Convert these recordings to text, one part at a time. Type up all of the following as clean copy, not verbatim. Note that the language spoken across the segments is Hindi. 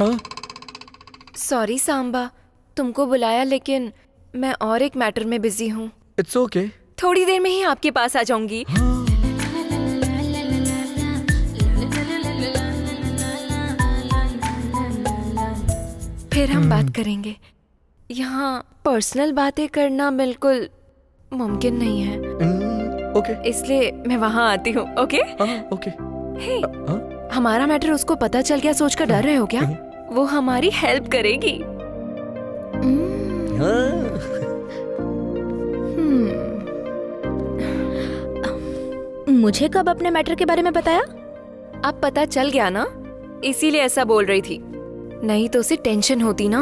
हाँ? सॉरी सांबा, तुमको बुलाया लेकिन मैं और एक मैटर में बिजी हूँ। It's okay. थोड़ी देर में ही आपके पास आ जाऊंगी। फिर हम बात करेंगे। यहाँ पर्सनल बातें करना बिल्कुल मुमकिन नहीं है। ओके। इसलिए मैं वहाँ आती हूँ। ओके? ओके। हे, हमारा मैटर उसको पता चल गया सोचकर डर रहे हो क्या? वो हमारी हेल्प करेगी। मुझे कब अपने मैटर के बारे में बताया? अब पता चल गया ना, इसीलिए ऐसा बोल रही थी। नहीं तो उसे टेंशन होती ना।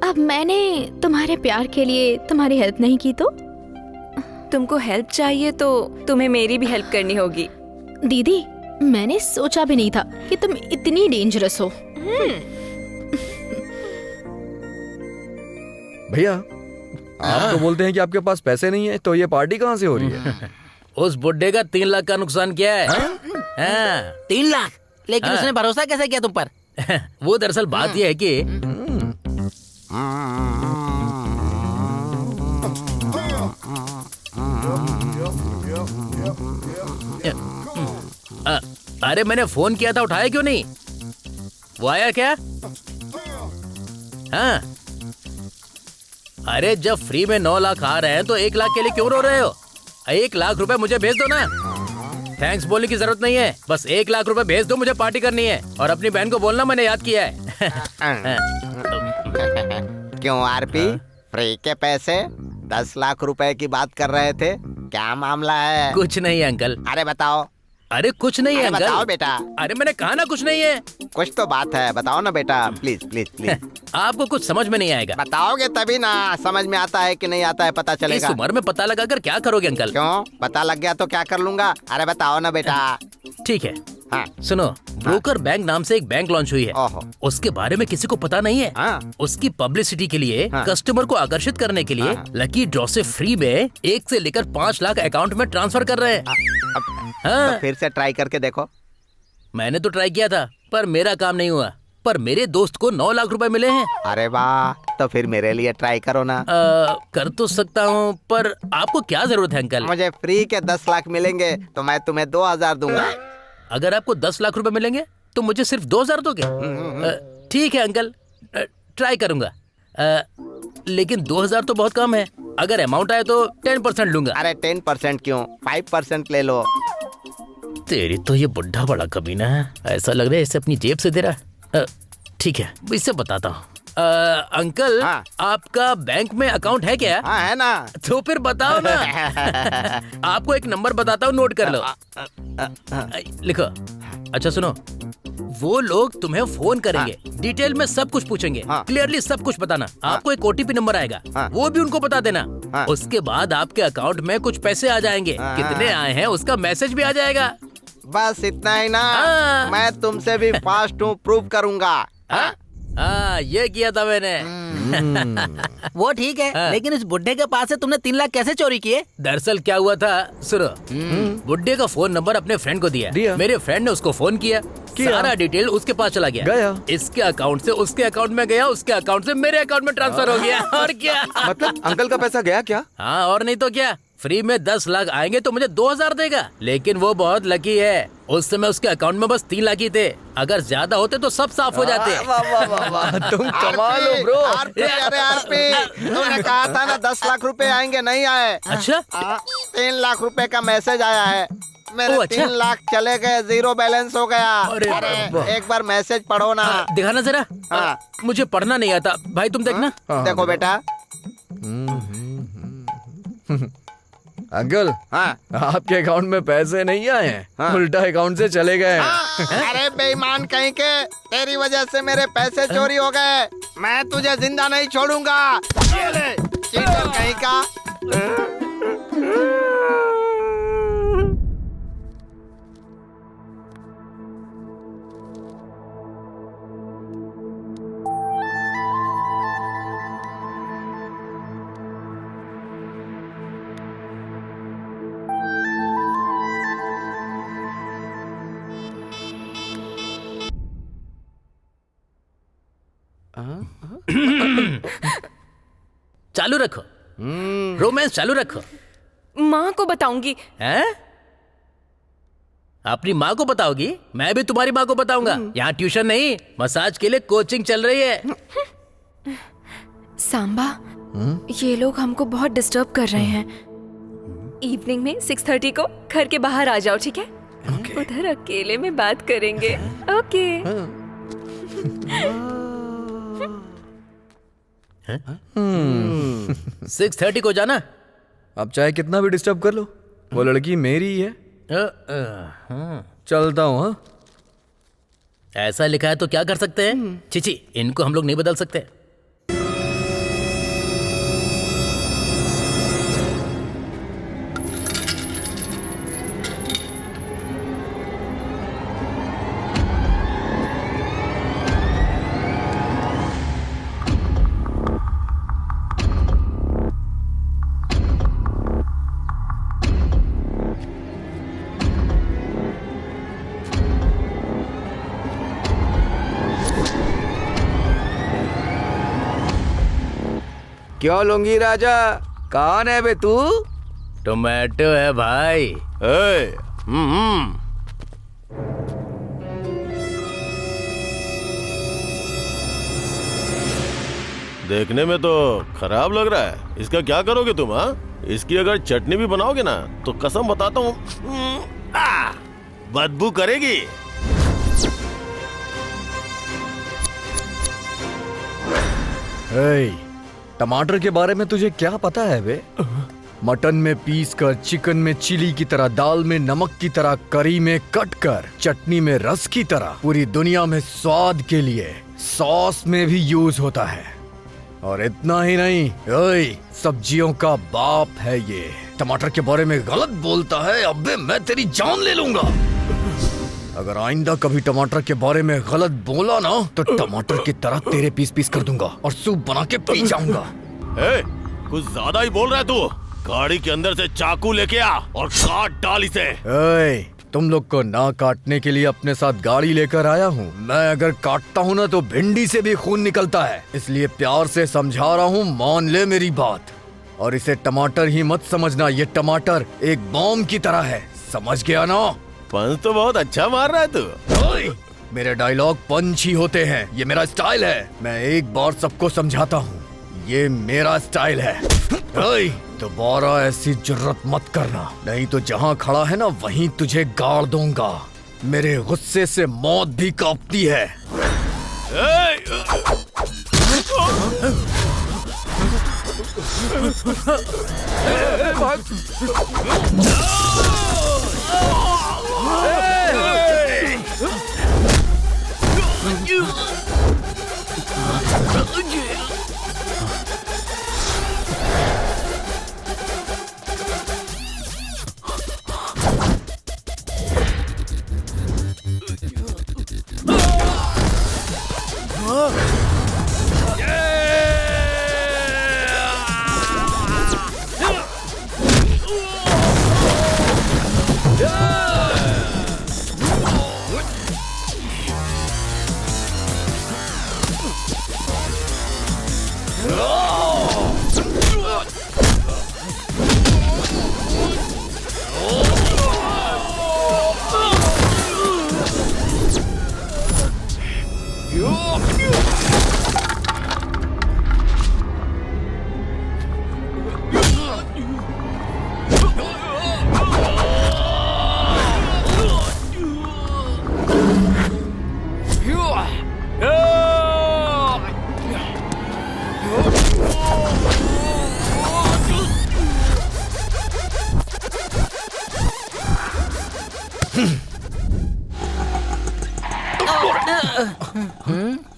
अब मैंने तुम्हारे प्यार के लिए तुम्हारी हेल्प नहीं की तो? तुमको हेल्प चाहिए तो तुम्हें मेरी भी हेल्प करनी होगी। दीदी, मैंने सोचा भी नहीं था कि तुम इतनी डेंजरस हो। भैया, आप तो बोलते हैं कि आपके पास पैसे नहीं है, तो ये पार्टी कहाँ से हो रही है? उस बुड्ढे का 3 लाख का नुकसान किया है। हाँ? 3 लाख? लेकिन उसने भरोसा कैसे किया तुम पर? वो दरअसल बात यह है कि अरे मैंने फोन किया था, उठाया क्यों नहीं? वो आया क्या? हाँ? अरे जब फ्री में 9 लाख आ रहे हैं तो 1 लाख के लिए क्यों रो रहे हो? 1 लाख रुपए मुझे भेज दो ना। थैंक्स बोलने की जरूरत नहीं है, बस 1 लाख रुपए भेज दो, मुझे पार्टी करनी है। और अपनी बहन को बोलना मैंने याद किया है। क्यों आरपी, फ्री के पैसे? 10 लाख रुपए की बात कर रहे थे, क्या मामला है? कुछ नहीं है अंकल। अरे बताओ। अरे कुछ नहीं है अंकल। बताओ बेटा। अरे मैंने कहा ना कुछ नहीं है। कुछ तो बात है, बताओ ना बेटा, प्लीज प्लीज प्लीज। आपको कुछ समझ में नहीं आएगा। बताओगे तभी ना समझ में आता है कि नहीं आता है, पता चलेगा। इस उम्र में पता लगा कर क्या करोगे अंकल? क्यों, पता लग गया तो क्या कर लूंगा? अरे बताओ ना बेटा। ठीक है। हाँ। सुनो, ब्रोकर बैंक नाम से एक बैंक लॉन्च हुई है। ओहो। उसके बारे में किसी को पता नहीं है। हाँ। उसकी पब्लिसिटी के लिए, हाँ। कस्टमर को आकर्षित करने के लिए, हाँ। लकी ड्रॉ से फ्री में 1 से लेकर 5 लाख अकाउंट में ट्रांसफर कर रहे हैं। तो फिर से ट्राई करके देखो। मैंने तो ट्राई किया था, पर मेरा काम नहीं हुआ। पर मेरे दोस्त को 9 लाख रुपए मिले हैं। अरे वाह, तो फिर मेरे लिए ट्राई करो ना। कर तो सकता हूँ, पर आपको क्या जरूरत है अंकल? मुझे फ्री के 10 लाख मिलेंगे तो मैं तुम्हें 2000 दूंगा। अगर आपको 10 लाख रुपए मिलेंगे तो मुझे सिर्फ 2000 दोगे? ठीक है अंकल, ट्राई करूंगा। लेकिन 2000 तो बहुत कम है। अगर अमाउंट आए तो 10% लूंगा। अरे 10% क्यों, 5% ले लो। तेरी तो ये बुढ़ा बड़ा कमीना है, ऐसा लग रहा है इसे अपनी जेब से दे रहा है। ठीक है, इससे बताता हूँ। अंकल, हाँ। आपका बैंक में अकाउंट है क्या? हाँ है ना। तो फिर बताओ ना। आपको एक नंबर बताता हूँ, नोट कर लो। लिखो। अच्छा सुनो, वो लोग तुम्हें फोन करेंगे, डिटेल में सब कुछ पूछेंगे, क्लियरली सब कुछ बताना। आपको एक OTP नंबर आएगा, वो भी उनको बता देना। उसके बाद आपके अकाउंट में कुछ पैसे आ जाएंगे। कितने आए हैं उसका मैसेज भी आ जाएगा। बस इतना ही ना? मैं तुमसे भी फास्ट हूँ, प्रूव करूंगा। हाँ, ये किया था मैंने। वो ठीक है, लेकिन इस बुड्ढे के पास से तुमने 3 लाख कैसे चोरी किए? दरअसल क्या हुआ था, सुनो। बुड्ढे का फोन नंबर अपने फ्रेंड को दिया। मेरे फ्रेंड ने उसको फोन किया। सारा डिटेल उसके पास चला गया। इसके अकाउंट से उसके अकाउंट में गया, उसके अकाउंट से मेरे अकाउंट में ट्रांसफर हो गया। और क्या? मतलब अंकल का पैसा गया क्या? हाँ, और नहीं तो क्या। फ्री में 10 लाख आएंगे तो मुझे 2000 देगा। लेकिन वो बहुत लकी है, उस समय उसके अकाउंट में बस 3 लाख ही थे। अगर ज्यादा होते तो सब साफ हो जाते। तुम कमाल हो ब्रो। अरे आरपी, तुमने कहा था ना 10 लाख रुपए आएंगे, नहीं आए। अच्छा? 3 लाख रुपए का मैसेज आया है। मेरे अच्छा? 3 लाख चले गए, 0 बैलेंस हो गया। अरे एक बार मैसेज पढ़ो ना। दिखाना जरा। मुझे पढ़ना नहीं आता भाई, तुम देखना। देखो बेटा। अंकल, आपके अकाउंट में पैसे नहीं आए हैं, उल्टा अकाउंट से चले गए। अरे बेईमान कहीं के, तेरी वजह से मेरे पैसे चोरी हो गए। मैं तुझे जिंदा नहीं छोड़ूंगा। चीटर कहीं का। चालू रखो, रोमांस चालू रखो। माँ को बताऊंगी। हैं? अपनी माँ को बताओगी? मैं भी तुम्हारी माँ को बताऊंगा। यहाँ ट्यूशन नहीं, मसाज के लिए कोचिंग चल रही है। सांबा, ये लोग हमको बहुत डिस्टर्ब कर रहे हैं। इवनिंग में 6:30 को घर के बाहर आ जाओ, ठीक है? उधर अकेले में बात करेंगे। ओके। 6:30 को जाना। अब चाहे कितना भी डिस्टर्ब कर लो, वो लड़की मेरी ही है। चलता हूँ। हाँ, ऐसा लिखा है तो क्या कर सकते हैं? चिची, इनको हम लोग नहीं बदल सकते। क्यों लुंगी राजा, कौन है बे तू? टोमेटो है भाई। ए, देखने में तो खराब लग रहा है, इसका क्या करोगे तुम? हाँ, इसकी अगर चटनी भी बनाओगे ना तो कसम बताता हूँ बदबू करेगी। टमाटर के बारे में तुझे क्या पता है बे? मटन में पीस कर, चिकन में चिली की तरह, दाल में नमक की तरह, करी में कट कर, चटनी में रस की तरह, पूरी दुनिया में स्वाद के लिए सॉस में भी यूज होता है। और इतना ही नहीं, सब्जियों का बाप है ये। टमाटर के बारे में गलत बोलता है, अबे मैं तेरी जान ले लूंगा। अगर आइंदा कभी टमाटर के बारे में गलत बोला ना तो टमाटर की तरह तेरे पीस पीस कर दूंगा और सूप बना के पी जाऊंगा। कुछ ज्यादा ही बोल रहा है तू। गाड़ी के अंदर से चाकू लेके आ और काट डाल इसे। तुम लोग को ना काटने के लिए अपने साथ गाड़ी लेकर आया हूँ। मैं अगर काटता हूँ ना तो भिंडी से भी खून निकलता है, इसलिए प्यार से समझा रहा हूँ, मान ले मेरी बात। और इसे टमाटर ही मत समझना, ये टमाटर एक बॉम्ब की तरह है, समझ गया ना? पंच तो बहुत अच्छा मार रहा है तू। मेरे डायलॉग पंच ही होते हैं, ये मेरा स्टाइल है। मैं एक बार सबको समझाता हूँ, ये मेरा स्टाइल है। दोबारा ऐसी जुर्रत मत करना, नहीं तो जहाँ खड़ा है ना वहीं तुझे गाड़ दूंगा। मेरे गुस्से से मौत भी कांपती है।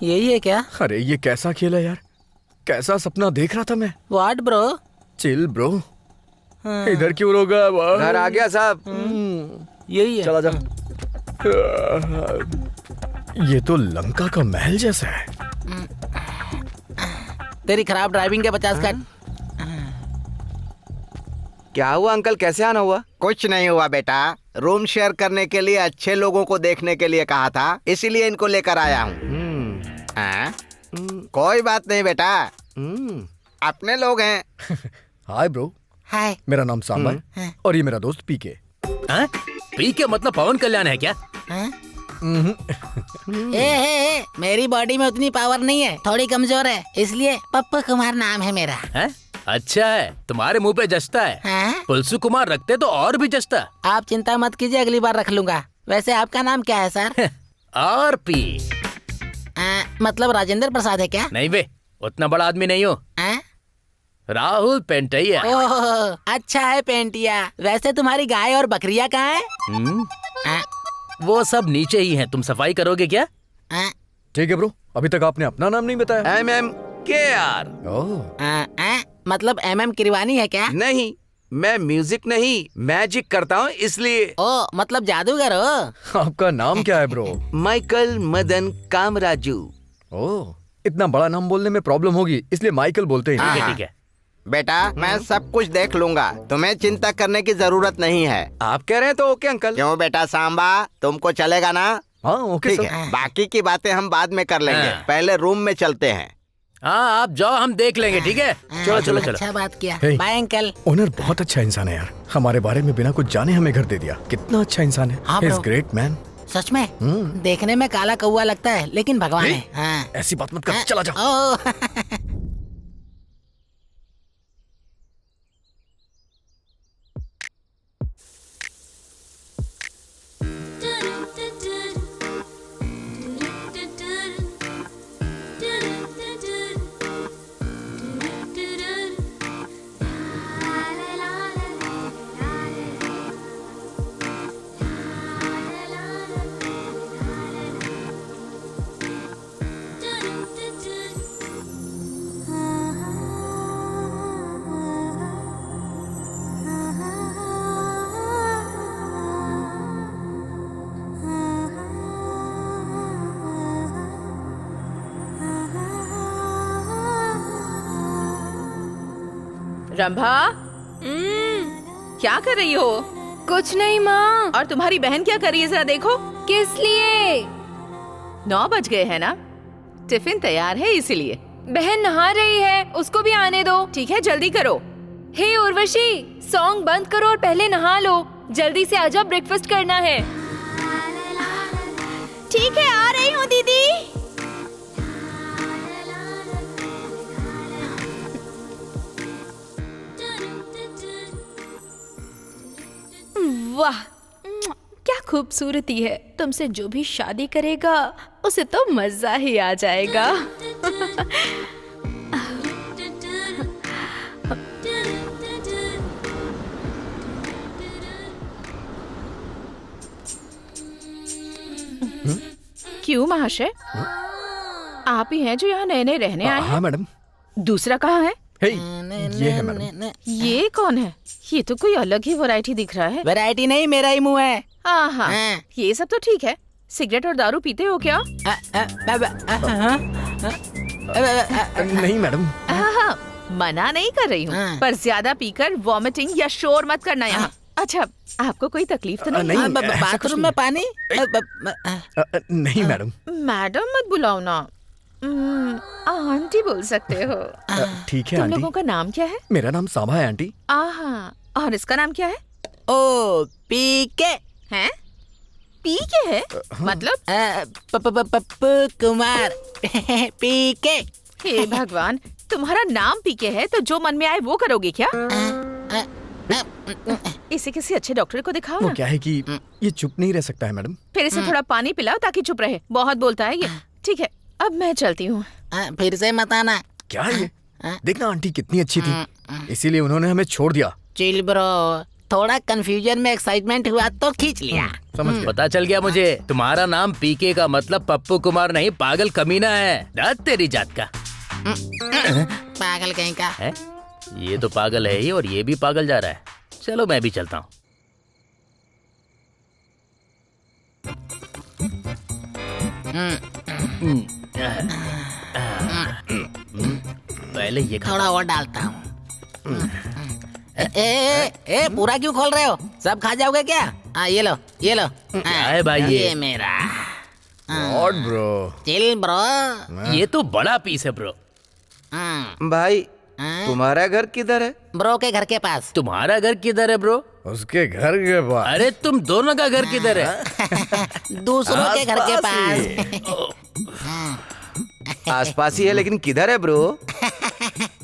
यही है क्या? अरे ये कैसा खेल है यार, कैसा सपना देख रहा था मैं। What bro? Chill bro. इधर क्यों रोका? घर आ गया साहब। यही है। चला जा। ये तो लंका का महल जैसा है। तेरी खराब ड्राइविंग के 50 का। क्या हुआ अंकल, कैसे आना हुआ? कुछ नहीं हुआ बेटा, रूम शेयर करने के लिए अच्छे लोगों को देखने के लिए कहा था, इसीलिए इनको लेकर आया हूँ। कोई बात नहीं बेटा। अपने लोग हैं। हाय ब्रो, हाय। मेरा नाम सांबा है और ये मेरा दोस्त पीके। हाँ? पीके मतलब पवन कल्याण है क्या? मेरी बॉडी में उतनी पावर नहीं है, थोड़ी कमजोर है, इसलिए पप्पू कुमार नाम है मेरा। है? अच्छा है, तुम्हारे मुंह पे जचता है। हाँ? पुलसू कुमार रखते तो और भी जचता। आप चिंता मत कीजिए, अगली बार रख लूंगा। वैसे आपका नाम क्या है सर? और पी मतलब राजेंद्र प्रसाद है क्या? नहीं बे, उतना बड़ा आदमी नहीं हो। राहुल पेंटैया। ओह, अच्छा है पेंटिया। वैसे तुम्हारी गाय और बकरियां कहाँ है? वो सब नीचे ही हैं। तुम सफाई करोगे क्या? ठीक है ब्रो, अभी तक आपने अपना नाम नहीं बताया। MMKR। ओह, मतलब MM किरवानी है क्या? नहीं, मैं म्यूजिक नहीं मैजिक करता हूँ इसलिए। ओ, मतलब जादूगर हो? आपका नाम क्या है ब्रो? माइकल मदन कामराजू। ओह, इतना बड़ा नाम बोलने में प्रॉब्लम होगी, इसलिए माइकल बोलते हैं। ठीक है, ठीक है। बेटा मैं सब कुछ देख लूंगा, तुम्हें चिंता करने की जरूरत नहीं है। आप कह रहे हैं तो ओके अंकल। क्यों बेटा सांबा, तुमको चलेगा ना? हाँ ओके ठीक सर। है, बाकी की बातें हम बाद में कर लेंगे, पहले रूम में चलते हैं। हाँ, आप जाओ, हम देख लेंगे। ठीक है, चलो चलो चलो। अच्छा बात किया। Hey. Bye uncle. ओनर बहुत अच्छा इंसान है यार, हमारे बारे में बिना कुछ जाने हमें घर दे दिया। कितना अच्छा इंसान है। हाँ, He is bro. great man। सच में देखने में काला कौवा लगता है, लेकिन भगवान है। हाँ। ऐसी बात मत कर, चला जाओ। ओह, रंभा, क्या कर रही हो? कुछ नहीं माँ। और तुम्हारी बहन क्या कर रही है, जरा देखो। किस लिए? 9 बज गए हैं ना, टिफिन तैयार है इसीलिए। बहन नहा रही है, उसको भी आने दो। ठीक है, जल्दी करो। हे उर्वशी, सॉन्ग बंद करो और पहले नहा लो। जल्दी से आजा, ब्रेकफास्ट करना है। ठीक है, आ रही हूँ दीदी। वाह, क्या खूबसूरती है। तुमसे जो भी शादी करेगा उसे तो मजा ही आ जाएगा। क्यों महाशय, आप ही हैं जो यहाँ नए नए रहने आए हैं? हाँ मैडम। दूसरा कहाँ है? हे, ये है मैडम। ये कौन है? ये तो कोई अलग ही वैरायटी दिख रहा है। वैरायटी नहीं, मेरा ही मुंह है। हाँ, हाँ। ये सब तो ठीक है। सिगरेट और दारू पीते हो क्या? नहीं मैडम। हाँ, मना नहीं कर रही हूँ, हाँ। पर ज्यादा पीकर वॉमिटिंग या शोर मत करना यहाँ। अच्छा, आपको कोई तकलीफ तो नहीं? नहीं, ऐसा कुछ बाथरूम नहीं। में पानी? नहीं मैडम। मैडम मत बुलाओ ना, आंटी बोल सकते हो। ठीक है तुम आंटी। लोगों का नाम क्या है? मेरा नाम सांबा है आंटी। आहा, और इसका नाम क्या है? ओ, पीके। हैं? पी के है? मतलब? पप्पू कुमार। पीके। हे भगवान, तुम्हारा नाम पीके है तो जो मन में आए वो करोगे क्या? इसे किसी अच्छे डॉक्टर को दिखाओ वो ना। क्या है कि ये चुप नहीं रह सकता है मैडम। फिर इसे थोड़ा पानी पिलाओ ताकि चुप रहे, बहुत बोलता है ये। ठीक है, अब मैं चलती हूँ। फिर से मत आना। क्या है ये? देखना आंटी कितनी अच्छी थी, इसीलिए उन्होंने हमें छोड़ दिया। चिल ब्रो, थोड़ा कंफ्यूजन में एक्साइटमेंट हुआ तो खींच लिया। समझ गया। पता चल गया मुझे, तुम्हारा नाम पीके का मतलब पप्पू कुमार नहीं, पागल कमीना है। दाद तेरी जात का पागल कहीं का। है। ये तो पागल है ही, और ये भी पागल जा रहा है। चलो मैं भी चलता हूँ। पहले ये खा। थोड़ा और डालता हूँ। ए, पूरा क्यों खोल रहे हो? सब खा जाओगे क्या? ये लो, ये लो। है भाई ये मेरा। God bro. Chill bro. ये तो बड़ा पीस है ब्रो। भाई तुम्हारा घर किधर है? ब्रो के घर के पास। तुम्हारा घर किधर है ब्रो? उसके घर के पास। अरे तुम दोनों का घर किधर है? दूसरों के घर के आसपास पास। आसपास ही है, लेकिन किधर है ब्रो?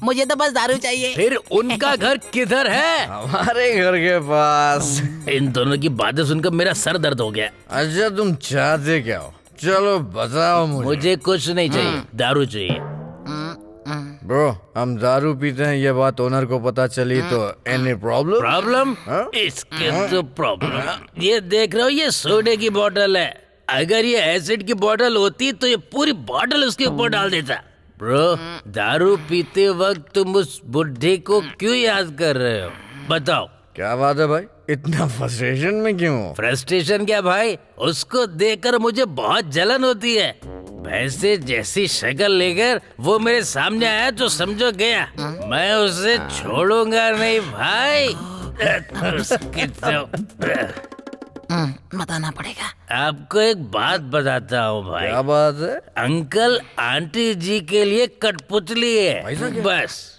मुझे तो बस दारू चाहिए। फिर उनका घर किधर है? हमारे घर के पास। इन दोनों की बातें सुनकर मेरा सर दर्द हो गया। अच्छा तुम चाहते क्या हो? चलो बताओ मुझे कुछ नहीं चाहिए, दारू चाहिए। ब्रो हम दारू पीते हैं, ये बात ओनर को पता चली तो एनी प्रॉब्लम? प्रॉब्लम? इसके तो प्रॉब्लम। ये देख रहे हो, ये सोडे की बोतल है। अगर ये एसिड की बोतल होती तो ये पूरी बोतल उसके ऊपर डाल देता। ब्रो दारू पीते वक्त तुम उस बुढ़े को क्यों याद कर रहे हो? बताओ। क्या बात है भाई, इतना फ्रस्ट्रेशन में क्यों हो? फ्रस्ट्रेशन क्या भाई, उसको देखकर मुझे बहुत जलन होती है। वैसे जैसी शक्ल लेकर वो मेरे सामने आया तो समझो गया, मैं उसे छोड़ूंगा नहीं भाई। उसकी तो बताना पड़ेगा। आपको एक बात बताता हूँ भाई। क्या बात है? अंकल आंटी जी के लिए कठपुतली है बस।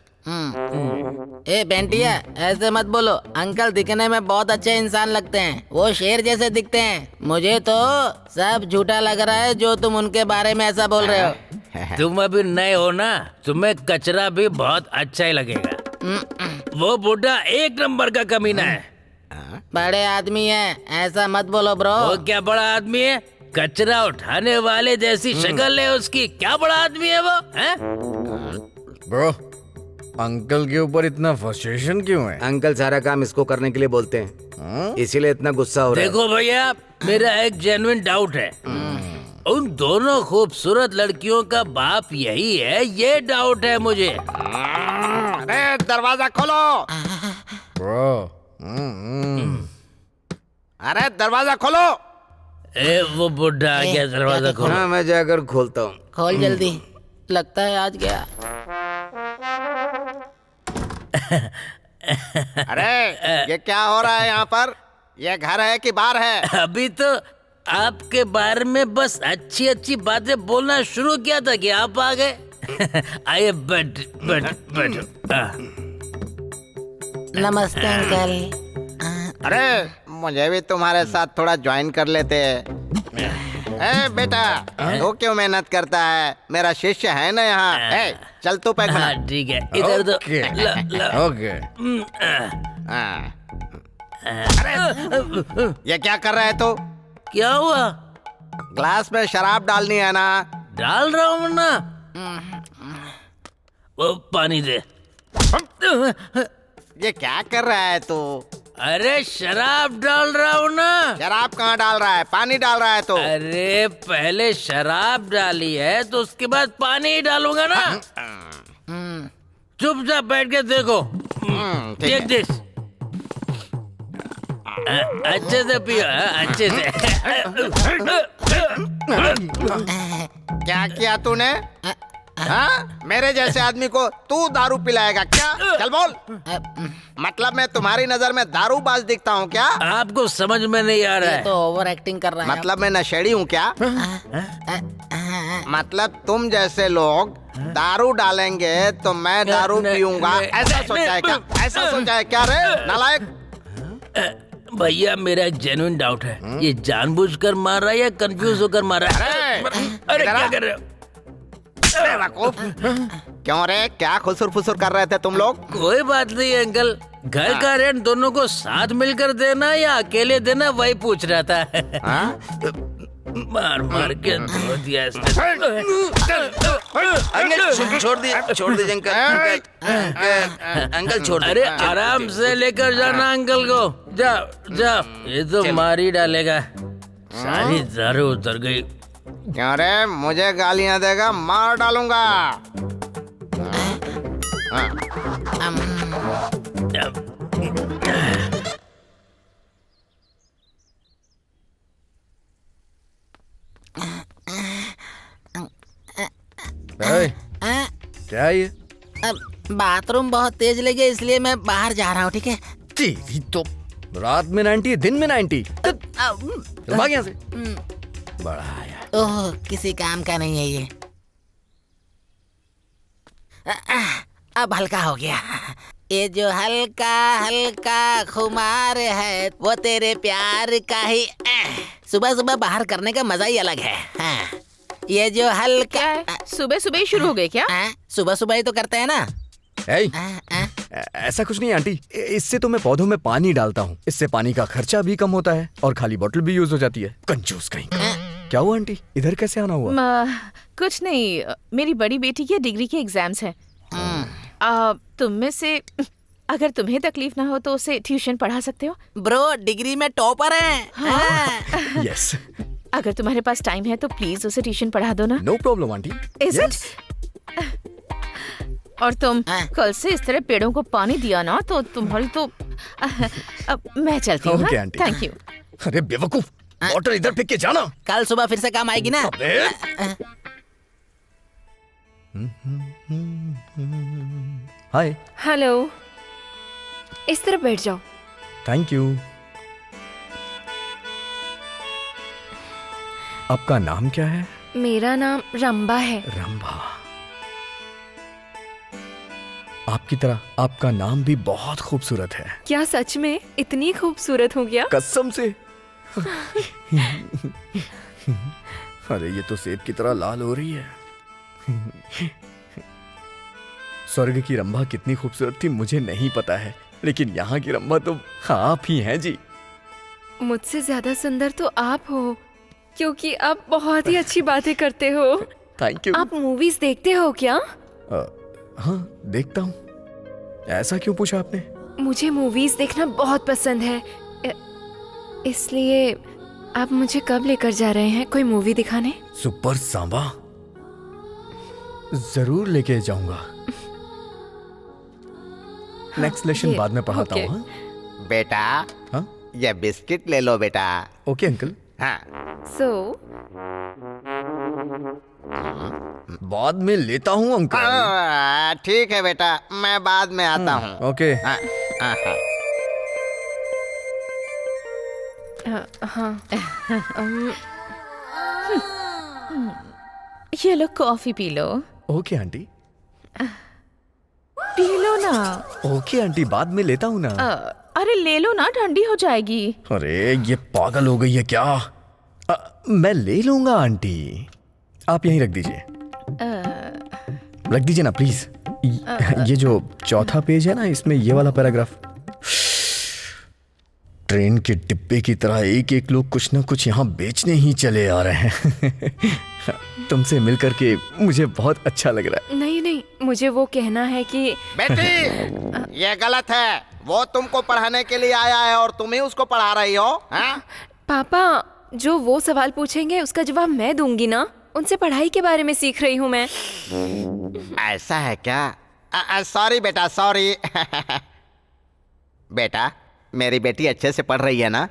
ए बेंटिया, ऐसे मत बोलो। अंकल दिखने में बहुत अच्छे इंसान लगते हैं, वो शेर जैसे दिखते हैं। मुझे तो सब झूठा लग रहा है जो तुम उनके बारे में ऐसा बोल रहे हो। तुम अभी नए हो ना, तुम्हें कचरा भी बहुत अच्छा ही लगेगा। वो बुढ़ा एक नंबर का कमीना है। बड़े आदमी है, ऐसा मत बोलो ब्रो। वो क्या बड़ा आदमी है? कचरा उठाने वाले जैसी शक्ल है उसकी। क्या बड़ा आदमी है वो? हैं? ब्रो अंकल के ऊपर इतना फ्रस्ट्रेशन क्यों है? अंकल सारा काम इसको करने के लिए बोलते हैं, इसीलिए इतना गुस्सा हो रहा है। देखो भैया, मेरा एक जेन्युइन डाउट है। उन दोनों खूबसूरत लड़कियों का बाप यही है, ये डाउट है मुझे। अरे दरवाजा खोलो। ब्रो अरे दरवाजा खोलो। ए वो बुढ़ा आ गया, दरवाजा खोलो। हाँ मैं जाकर खोलता हूँ। खोल जल्दी, लगता है आज गया। अरे ये क्या हो रहा है यहाँ पर? ये घर है कि बार है? अभी तो आपके बारे में बस अच्छी अच्छी बातें बोलना शुरू किया था कि आप आ गए। आइए बैठो। नमस्ते अंकल। अरे मुझे भी तुम्हारे साथ थोड़ा ज्वाइन कर लेते। ए बेटा, तू क्यों मेहनत करता है? मेरा शिष्य है ना यहाँ। ए चल तू पैक बना। हाँ ठीक है, इधर तो ओके ओके। हाँ। अरे ये क्या कर रहा है तू? क्या हुआ? ग्लास में शराब डालनी है ना? डाल रहा हूँ ना। वो पानी दे। ये क्या कर रहा है तू? अरे शराब डाल रहा हूँ ना। शराब कहाँ डाल रहा है? पानी डाल रहा है तो। अरे पहले शराब डाली है तो उसके बाद पानी ही डालूंगा ना। चुपचाप बैठ के देखो। ठीक है। देख दिस। अच्छे से पियो, अच्छे से। क्या किया तूने? हाँ? मेरे जैसे आदमी को तू दारू पिलाएगा क्या? चल बोल। मतलब मैं तुम्हारी नजर में दारूबाज दिखता हूँ क्या? आपको समझ में नहीं आ रहा ये है। तो ओवर एक्टिंग कर रहा है। मतलब मैं नशेड़ी हूँ क्या? मतलब तुम जैसे लोग दारू डालेंगे तो मैं दारू पीऊंगा, ऐसा सोचा है क्या? ऐसा सोचा है क्या रे नालायक? भैया मेरा एक जेन्युइन डाउट है, ये जानबूझकर मार रहा है या कंफ्यूज होकर मार रहा है? अरे क्या कर रहे हो? बेवकूफ। क्यों रे, क्या खुसुर फुसुर कर रहे थे तुम लोग? कोई बात नहीं अंकल, घर का रेंट दोनों को साथ मिलकर देना या अकेले देना वही पूछ रहा था। मार मार के धो दिया इसने। अंकल छोड़ दीजिए अंकल। अंकल छोड़ दीजिए। अरे आराम से लेकर जाना अंकल को। जाओ जाओ, ये तो मार ही डालेगा। सारी दारू उतर गई। क्यों रे, मुझे गालियां देगा? मार डालूंगा। क्या है ये? बाथरूम बहुत तेज लगे इसलिए मैं बाहर जा रहा हूँ, ठीक है? तेरी तो रात में 90 दिन में 90। चल भाग यहाँ से। बड़ा आया। ओह, किसी काम का नहीं है ये। अब हल्का हो गया। ये जो हल्का हल्का खुमार है वो तेरे प्यार का ही सुबह सुबह बाहर करने का मजा ही अलग है। हाँ। ये जो हल्का सुबह सुबह ही शुरू हो गए क्या? सुबह सुबह ही तो करते हैं ना। ऐसा कुछ नहीं आंटी, इससे तो मैं पौधों में पानी डालता हूँ, इससे पानी का खर्चा भी कम होता है और खाली बोतल भी यूज हो जाती है। कंजूस कहीं। क्या हुआ आंटी, इधर कैसे आना हुआ? कुछ नहीं, मेरी बड़ी बेटी के डिग्री के एग्जाम्स हैं। तुम में से अगर तुम्हें तकलीफ ना हो तो उसे ट्यूशन पढ़ा सकते हो। ब्रो डिग्री में टॉपर है। यस। अगर तुम्हारे पास टाइम है तो प्लीज उसे ट्यूशन पढ़ा दो ना। No problem aunty. Is it? और तुम कल से इस तरह पेड़ों को पानी दिया ना तो तुम्हारी तो मैं चलती हूँ। Thank you. अरे बेवकूफ, वाटर इधर फेंक के जाना। कल सुबह फिर से काम आएगी ना। हाय। हेलो, इस तरफ बैठ जाओ। Thank you. आपका नाम क्या है? मेरा नाम रंबा है। रंबा। आपकी तरह आपका नाम भी बहुत खूबसूरत है। क्या सच में इतनी खूबसूरत हो गया? कसम से। अरे ये तो सेब की तरह लाल हो रही है। स्वर्ग की रंभा कितनी खूबसूरत थी मुझे नहीं पता है, लेकिन यहाँ की रंभा तो आप ही हैं जी। मुझसे ज्यादा सुंदर तो आप हो, क्योंकि आप बहुत ही अच्छी बातें करते हो। Thank you. आप मूवीज देखते हो क्या? हाँ देखता हूँ। ऐसा क्यों पूछा आपने? मुझे मूवीज देखना बहुत पसंद है, इसलिए आप मुझे कब लेकर जा रहे हैं कोई मूवी दिखाने? सुपर सांबा जरूर लेके जाऊंगा। नेक्स्ट लेसन बाद में पढ़ाता हूँ। बेटा हाँ? ये बिस्किट ले लो बेटा। Okay uncle. हाँ। बाद में लेता हूँ अंकल। ठीक है बेटा, मैं बाद में आता हूँ। ओके। हाँ। ये लो कॉफी पी लो। Okay aunty. पी लो ना। ओके आंटी, बाद में लेता हूँ ना। अरे ले लो ना, ठंडी हो जाएगी। अरे ये पागल हो गई है क्या? मैं ले लूंगा आंटी, आप यहीं रख दीजिए। रख दीजिए ना प्लीज। ये जो चौथा पेज है ना, इसमें ये वाला पैराग्राफ। ट्रेन के डिब्बे की तरह एक एक लोग कुछ ना कुछ यहाँ बेचने ही चले आ रहे हैं। तुमसे मिलकर के मुझे बहुत अच्छा लग रहा है। नहीं नहीं, मुझे वो कहना है कि बेटी ये गलत है। वो तुमको पढ़ाने के लिए आया है और तुम ही उसको पढ़ा रही हो। हाँ? पापा, जो वो सवाल पूछेंगे उसका जवाब मैं दूंगी ना। उनसे पढ़ाई के बारे में सीख रही हूँ मैं। ऐसा है क्या? सॉरी बेटा, सॉरी। बेटा मेरी बेटी अच्छे से पढ़ रही है ना?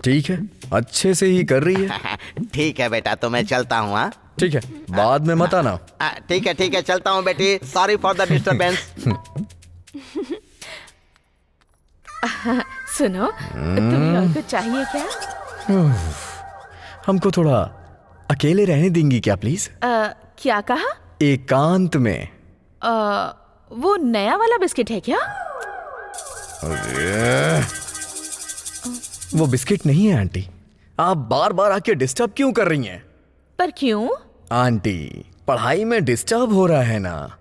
ठीक है, अच्छे से ही कर रही है। ठीक है बेटा, तो मैं चलता हूँ। हाँ ठीक है, बाद में मत आना। ठीक है चलता हूँ बेटी। Sorry for the disturbance. सुनो, तुम्हें और कुछ चाहिए क्या? हमको थोड़ा अकेले रहने देंगी क्या प्लीज? क्या कहा? एकांत में। वो नया वाला बिस्किट है क्या? अरे वो बिस्किट नहीं है आंटी। आप बार बार आके डिस्टर्ब क्यों कर रही हैं? पर क्यों? आंटी पढ़ाई में डिस्टर्ब हो रहा है ना।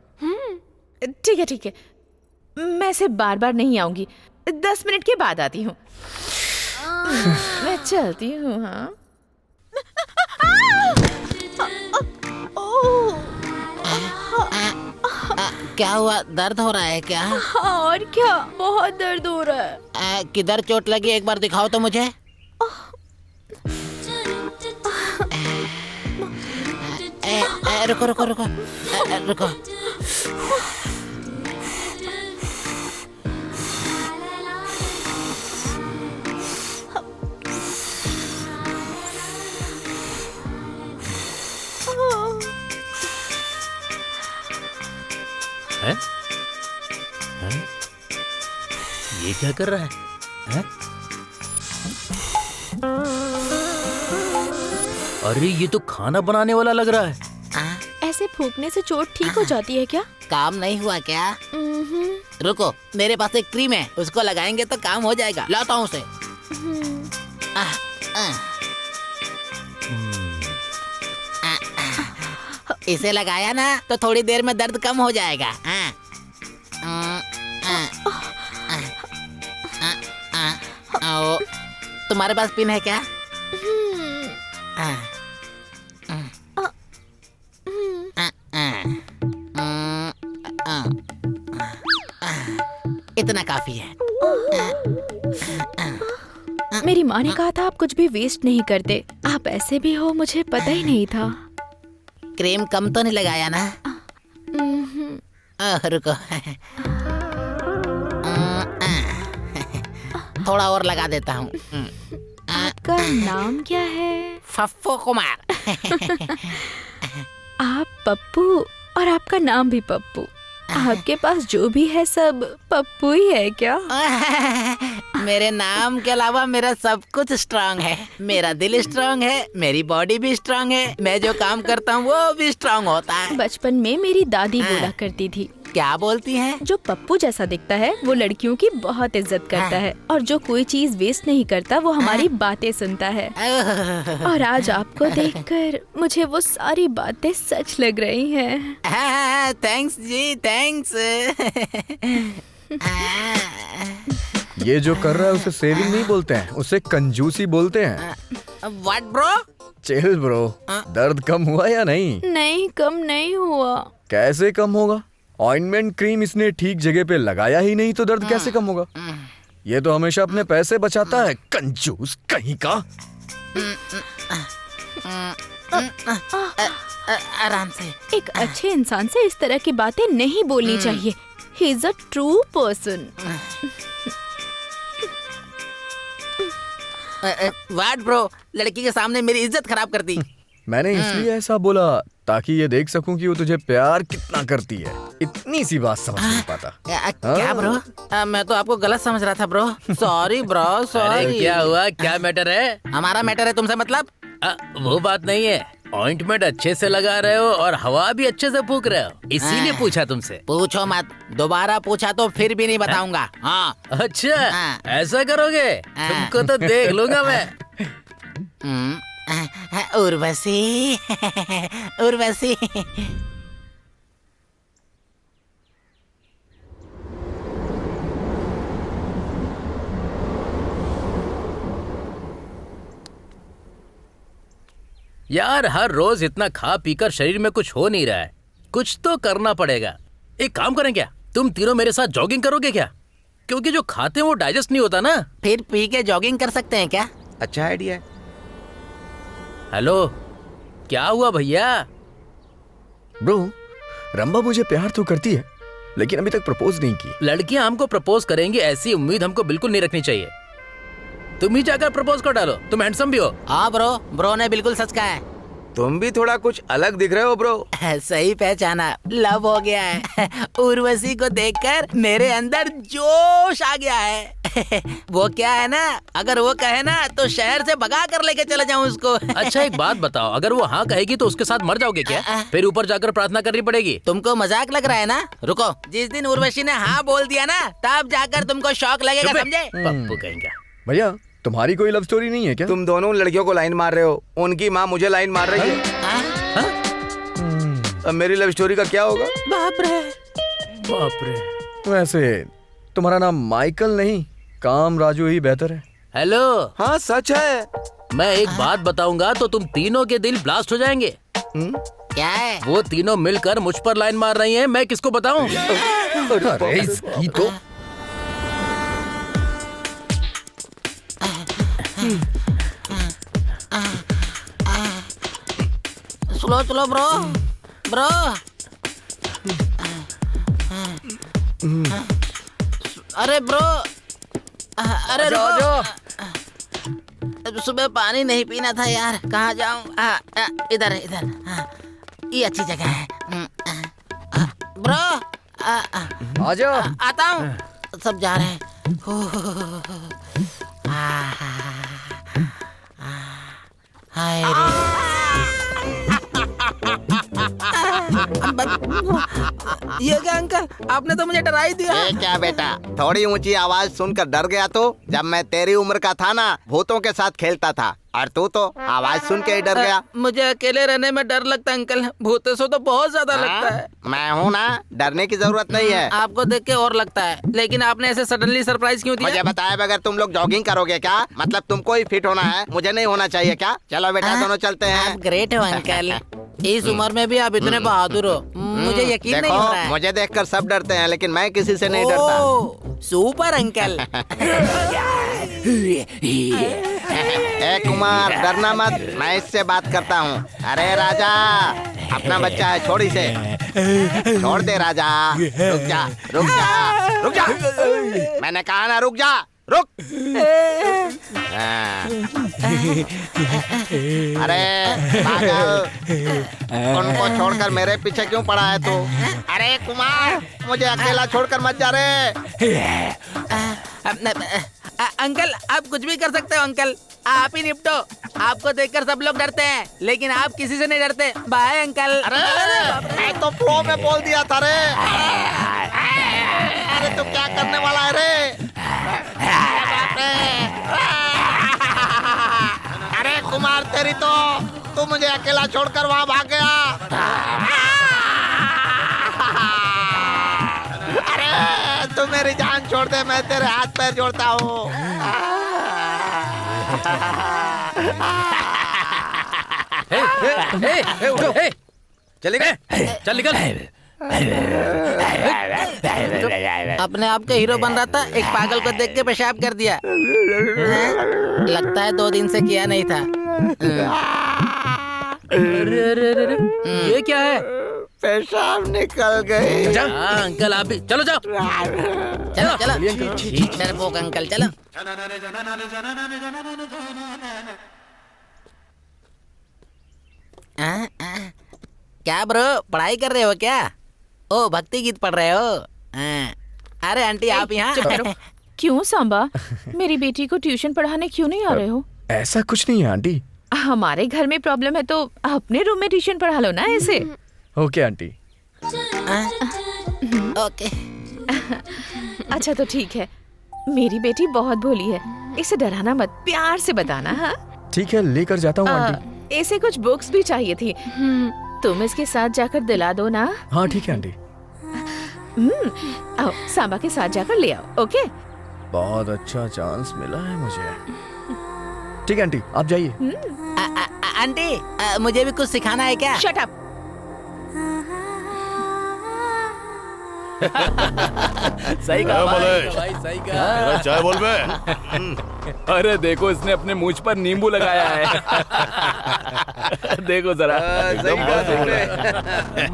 ठीक है, मैं से बार बार नहीं आऊंगी। 10 मिनट के बाद आती हूँ। मैं चलती हूँ। हाँ। क्या हुआ, दर्द हो रहा है क्या? और क्या, बहुत दर्द हो रहा है। किधर चोट लगी, एक बार दिखाओ तो मुझे। रुको। हैं? ये क्या कर रहा है? अरे ये तो खाना बनाने वाला लग रहा है। ऐसे फूकने से चोट ठीक हो जाती है क्या? काम नहीं हुआ क्या? रुको, मेरे पास एक क्रीम है, उसको लगाएंगे तो काम हो जाएगा। लाता हूँ उसे। इसे लगाया ना तो थोड़ी देर में दर्द कम हो जाएगा। तुम्हारे पास पिन है क्या? इतना काफी है। मेरी माँ ने कहा था आप कुछ भी वेस्ट नहीं करते। आप ऐसे भी हो, मुझे पता ही नहीं था। क्रीम कम तो नहीं लगाया ना? रुको, थोड़ा और लगा देता हूँ। आपका नाम क्या है? फप्पू कुमार। आप पप्पू, और आपका नाम भी पप्पू। आपके पास जो भी है सब पप्पू ही है क्या? मेरे नाम के अलावा मेरा सब कुछ स्ट्रांग है। मेरा दिल स्ट्रांग है, मेरी बॉडी भी स्ट्रांग है, मैं जो काम करता हूँ वो भी स्ट्रांग होता है। बचपन में मेरी दादी बोला करती थी, क्या बोलती हैं? जो पप्पू जैसा दिखता है वो लड़कियों की बहुत इज्जत करता है, और जो कोई चीज वेस्ट नहीं करता वो हमारी बातें सुनता है। और आज आपको देखकर मुझे वो सारी बातें सच लग रही हैं। थैंक्स जी, थैंक्स। ये जो कर रहा है उसे सेविंग नहीं बोलते हैं, उसे कंजूसी बोलते हैं। What bro? चिल ब्रो, दर्द कम हुआ या नहीं? नहीं, कम नहीं हुआ। कैसे कम होगा? ऑइंटमेंट क्रीम इसने ठीक जगह पे लगाया ही नहीं तो दर्द कैसे कम होगा? ये तो हमेशा अपने पैसे बचाता है, कंजूस कहीं का। आराम से। एक अच्छे इंसान से इस तरह की बातें नहीं बोलनी चाहिए। He is a true person. What bro? लड़की के सामने मेरी इज्जत खराब कर दी। मैंने इसलिए ऐसा बोला ताकि ये देख सकूं कि वो तुझे प्यार कितना करती है। इतनी सी बात समझ नहीं पाता। क्या ब्रो? मैं तो आपको गलत समझ रहा था ब्रो। Sorry bro, sorry. अरे क्या हुआ? क्या मैटर है? हमारा मैटर है तुमसे मतलब? वो बात नहीं है। ऑइंटमेंट अच्छे से लगा रहे हो और हवा भी अच्छे से फूक रहे हो, इसीलिए पूछा तुमसे। पूछो मत, दोबारा पूछा तो फिर भी नहीं बताऊंगा। हाँ। अच्छा, ऐसा करोगे? तुमको तो देख लूंगा मैं। उर्वशी, उर्वशी। यार, हर रोज इतना खा पीकर शरीर में कुछ हो नहीं रहा है, कुछ तो करना पड़ेगा। एक काम करें क्या, तुम तीनों मेरे साथ जॉगिंग करोगे क्या? क्योंकि जो खाते हैं वो डाइजेस्ट नहीं होता ना। फिर पी के जॉगिंग कर सकते हैं क्या? अच्छा आइडिया है। हेलो, क्या हुआ भैया? ब्रो, रंबा मुझे प्यार तो करती है लेकिन अभी तक प्रपोज नहीं की। लड़कियां हमको प्रपोज करेंगी ऐसी उम्मीद हमको बिल्कुल नहीं रखनी चाहिए। तुम ही जाकर प्रपोज कर डालो, तुम हैंडसम भी हो। हाँ ब्रो, ब्रो ने बिल्कुल सच कहा है। तुम भी थोड़ा कुछ अलग दिख रहे हो ब्रो। सही पहचाना, लव हो गया है। उर्वशी को देखकर मेरे अंदर जोश आ गया है। वो क्या है ना, अगर वो कहे ना तो शहर से भगा कर लेके चले जाऊं उसको। अच्छा एक बात बताओ, अगर वो हाँ कहेगी तो उसके साथ मर जाओगे क्या? फिर ऊपर जाकर प्रार्थना करनी पड़ेगी। तुमको मजाक लग रहा है ना? रुको, जिस दिन उर्वशी ने हाँ बोल दिया ना तब जाकर तुमको शौक लगेगा, समझे? पप्पू कहेंगे। भैया, तुम्हारी कोई लव स्टोरी नहीं है क्या? तुम दोनों लड़कियों को लाइन मार रहे हो, उनकी माँ मुझे लाइन मार रही है। अब मेरी लव स्टोरी का क्या होगा? बाप रे, बाप रे। वैसे तुम्हारा नाम माइकल नहीं, काम राजू ही बेहतर है। हेलो। हाँ सच है। मैं एक बात बताऊंगा तो तुम तीनों के दिल ब्लास्ट हो जाएंगे। क्या है? वो तीनों मिलकर मुझ पर लाइन मार रही हैं, मैं किसको बताऊं? अरे इसकी तो स्लो स्लो ब्रो, ब्रो। अरे ब्रो, अरे रुको, सुबह पानी नहीं पीना था यार, कहाँ जाऊँ? इधर इधर, ये अच्छी जगह है। ब्रो, आजा। आता हूँ, सब जा रहे हैं। हाय रे। ये क्या अंकल, आपने तो मुझे डरा ही दिया। ये क्या बेटा, थोड़ी ऊंची आवाज सुनकर डर गया तो? जब मैं तेरी उम्र का था ना, भूतों के साथ खेलता था, और तू तो आवाज सुन के ही डर गया। मुझे अकेले रहने में डर लगता है अंकल, भूतों से तो बहुत ज्यादा लगता है। मैं हूँ ना, डरने की जरूरत नहीं है। आपको देख के और लगता है, लेकिन आपने ऐसे सडनली सरप्राइज क्यों दिया? मुझे बताए बगैर तुम लोग जॉगिंग करोगे क्या? मतलब तुमको ही फिट होना है, मुझे नहीं होना चाहिए क्या? चलो बेटा, दोनों चलते हैं। आप ग्रेट हो अंकल, इस उम्र में भी आप इतने बहादुर हो, मुझे यकीन नहीं हो रहा है। मुझे देखकर सब डरते हैं, लेकिन मैं किसी से नहीं डरता। Super uncle. ए कुमार, डरना मत, मैं इससे बात करता हूँ। अरे राजा, अपना बच्चा है, छोड़ इसे। छोड़ दे राजा, रुक जा, रुक जा, रुक जा। मैंने कहा ना रुक जा, रुक। अरे पागल, उनको छोड़कर मेरे पीछे क्यों पड़ा है तू? अरे कुमार, मुझे अकेला छोड़कर मत जा रे। अंकल, आप कुछ भी कर सकते हो अंकल, आप ही निपटो। आपको देखकर सब लोग डरते हैं, लेकिन आप किसी से नहीं डरते। Bye uncle. अरे मैं तो फ्लो में बोल दिया था रे। अरे तू क्या करने वाला है रे? अरे कुमार, तेरी तो, तू मुझे अकेला छोड़कर वहाँ भाग गया। अरे तू मेरी जान छोड़ दे, मैं तेरे हाथ पैर जोड़ता हूँ। उठो, चल निकल, चल निकल। अपने आप के हीरो बन रहा था, एक पागल को देख के पेशाब कर दिया। लगता है 2 दिन से किया नहीं था। अरे, ये क्या है? पेशाब निकल गई। अंकल आप भी चलो, जाओ। चलो चलो, डरपोक अंकल, चलो। क्या ब्रो, पढ़ाई कर रहे हो क्या? ओ, भक्ति गीत पढ़ रहे हो? अरे आंटी, आप यहाँ? क्यों सांबा, मेरी बेटी को ट्यूशन पढ़ाने क्यों नहीं आ रहे हो? ऐसा कुछ नहीं है आंटी। हमारे घर में प्रॉब्लम है तो अपने रूम में ट्यूशन पढ़ा लो ना ऐसे। Okay aunty. ओके। अच्छा तो ठीक है, मेरी बेटी बहुत भोली है, इसे डराना मत, प्यार से बताना। हाँ ठीक है, लेकर जाता हूँ आंटी। इसे कुछ बुक्स भी चाहिए थी, तुम इसके साथ जाकर दिला दो ना। हाँ ठीक है आंटी। आओ, सांबा के साथ जाकर ले आओ। ओके, बहुत अच्छा चांस मिला है मुझे। ठीक है आंटी, आप जाइए। आंटी, मुझे भी कुछ सिखाना है क्या? Shut up. सही कहा भाई, सही कहा। मेरा चाय बोल बे। अरे देखो, इसने अपने मूंछ पर नींबू लगाया है। देखो जरा,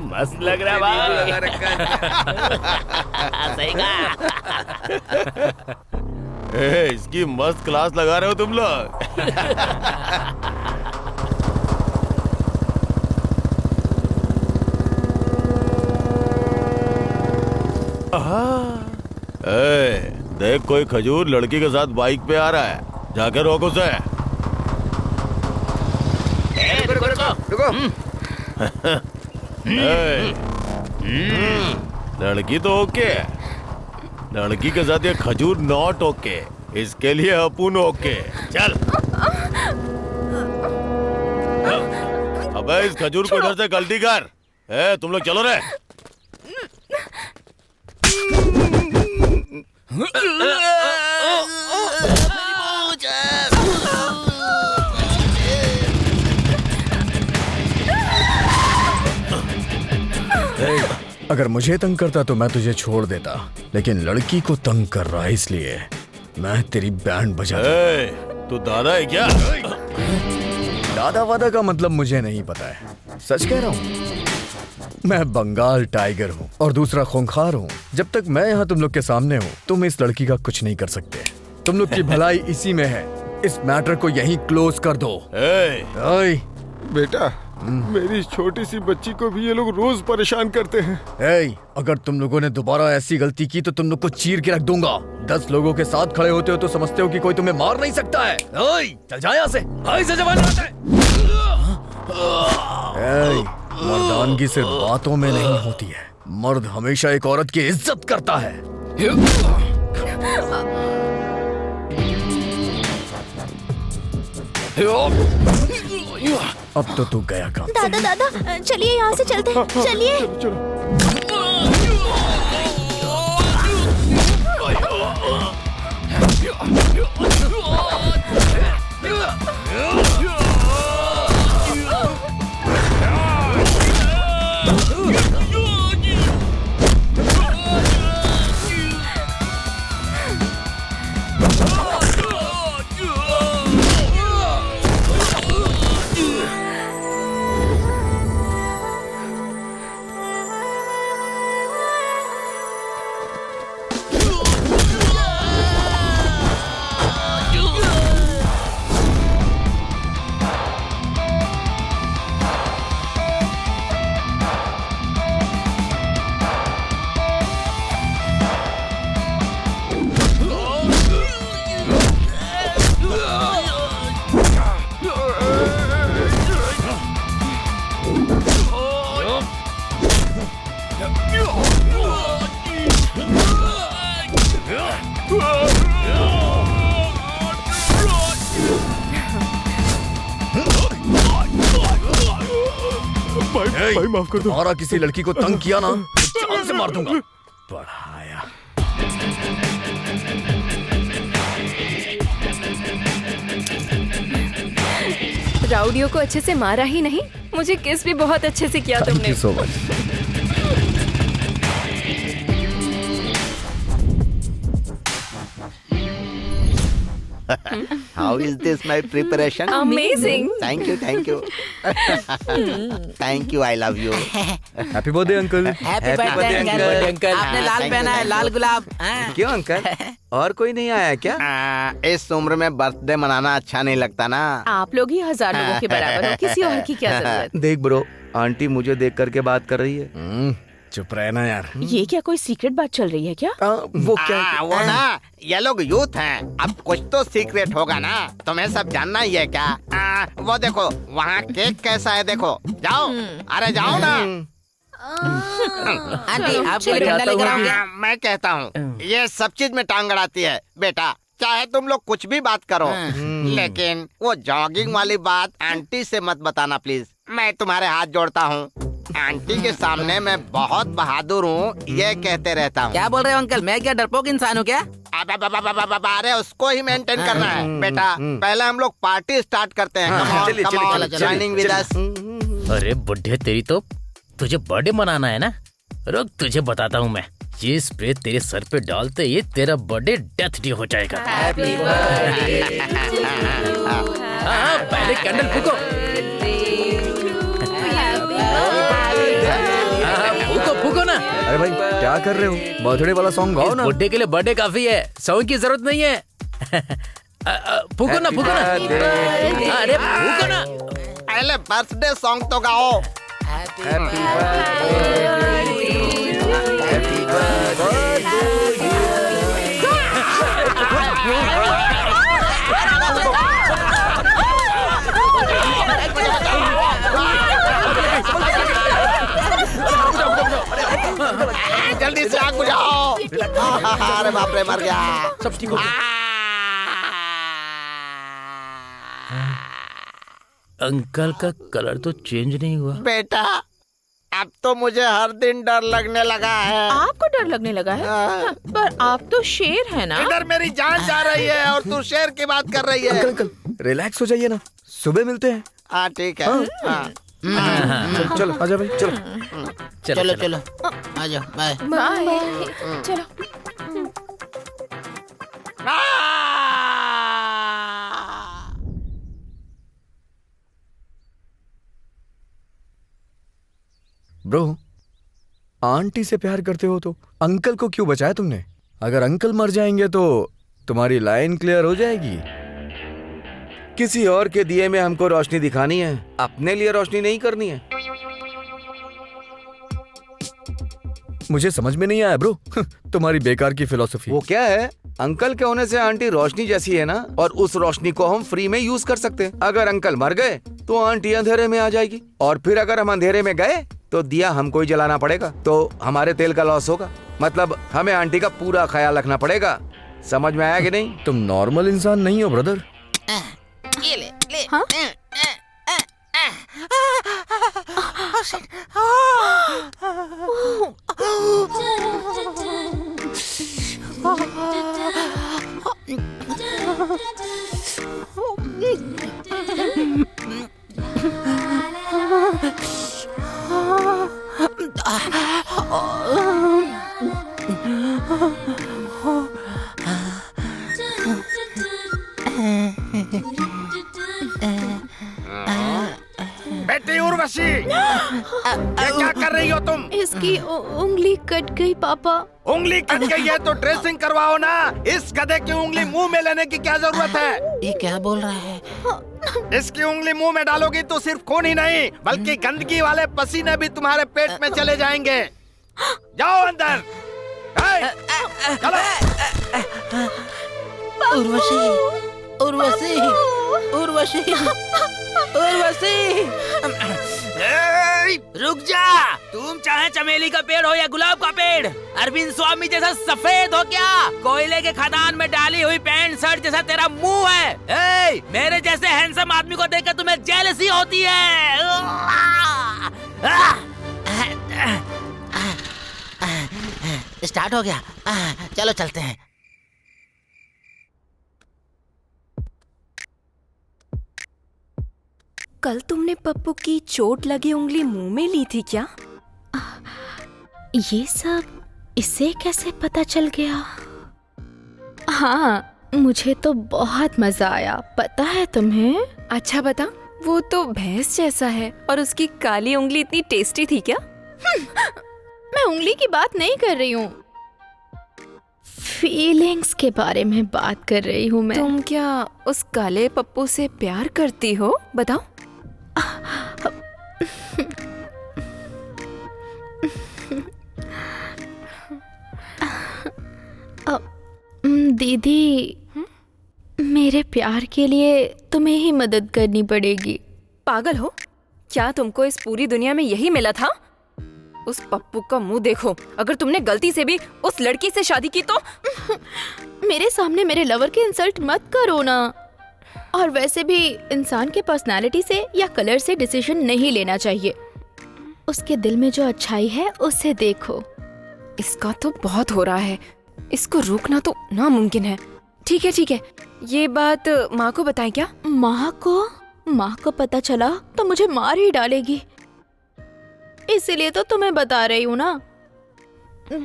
मस्त लग रहा है भाई। सही कहा। इसकी मस्त क्लास लगा रहे हो तुम लोग। देख, कोई खजूर लड़की के साथ बाइक पे आ रहा है, जाकर रोक उसे। रुको। लड़की तो ओके, लड़की के साथ ये खजूर नॉट ओके, इसके लिए अपुन ओके। चल। अबे इस खजूर को इधर से गलती कर। तुम लोग चलो रे। अगर मुझे तंग करता तो मैं तुझे छोड़ देता, लेकिन लड़की को तंग कर रहा है, इसलिए मैं तेरी बैंड बजा। तू दादा है क्या? दादा वादा का मतलब मुझे नहीं पता है, सच कह रहा हूँ। मैं बंगाल टाइगर हूँ और दूसरा खूंखार हूँ। जब तक मैं यहाँ तुम लोग के सामने हूँ, तुम इस लड़की का कुछ नहीं कर सकते। तुम लोग की भलाई इसी में है। इस मैटर को यहीं क्लोज कर दो। बेटा, मेरी छोटी सी बच्ची को भी ये लोग रोज परेशान करते हैं। अगर तुम लोगों ने दोबारा ऐसी गलती की तो तुम लोग को चीर के रख दूंगा। 10 लोगों के साथ खड़े होते हो तो समझते हो कि कोई तुम्हें मार नहीं सकता है। चल जा यहाँ से। मर्दानगी सिर्फ बातों में नहीं होती है, मर्द हमेशा एक औरत की इज्जत करता है। अब तो तू गया काम। दादा दादा चलिए यहाँ से चलते हैं, चलिए। भाई माफ कर दो। और किसी लड़की को तंग किया ना तो जान से मार दूंगा। बढ़ाया। राउडियो को अच्छे से मारा ही नहीं, मुझे किस भी बहुत अच्छे से किया तुमने। So much. How is this my preparation? Amazing. Thank you, thank you. Thank you, I love you. Happy birthday uncle. Happy birthday uncle. आपने लाल पहना है, लाल गुलाब। क्यों अंकल, और कोई नहीं आया क्या? इस उम्र में बर्थडे मनाना अच्छा नहीं लगता ना। आप लोग ही 1000 लोगों के बराबर हो, किसी और की क्या जरूरत। देख ब्रो, आंटी मुझे देख करके बात कर रही है। चुप रहना यार। ये क्या कोई सीक्रेट बात चल रही है क्या? वो क्या? वो ना, ये लोग यूथ हैं, अब कुछ तो सीक्रेट होगा ना, तुम्हें सब जानना ही है क्या? वो देखो वहाँ केक कैसा है, देखो। जाओ, अरे जाओ ना। आंटी आपके लिए ठंडा लेकर आओगे? मैं कहता हूँ ये सब चीज में टांग अड़ाती है बेटा। चाहे तुम लोग कुछ भी बात करो, लेकिन वो जॉगिंग वाली बात आंटी से मत बताना प्लीज। मैं तुम्हारे हाथ जोड़ता हूँ, आंटी के सामने मैं बहुत बहादुर हूँ ये कहते रहता हूँ। क्या बोल रहे हो अंकल, मैं क्या डरपोक इंसान हूँ क्या? अरे उसको ही मेंटेन करना है बेटा। पहले हम लोग पार्टी स्टार्ट करते हैं। Joining with us. अरे बुढ़े, तेरी तो तुझे बर्थडे मनाना है ना? रुक, तुझे बताता हूँ मैं। ये स्प्रे तेरे सर पे डालते ही तेरा बर्थडे डेथ डे हो जाएगा। हाँ, पहले कैंडल फूको। फूको फूको ना। अरे भाई क्या कर रहे हो? बर्थडे वाला सॉन्ग गाओ ना। बर्थडे के लिए बर्थडे काफी है, सॉन्ग की जरूरत नहीं है। फूको ना, फूको ना। अरे फूको ना। पहले बर्थडे सॉन्ग तो गाओ। जल्दी से आग बुझाओ। अरे बाप रे, मर गया। सब ठीक हो गया। अंकल का कलर तो चेंज नहीं हुआ बेटा। अब तो मुझे हर दिन डर लगने लगा है। आपको डर लगने लगा है? हाँ, पर आप तो शेर है ना। इधर मेरी जान जा रही है और तू शेर की बात कर रही है। अंकल रिलैक्स हो जाइए ना, सुबह मिलते हैं। हाँ ठीक है। चलो आजा भाई, चलो चलो चलो आ जाओ। Bye bye. चलो। ब्रो, आंटी से प्यार करते हो तो अंकल को क्यों बचाया तुमने? अगर अंकल मर जाएंगे तो तुम्हारी लाइन क्लियर हो जाएगी। किसी और के दिए में हमको रोशनी दिखानी है, अपने लिए रोशनी नहीं करनी है। मुझे समझ में नहीं आया ब्रो तुम्हारी बेकार की फिलॉसफी। वो क्या है? अंकल के होने से आंटी रोशनी जैसी है ना, और उस रोशनी को हम फ्री में यूज कर सकते हैं। अगर अंकल मर गए तो आंटी अंधेरे में आ जाएगी, और फिर अगर हम अंधेरे में गए तो दिया हमको ही जलाना पड़ेगा, तो हमारे तेल का लॉस होगा। मतलब हमें आंटी का पूरा ख्याल रखना पड़ेगा। समझ में आया कि नहीं? तुम नॉर्मल इंसान नहीं हो ब्रदर। ये ले। हाँ? बेटी उर्वशी, ये क्या कर रही हो तुम? इसकी उंगली कट गई पापा। उंगली कट गई है तो ड्रेसिंग करवाओ ना। इस गधे की उंगली मुंह में लेने की क्या जरूरत है? ये क्या बोल रहा है? इसकी उंगली मुंह में डालोगी तो सिर्फ खून ही नहीं बल्कि गंदगी वाले पसीने भी तुम्हारे पेट में चले जाएंगे। जाओ अंदर। चलो। उर्वशी, उर्वशी, उर्वशी, उर्वशी, रुक जा। तुम चाहे चमेली का पेड़ हो या गुलाब का पेड़, अरविंद स्वामी जैसा सफेद हो क्या? कोयले के खदान में डाली हुई पैंट शर्ट जैसा तेरा मुंह है। ए, मेरे जैसे हैंडसम आदमी को देखकर तुम्हें जेलसी होती है। स्टार्ट हो गया। चलो चलते हैं। कल तुमने पप्पू की चोट लगी उंगली मुंह में ली थी क्या? ये सब इसे कैसे पता चल गया? हाँ, मुझे तो बहुत मजा आया। पता है तुम्हें? अच्छा बता, वो तो भैंस जैसा है और उसकी काली उंगली इतनी टेस्टी थी क्या? मैं उंगली की बात नहीं कर रही हूँ, फीलिंग्स के बारे में बात कर रही हूँ मैं। तुम क्या उस काले पप्पू से प्यार करती हो? बताओ। दीदी, मेरे प्यार के लिए तुम्हें ही मदद करनी पड़ेगी। पागल हो क्या? तुमको इस पूरी दुनिया में यही मिला था? उस पप्पू का मुंह देखो। अगर तुमने गलती से भी उस लड़की से शादी की तो मेरे सामने मेरे लवर की इंसल्ट मत करो ना। और वैसे भी इंसान के पर्सनालिटी से या कलर से डिसीजन नहीं लेना चाहिए। उसके दिल में जो अच्छाई है उसे देखो। इसका तो बहुत हो रहा है, इसको रोकना तो नामुमकिन है। ठीक है ठीक है, ये बात माँ को बताएं क्या? माँ को पता चला तो मुझे मार ही डालेगी। इसीलिए तो तुम्हें बता रही हूँ ना।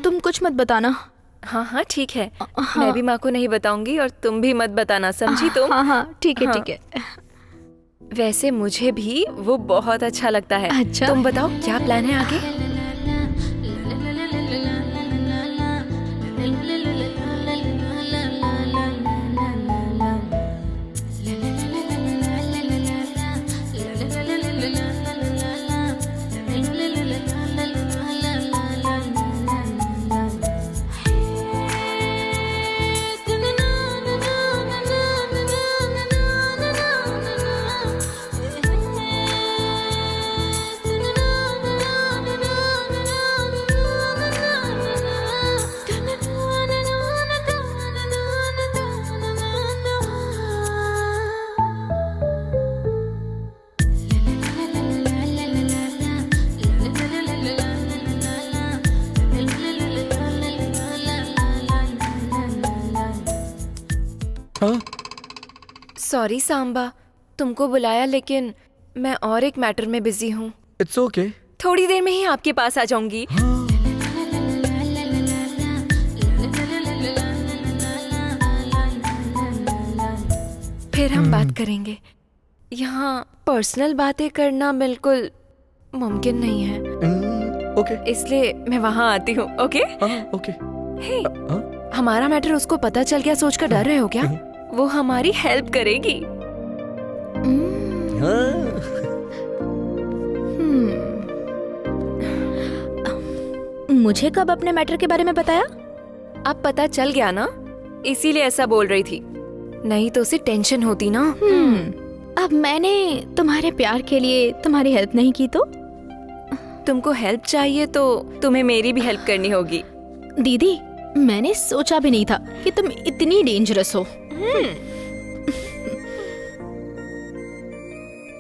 तुम कुछ मत बताना। हाँ हाँ ठीक है, मैं भी माँ को नहीं बताऊंगी और तुम भी मत बताना, समझी तुम? हाँ हाँ ठीक है ठीक है। वैसे मुझे भी वो बहुत अच्छा लगता है। अच्छा, तुम बताओ क्या प्लान है आगे? सॉरी सांबा, तुमको बुलाया लेकिन मैं और एक मैटर में बिजी हूँ। It's okay. थोड़ी देर में ही आपके पास आ जाऊंगी। फिर हम बात करेंगे। यहाँ पर्सनल बातें करना बिल्कुल मुमकिन नहीं है। ओके। इसलिए मैं वहाँ आती हूँ। Okay okay. हे, हमारा मैटर उसको पता चल गया सोचकर डर रहे हो क्या? वो हमारी हेल्प करेगी। मुझे कब अपने मैटर के बारे में बताया? अब पता चल गया ना, इसीलिए ऐसा बोल रही थी। नहीं तो उसे टेंशन होती ना। अब मैंने तुम्हारे प्यार के लिए तुम्हारी हेल्प नहीं की तो? तुमको हेल्प चाहिए तो तुम्हें मेरी भी हेल्प करनी होगी। दीदी, मैंने सोचा भी नहीं था कि तुम इतनी डेंजरस हो।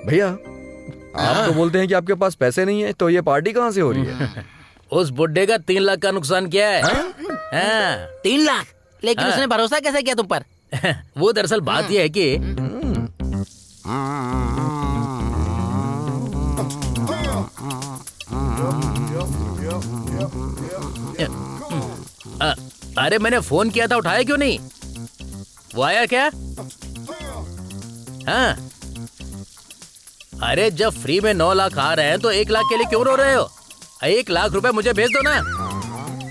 भैया, आप तो बोलते हैं कि आपके पास पैसे नहीं है, तो ये पार्टी कहाँ से हो रही है? उस बुड्ढे का 3 लाख का नुकसान किया है। हाँ। 3 लाख? लेकिन उसने भरोसा कैसे किया तुम पर? वो दरअसल बात यह है कि अरे मैंने फोन किया था, उठाया क्यों नहीं? वो आया क्या? हाँ। अरे जब फ्री में 9 लाख आ रहे हैं तो 1 लाख के लिए क्यों रो रहे हो? 1 लाख रुपए मुझे भेज दो ना।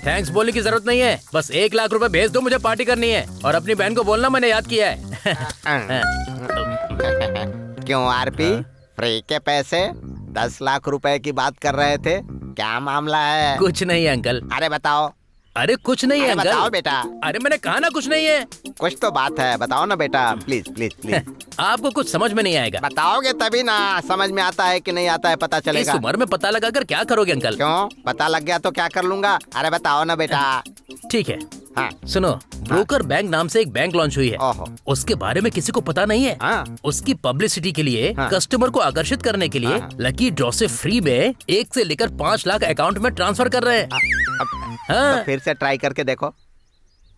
थैंक्स बोलने की जरूरत नहीं है, बस 1 लाख रुपए भेज दो, मुझे पार्टी करनी है। और अपनी बहन को बोलना मैंने याद किया है। क्यों आरपी, फ्री के पैसे? 10 लाख रुपए की बात कर रहे थे, क्या मामला है? कुछ नहीं है अंकल। अरे बताओ। अरे कुछ नहीं है अंकल। बताओ बेटा। अरे मैंने कहा ना कुछ नहीं है। कुछ तो बात है, बताओ ना बेटा, प्लीज प्लीज प्लीज। आपको कुछ समझ में नहीं आएगा। बताओगे तभी ना समझ में आता है कि नहीं आता है, पता चलेगा। इस उम्र में पता लगा कर क्या करोगे अंकल? क्यों, पता लग गया तो क्या कर लूंगा? अरे बताओ ना बेटा। ठीक है। हाँ। सुनो, ब्रोकर बैंक नाम से एक बैंक लॉन्च हुई है। ओहो। उसके बारे में किसी को पता नहीं है। हाँ। उसकी पब्लिसिटी के लिए, हाँ। कस्टमर को आकर्षित करने के लिए, हाँ। लकी ड्रॉ से फ्री में 1 से लेकर 5 लाख अकाउंट में ट्रांसफर कर रहे हैं। हाँ। तो फिर से ट्राई करके देखो।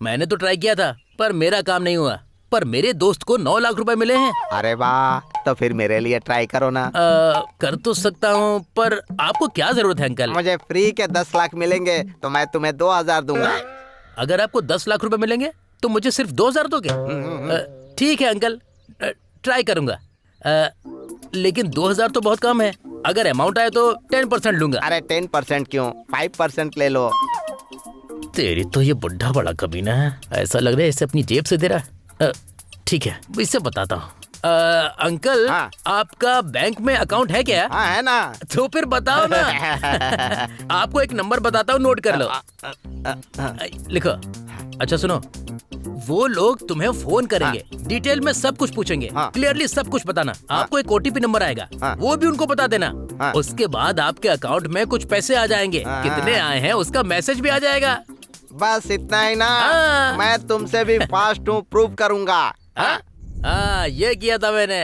मैंने तो ट्राई किया था, पर मेरा काम नहीं हुआ। पर मेरे दोस्त को 9 लाख रुपए मिले हैं। अरे वाह, तो फिर मेरे लिए ट्राई करो ना। कर तो सकता हूँ, पर आपको क्या जरूरत है अंकल? मुझे फ्री के 10 लाख मिलेंगे तो मैं तुम्हें 2000 दूंगा। अगर आपको 10 लाख रुपए मिलेंगे तो मुझे सिर्फ 2000 दोगे? ठीक है अंकल, ट्राई करूंगा। लेकिन 2000 तो बहुत कम है। अगर अमाउंट आए तो 10% लूंगा। अरे 10% क्यों, 5% ले लो। तेरी तो ये बुढ़ा बड़ा कमीना है, ऐसा लग रहा है इसे अपनी जेब से दे रहा है। ठीक है, इससे बताता हूँ। अंकल, हाँ। आपका बैंक में अकाउंट है क्या? हाँ है ना। तो फिर बताओ ना। आपको एक नंबर बताता हूँ, नोट कर लो। लिखो। अच्छा सुनो, वो लोग तुम्हें फोन करेंगे, डिटेल में सब कुछ पूछेंगे, क्लियरली सब कुछ बताना। आपको एक OTP नंबर आएगा, वो भी उनको बता देना। उसके बाद आपके अकाउंट में कुछ पैसे आ जाएंगे। कितने आए हैं उसका मैसेज भी आ जाएगा। बस इतना ही ना? मैं तुमसे भी फास्ट हूँ, प्रूव करूंगा। हाँ, ये किया था मैंने।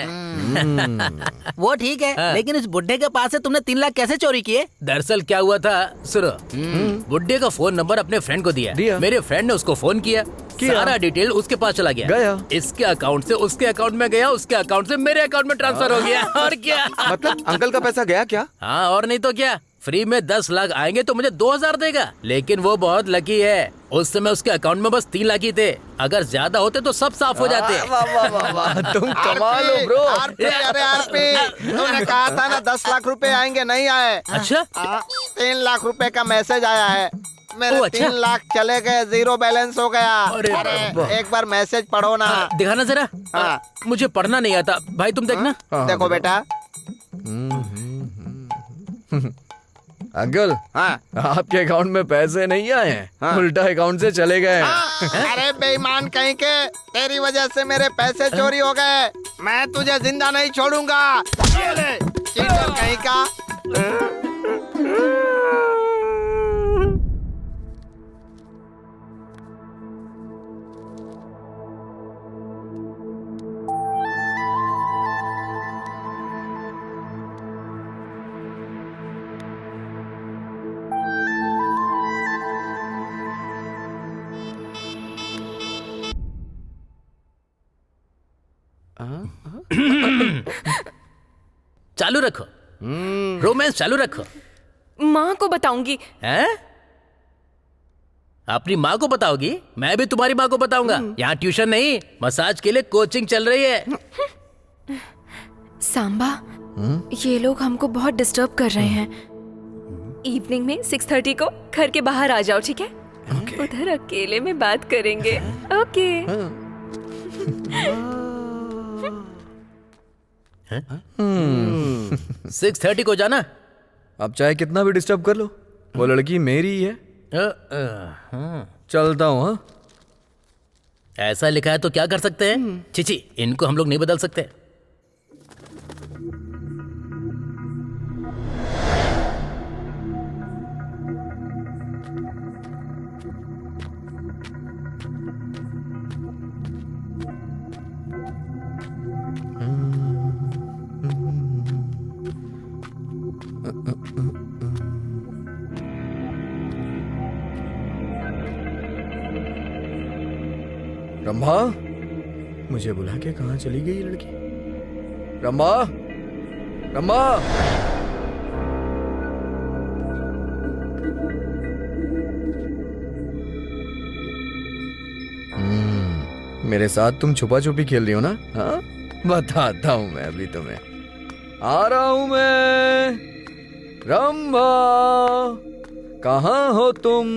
वो ठीक है, लेकिन इस बुड्ढे के पास से तुमने 3 लाख कैसे चोरी किए? दरअसल क्या हुआ था, सुनो। बुड्ढे का फोन नंबर अपने फ्रेंड को दिया। मेरे फ्रेंड ने उसको फोन किया। सारा डिटेल उसके पास चला गया। इसके अकाउंट से उसके अकाउंट में गया, उसके अकाउंट से मेरे अकाउंट में ट्रांसफर हो गया। और क्या? मतलब अंकल का पैसा गया क्या? हाँ, और नहीं तो क्या। फ्री में 10 लाख आएंगे तो मुझे 2000 देगा। लेकिन वो बहुत लकी है, उस समय उसके अकाउंट में बस 3 लाख ही थे। अगर ज्यादा होते तो सब साफ हो जाते। तुम कमाल हो ब्रो। अरे आरपी, तुमने कहा था ना 10 लाख रुपए आएंगे, नहीं आए। अच्छा? 3 लाख रुपए का मैसेज आया है। मेरे अच्छा? 3 लाख चले गए, 0 बैलेंस हो गया। अरे एक बार मैसेज पढ़ो ना। दिखाना जरा। मुझे पढ़ना नहीं आता भाई, तुम देखना। देखो बेटा। अंकल, आपके अकाउंट में पैसे नहीं आए हैं, उल्टा अकाउंट से चले गए हैं। अरे बेईमान कहीं के, तेरी वजह से मेरे पैसे चोरी हो गए। मैं तुझे जिंदा नहीं छोड़ूंगा। ये ले, चीटर कहीं का। चालू रखो, रोमांस चालू रखो। माँ को बताऊंगी। हैं? अपनी माँ को बताओगी? मैं भी तुम्हारी माँ को बताऊंगा। यहाँ ट्यूशन नहीं, मसाज के लिए कोचिंग चल रही है। सांबा, ये लोग हमको बहुत डिस्टर्ब कर रहे हैं। इवनिंग में 6:30 को घर के बाहर आ जाओ, ठीक है? उधर अकेले में बात करेंगे। ओके। 6:30 को जाना। अब चाहे कितना भी डिस्टर्ब कर लो, वो लड़की मेरी ही है। चलता हूँ। हाँ, ऐसा लिखा है तो क्या कर सकते हैं? चिची, इनको हम लोग नहीं बदल सकते। रंभा, मुझे बुला के कहाँ चली गई ये लड़की? रंभा, रंभा। मेरे साथ तुम छुपा छुपी खेल रही हो ना? हाँ, बताता हूं मैं अभी तुम्हें। आ रहा हूं मैं। रंभा, कहाँ हो तुम?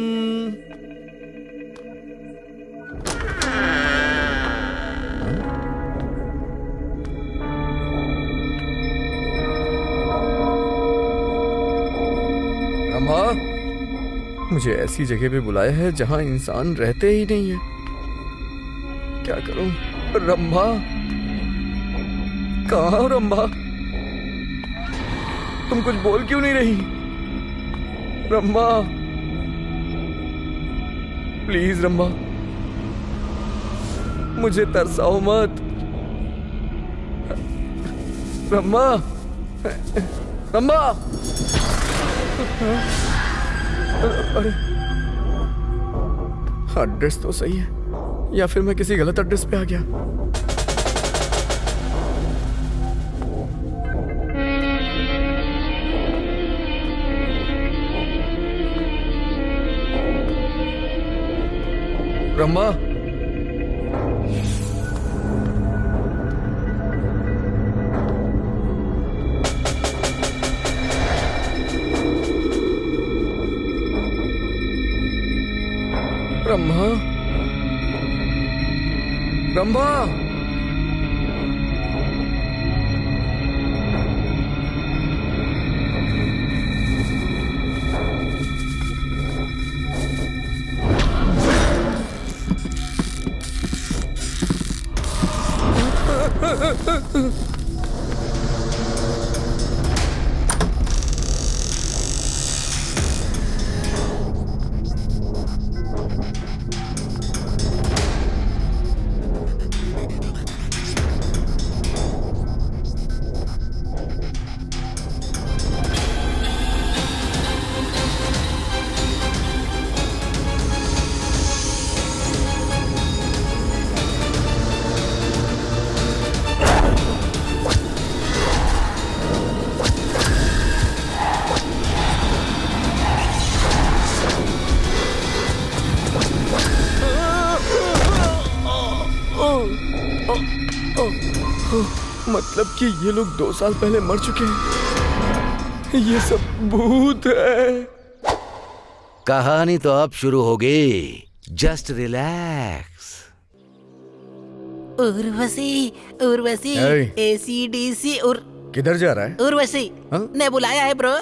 रंभा, मुझे ऐसी जगह पे बुलाया है जहां इंसान रहते ही नहीं है। क्या करूं? रंभा, कहाँ हो रंभा? तुम कुछ बोल क्यों नहीं रही? रंभा, प्लीज रंभा, मुझे तरसाओ मत। रंभा, रंभा। अरे, एड्रेस तो सही है, या फिर मैं किसी गलत एड्रेस पे आ गया? रंभा, रंभा, रंभा। मतलब कि ये लोग 2 साल पहले मर चुके हैं। ये सब भूत है। कहानी तो अब शुरू होगी। Just relax. Urvashi, Urvashi, ACDC किधर जा रहा है? उर्वशी ने बुलाया है ब्रो।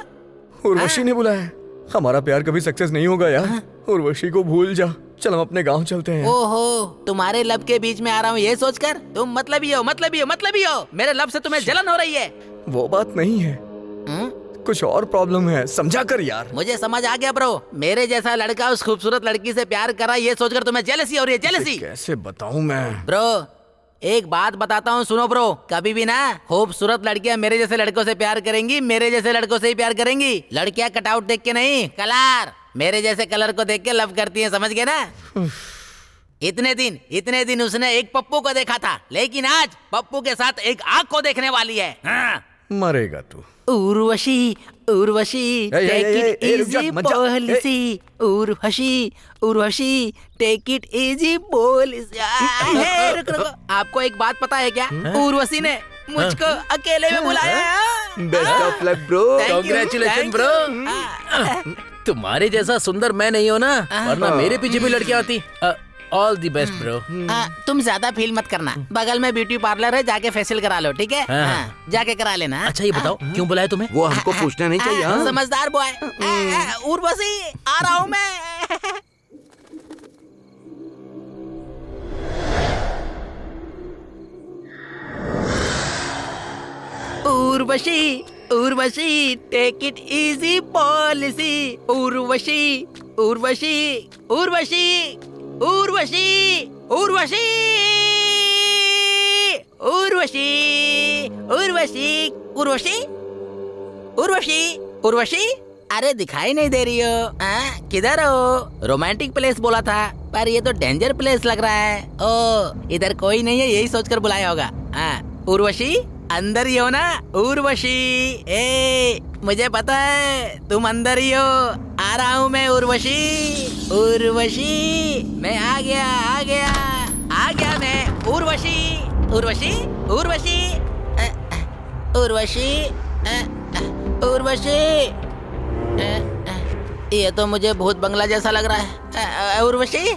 उर्वशी ने बुलाया है? हमारा प्यार कभी सक्सेस नहीं होगा यार। उर्वशी को भूल जा, चल हम अपने गांव चलते हैं। ओहो, तुम्हारे लब के बीच में आ रहा हूँ ये सोचकर तुम मतलबी हो, मतलबी हो, मतलबी हो। मेरे लब से तुम्हें जलन हो रही है। वो बात नहीं है, कुछ और प्रॉब्लम है, समझा कर यार। मुझे समझ आ गया ब्रो। मेरे जैसा लड़का उस खूबसूरत लड़की से प्यार करा ये सोचकर तुम्हें जेलसी हो रही है। जेलसी कैसे बताऊं मैं ब्रो? एक बात बताता हूँ, सुनो ब्रो। कभी भी ना खूबसूरत लड़कियां मेरे जैसे लड़कों से प्यार करेंगी, मेरे जैसे लड़कों से ही प्यार करेंगी। लड़कियां कटआउट देख के नहीं, कलर, मेरे जैसे कलर को देख के लव करती हैं, समझ गए ना? इतने दिन उसने एक पप्पू को देखा था, लेकिन आज पप्पू के साथ एक आग को देखने वाली है। हाँ। मरेगा तू। Urvashi, Urvashi, take it easy policy. Urvashi, Urvashi, take it easy policy. आपको एक बात पता है क्या? उर्वशी ने मुझको अकेले में बुलाया है। Best of luck bro. Congratulation bro. तुम्हारे जैसा सुंदर मैं नहीं हो ना, वरना मेरे पीछे भी लड़कियां आती। All the best bro. तुम ज्यादा फील मत करना, बगल में ब्यूटी पार्लर है, जाके फेशियल करा लो, ठीक है? जाके करा लेना। अच्छा ये बताओ क्यों बुलाया तुम्हें? वो हमको पूछना नहीं चाहिए। समझदार बॉय। उर्वशी, आ रहा हूँ मैं। Urvashi, Urvashi, take it easy policy. Urvashi, Urvashi, Urvashi, Urvashi, Urvashi, Urvashi, Urvashi, Urvashi, Urvashi, Urvashi, अरे दिखाई नहीं दे रही हो। किधर हो? रोमांटिक प्लेस बोला था, पर ये तो डेंजर प्लेस लग रहा है। ओ, इधर कोई नहीं है, यही सोचकर बुलाया होगा। उर्वशी, अंदर ही हो ना? उर्वशी, मुझे पता है तुम अंदर ही हो। आ रहा हूँ मैं उर्वशी। उर्वशी, मैं आ गया मैं। उर्वशी, उर्वशी, उर्वशी, उर्वशी, उर्वशी। ये तो मुझे भूत बंगला जैसा लग रहा है। उर्वशी,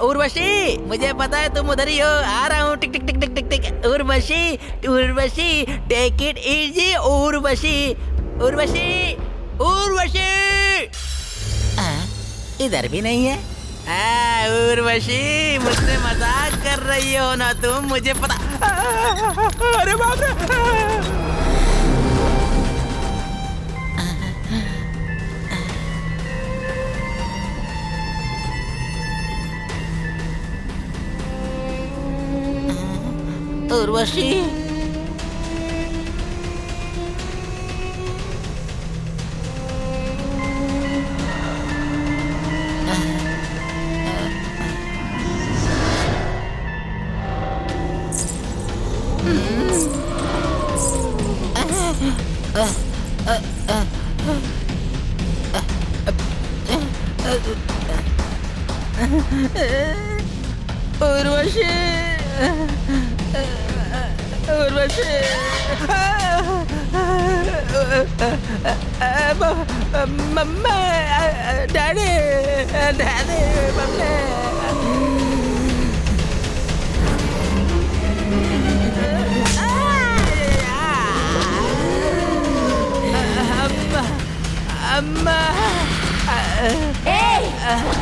उर्वशी, मुझे पता है तुम उधर ही हो। आ रहा हूँ। Tick tick tick tick tick tick. Urvashi, Urvashi, take it easy. Urvashi, Urvashi, Urvashi. इधर भी नहीं है। उर्वशी, मुझसे मजाक कर रही हो ना तुम? मुझे पता। अरे बाप रे। उर्वशी, उर्वशी, उर्वशी, मम्मा, डैडी, डैडी, मम्मा। अम्मा,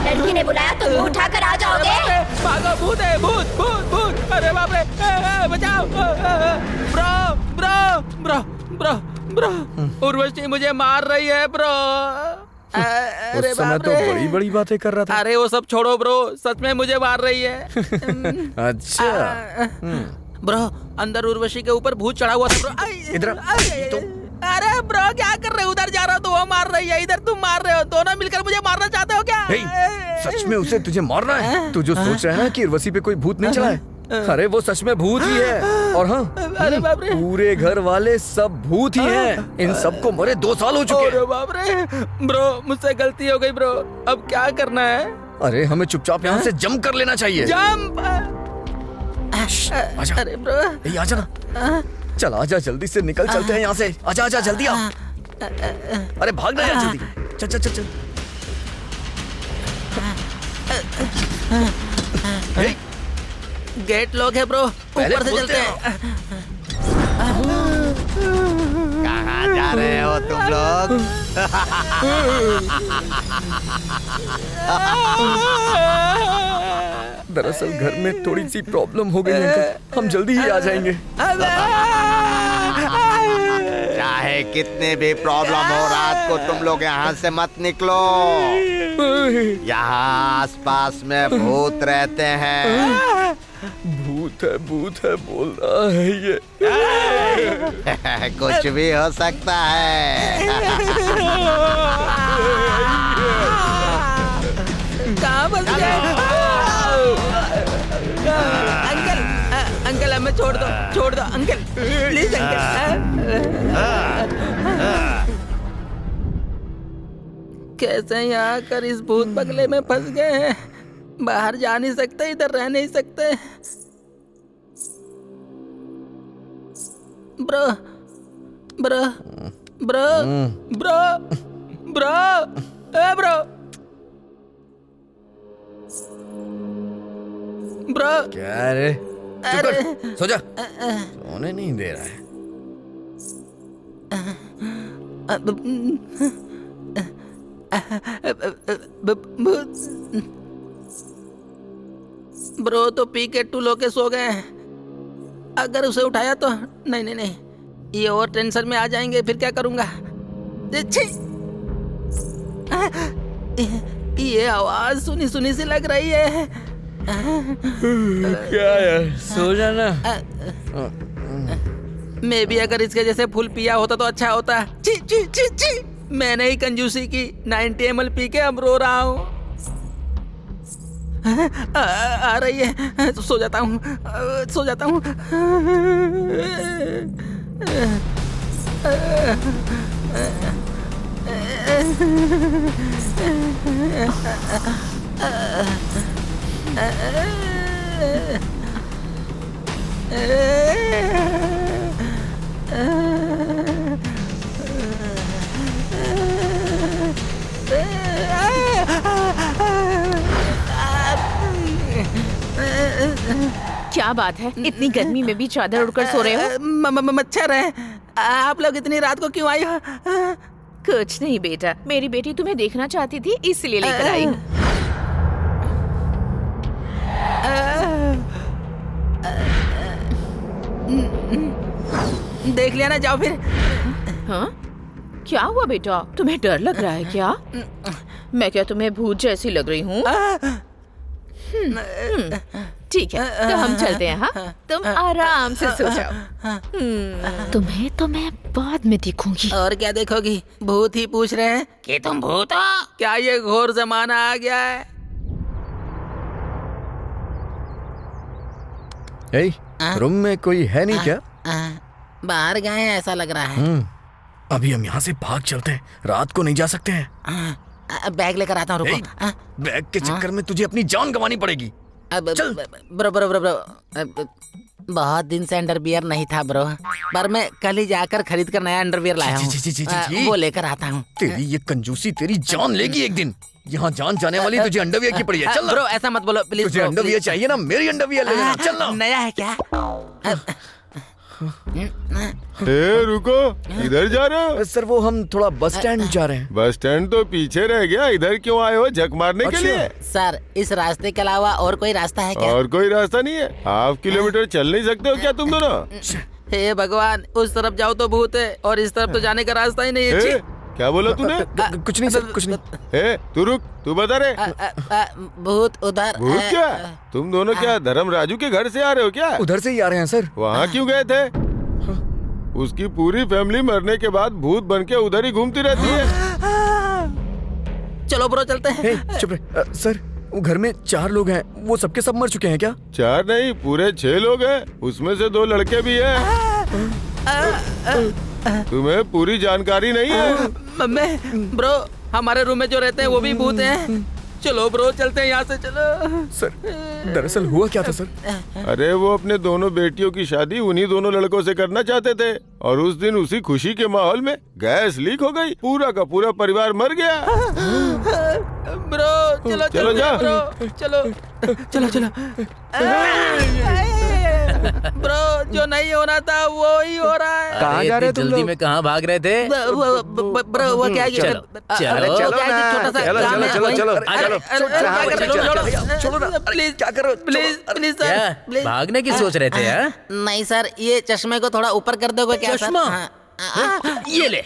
लड़की ने बुलाया, तुम उठा कर आ जाओगे? भागो, भूत है, भूत, भूत, भूत। अरे बाप रे, बचाओ। Bro, bro, bro, bro, bro, Urvashi मुझे मार रही है ब्रो। उस समय तो बड़ी बड़ी बातें कर रहा था। अरे वो सब छोड़ो ब्रो, सच में मुझे मार रही है। अच्छा। ब्रो, अंदर उर्वशी के ऊपर भूत चढ़ा हुआ था ब्रो। इधर अरे ब्रो, क्या कर रहे हो? उधर जा रहा हो तो वो मार रही है, इधर तुम मार रहे हो। दोनों मिलकर मुझे मारना चाहते हो क्या? सच में उसे तुझे मारना है? तू जो सोच रहा है ना कि उर्वशी पे कोई भूत नहीं चला है, अरे वो सच में भूत ही है। और हाँ, अरे बाप रे, पूरे घर वाले सब भूत ही हैं। इन सबको मरे 2 साल हो चुके हैं। अरे बाप रे, ब्रो मुझसे गलती हो गई ब्रो, अब क्या करना है? अरे हमें चुपचाप यहाँ से जंप कर लेना चाहिए। जंप? आजा। अरे ब्रो, आजा ना। चल आजा, जल्दी से निकल चलते हैं यहाँ से। आजा आजा, जल्दी आ। अरे भागना यार, जल्दी। चल चल चल चल। गेट लॉक है ब्रो, ऊपर से चलते हैं। कहाँ जा रहे हो तुम लोग? दरअसल घर में थोड़ी सी प्रॉब्लम हो गई है, हम जल्दी ही आ जाएंगे। चाहे कितने भी प्रॉब्लम हो, रात को तुम लोग यहाँ से मत निकलो। यहाँ आसपास में भूत रहते हैं। भूत है बोल रहा है ये। कुछ भी हो सकता है। कहाँ फंस गए? अंकल, अंकल हमें छोड़ दो अंकल, प्लीज अंकल। कैसे यहाँ आकर इस भूत बंगले में फंस गए हैं? बाहर जा नहीं सकते, इधर रह नहीं सकते। Bro, bro, bro, bro, bro, bro, bro. क्या रे? चुप कर, सो जा। सोने नहीं दे रहा है। ब्रो तो पी के टूलो के सो गए हैं। अगर उसे उठाया तो नहीं, ये और टेंशन में आ जाएंगे, फिर क्या करूंगा? ये आवाज सुनी सुनी सी लग रही है। क्या यार, सो जाना। मैं भी अगर इसके जैसे फुल पिया होता तो अच्छा होता। ची ची ची ची। मैंने ही कंजूसी की। 90 ml पी के अब रो रहा हूँ। आ रही है। सो जाता हूँ, सो जाता हूँ। क्या बात है, इतनी गर्मी में भी चादर उड़कर सो रहे हो? मच्छर है। आप लोग इतनी रात को क्यों आई हो? कुछ नहीं बेटा, मेरी बेटी तुम्हें देखना चाहती थी इसलिए लेकर आई। देख लिया ना, जाओ फिर। हाँ? क्या हुआ बेटा, तुम्हें डर लग रहा है क्या? मैं क्या तुम्हें भूत जैसी लग रही हूँ? ठीक है, तो हम चलते हैं। हाँ, तुम आराम से सो जाओ। तुम्हें तो मैं बाद में देखूंगी। और क्या देखोगी? भूत ही पूछ रहे हैं कि तुम भूत हो? क्या ये घोर जमाना आ गया है? रूम में कोई है नहीं क्या? बाहर गए हैं ऐसा लग रहा है। अभी हम यहाँ से भाग चलते हैं, रात को नहीं जा सकते हैं। बैग लेकर आता हूँ, रुको। बैग के चक्कर में तुझे अपनी जान गंवानी पड़ेगी। चल। ब्रो ब्रो ब्रो ब्रो, बहुत दिन से अंडरवियर नहीं था ब्रो, पर मैं कल ही जाकर खरीद कर नया अंडरवियर लाया हूँ। वो लेकर आता हूँ। तेरी ये कंजूसी तेरी जान लेगी एक दिन। यहाँ जान जाने वाली तुझे अंडरवियर की पड़ी है। चल ब्रो, ऐसा मत बोलो प्लीज। तुझे अंडरवियर चाहिए ना, मेरी अंडरवियर ले लेना। चल ना। नया है क्या? रुको, इधर जा रहे हो? सर वो हम थोड़ा बस स्टैंड जा रहे हैं। बस स्टैंड तो पीछे रह गया, इधर क्यों आए हो? झक मारने के लिए? सर, इस रास्ते के अलावा और कोई रास्ता है क्या? और कोई रास्ता नहीं है? हाफ किलोमीटर चल नहीं सकते हो क्या तुम दोनों? हे भगवान, उस तरफ जाओ तो भूत है और इस तरफ तो जाने का रास्ता ही नहीं है। क्या बोला तूने? कुछ नहीं सर, कुछ नहीं। तू रुक, तू बता रे। भूत उधर। भूत क्या? तुम दोनों क्या धर्म राजू के घर से आ रहे हो क्या? उधर से ही आ रहे हैं सर। वहाँ क्यों गए थे? उसकी पूरी फैमिली मरने के बाद भूत बन के उधर ही घूमती रहती है। चलो ब्रो, चलते हैं। चुप रहे। सर, वो घर में 4 लोग हैं, वो सबके सब मर चुके हैं क्या? 4 नहीं, पूरे 6 लोग हैं, उसमें से 2 लड़के भी हैं। तुम्हें पूरी जानकारी नहीं है? मम्मी, ब्रो, हमारे रूम में जो रहते हैं वो भी भूत हैं। चलो ब्रो, चलते हैं यहाँ से, चलो। सर, दरअसल हुआ क्या था सर? अरे वो अपने दोनों बेटियों की शादी उन्हीं दोनों लड़कों से करना चाहते थे और उस दिन उसी खुशी के माहौल में गैस लीक हो गई, पूरा का पूरा परिवार मर गया। ब्रो चलो चलो जाओ। ब्रो, चलो चलो। ब्रो, जो नहीं होना था वो ही हो रहा है। कहाँ जा रहे हो तुम लोग? जल्दी में कहाँ भाग रहे थे? ब्रो वो क्या है? चलो प्लीज, क्या करो? प्लीज सर, भागने की सोच रहे थे? नहीं सर, ये चश्मे को थोड़ा ऊपर कर दोगे क्या? चश्मा? ये ले।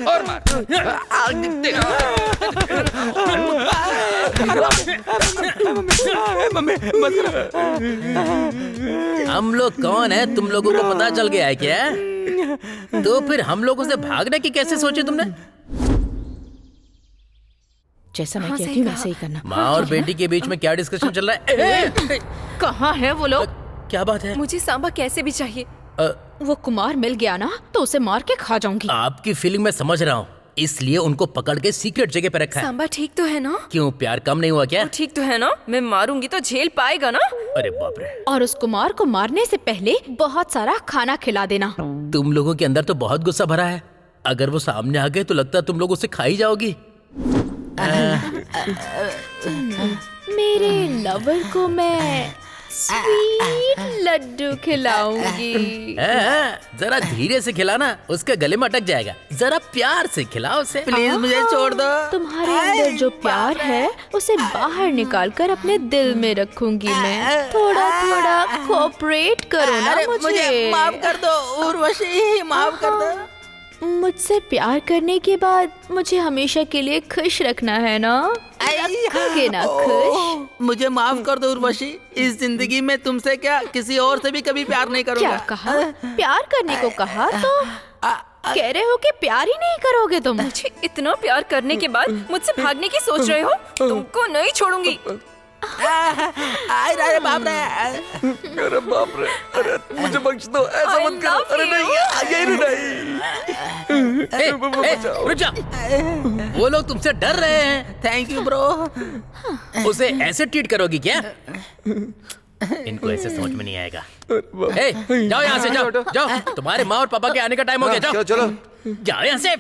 और मार। हम लोग कौन है तुम लोगों को पता चल गया है क्या? तो फिर हम लोगों से भागने की कैसे सोची तुमने? जैसा मैं कहती हूँ वैसे ही करना। माँ और बेटी के बीच में क्या डिस्कशन चल रहा है? कहाँ है वो लोग? क्या बात है? मुझे सांबा कैसे भी चाहिए। वो कुमार मिल गया ना तो उसे मार के खा जाऊंगी। आपकी फीलिंग मैं समझ रहा हूँ, इसलिए उनको पकड़ के सीक्रेट जगह पे रखा है। सांबा ठीक तो है ना? क्यों, प्यार कम नहीं हुआ क्या? ठीक तो है ना? मैं मारूंगी तो झेल पाएगा ना? अरे बाप रे। और उस कुमार को मारने से पहले बहुत सारा खाना खिला देना। तुम लोगों के अंदर तो बहुत गुस्सा भरा है, अगर वो सामने आ गए तो लगता है तुम लोग उसे खा ही जाओगी। मेरे लवर को मैं स्वीट लड्डू खिलाऊंगी। जरा धीरे से खिलाना, उसके गले में अटक जाएगा। जरा प्यार से खिलाओ उसे। प्लीज मुझे छोड़ दो। तुम्हारे अंदर जो प्यार है उसे बाहर निकाल कर अपने दिल में रखूंगी मैं। थोड़ा थोड़ा कोऑपरेट करो ना मुझे। माफ कर दो उर्वशी, माफ कर दो। मुझसे प्यार करने के बाद मुझे हमेशा के लिए खुश रखना है ना? रखोगे ना खुश? मुझे माफ कर दो उर्वशी, इस जिंदगी में तुमसे क्या किसी और से भी कभी प्यार नहीं करूंगा। क्या कहा? प्यार करने को कहा तो कह रहे हो कि प्यार ही नहीं करोगे तुम? इतना प्यार करने के बाद मुझसे भागने की सोच रहे हो? तुमको नहीं छोड़ूंगी। अरे बाप रे, अरे बाप रे, अरे मुझे बख्श दो, ऐसा मत करो। अरे नहीं, ये नहीं। रुक जा। वो लोग तुमसे डर रहे हैं। Thank you bro. उसे ऐसे ट्रीट करोगी क्या? इनको ऐसे समझ में नहीं आएगा। जाओ यहाँ से, जाओ जाओ। तुम्हारे माँ और पापा के आने का टाइम हो गया। जाओ चलो जाओ यहाँ से।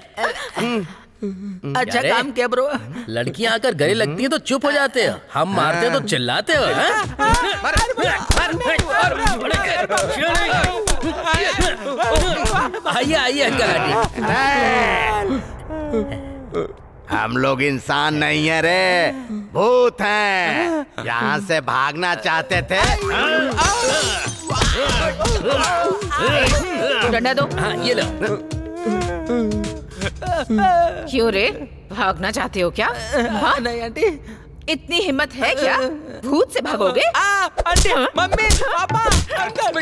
अच्छा काम किया ब्रो। लड़कियां आकर गले लगती हैं तो चुप हो जाते हो, हम मारते हो तो चिल्लाते हो। आइए आइए अंकल आंटी। हम लोग इंसान नहीं है रे, भूत हैं। यहाँ से भागना चाहते थे। डंडा दो। हाँ ये लो। क्यों रे, भागना चाहते हो क्या? हाँ? नहीं आंटी, इतनी हिम्मत है क्या? भूत से भागोगे? आंटी, मम्मी, पापा, अंकल,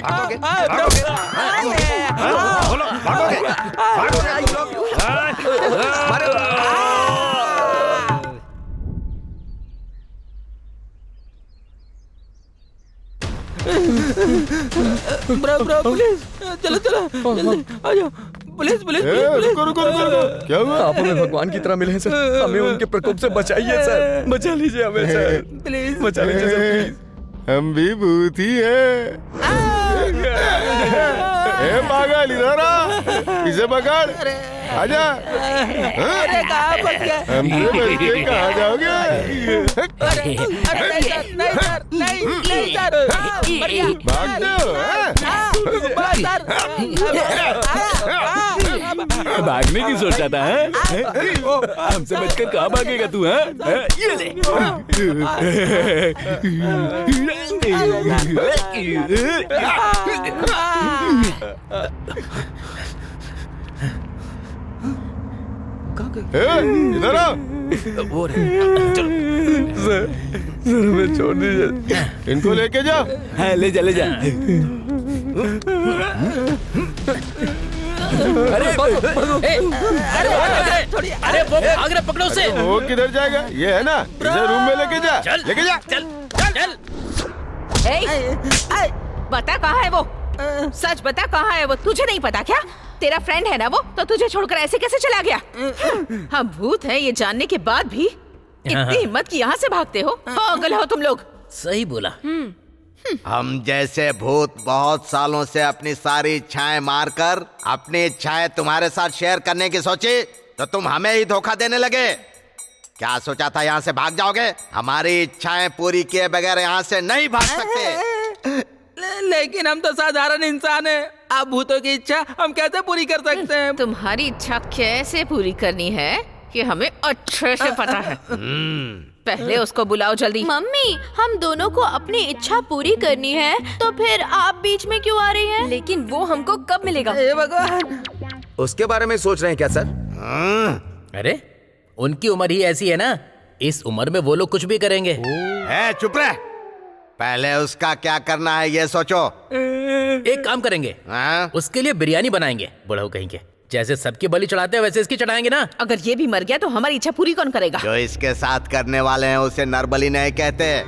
ब्रो प्लीज चलो जल्दी आ जाओ। Police police police. रुको। क्या हुआ? आप हमें भगवान की तरह मिले हैं सर, हमें उनके प्रकोप से बचाइए सर, बचा लीजिए हमें सर, प्लीज बचा लीजिए सर प्लीज। हम भी भूत ही हैं। पागल इधर आ, इसे पकड़, आजा। अरे कहाँ फंस गए? हमसे बच के कहाँ जाओगे? नहीं सर, भाग दो। भागने की सोचा था है? हमसे बचकर कहाँ भागेगा तू? है ये ले। इधर आ। वो रे, चलो। सर हमें छोड़ दीजिए। इनको लेके जा। हाँ ले जा ले जा। अरे अरे वो भाग रहे, पकड़ो उसे। वो किधर जाएगा? ये है ना, इसे रूम में लेके जा। चल लेके जा। चल चल। बता कहाँ है वो? सच बता कहाँ है वो? तुझे नहीं पता क्या? तेरा फ्रेंड है ना वो, तो तुझे छोड़कर ऐसे कैसे चला गया? हम भूत हैं ये जानने के बाद भी इतनी हिम्मत की यहाँ से भागते हो? पागल हो तुम लोग। सही बोला। हम जैसे भूत बहुत सालों से अपनी सारी इच्छाएं मारकर अपनी इच्छाएं तुम्हारे साथ शेयर करने की सोची, तो तुम हमें ही धोखा देने लगे। क्या सोचा था यहाँ से भाग जाओगे? हमारी इच्छाएं पूरी किए बगैर यहाँ से नहीं भाग सकते। लेकिन हम तो साधारण इंसान हैं। आप भूतों की इच्छा हम कैसे पूरी कर सकते हैं? तुम्हारी इच्छा कैसे पूरी करनी है कि हमें अच्छे से पता है। पहले उसको बुलाओ जल्दी। मम्मी, हम दोनों को अपनी इच्छा पूरी करनी है, तो फिर आप बीच में क्यों आ रही हैं? लेकिन वो हमको कब मिलेगा? हे भगवान। उसके बारे में सोच रहे हैं क्या सर? अरे उनकी उम्र ही ऐसी है ना, इस उम्र में वो लोग कुछ भी करेंगे। चुप रह, पहले उसका क्या करना है ये सोचो। एक काम करेंगे, उसके लिए बिरयानी बनाएंगे। बुढ़ऊ कहीं के, जैसे सबकी बलि चढ़ाते हैं वैसे इसकी चढ़ाएंगे ना। अगर ये भी मर गया तो हमारी इच्छा पूरी कौन करेगा? जो इसके साथ करने वाले हैं उसे नरबली नहीं कहते,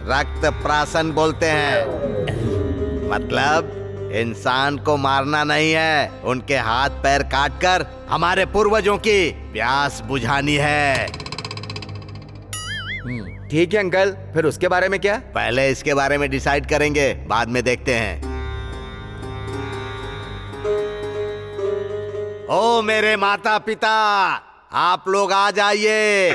रक्त प्राशन बोलते हैं। मतलब इंसान को मारना नहीं है, उनके हाथ पैर काटकर हमारे पूर्वजों की प्यास बुझानी है। ठीक है अंकल, फिर उसके बारे में क्या? पहले इसके बारे में डिसाइड करेंगे, बाद में देखते हैं। ओ मेरे माता पिता, आप लोग आ जाइए।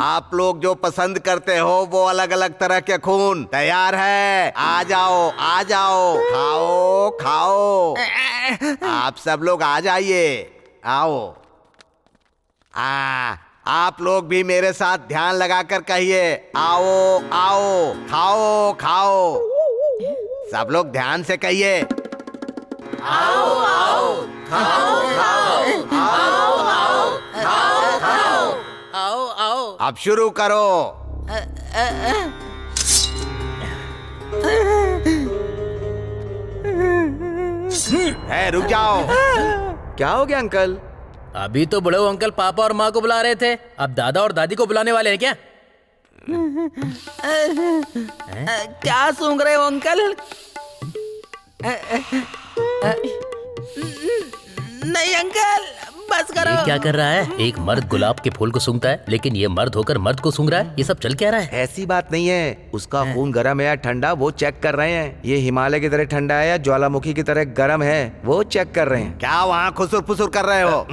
आप लोग जो पसंद करते हो वो अलग अलग तरह के खून तैयार है। आ जाओ आ जाओ, खाओ खाओ। आप सब लोग आ जाइए, आओ। आप लोग भी मेरे साथ ध्यान लगाकर कहिए, आओ आओ, खाओ खाओ। सब लोग ध्यान से कहिए, आओ आओ, खाओ खाओ, आओ आओ, खाओ खाओ, आओ आओ। अब शुरू करो। रुक जाओ। क्या हो गया अंकल? अभी तो बड़े अंकल पापा और माँ को बुला रहे थे, अब दादा और दादी को बुलाने वाले हैं क्या? क्या सूंघ रहे हो अंकल? नहीं अंकल, बस करो। ये क्या कर रहा है? एक मर्द गुलाब के फूल को सूंघता है, लेकिन ये मर्द होकर मर्द को सूंघ रहा है। ये सब चल क्या रहा है? ऐसी बात नहीं है, उसका खून गर्म है या ठंडा वो चेक कर रहे हैं। ये हिमालय की तरह ठंडा है या ज्वालामुखी की तरह गर्म है वो चेक कर रहे हैं। क्या वहाँ खुसुर फुसुर कर रहे हो?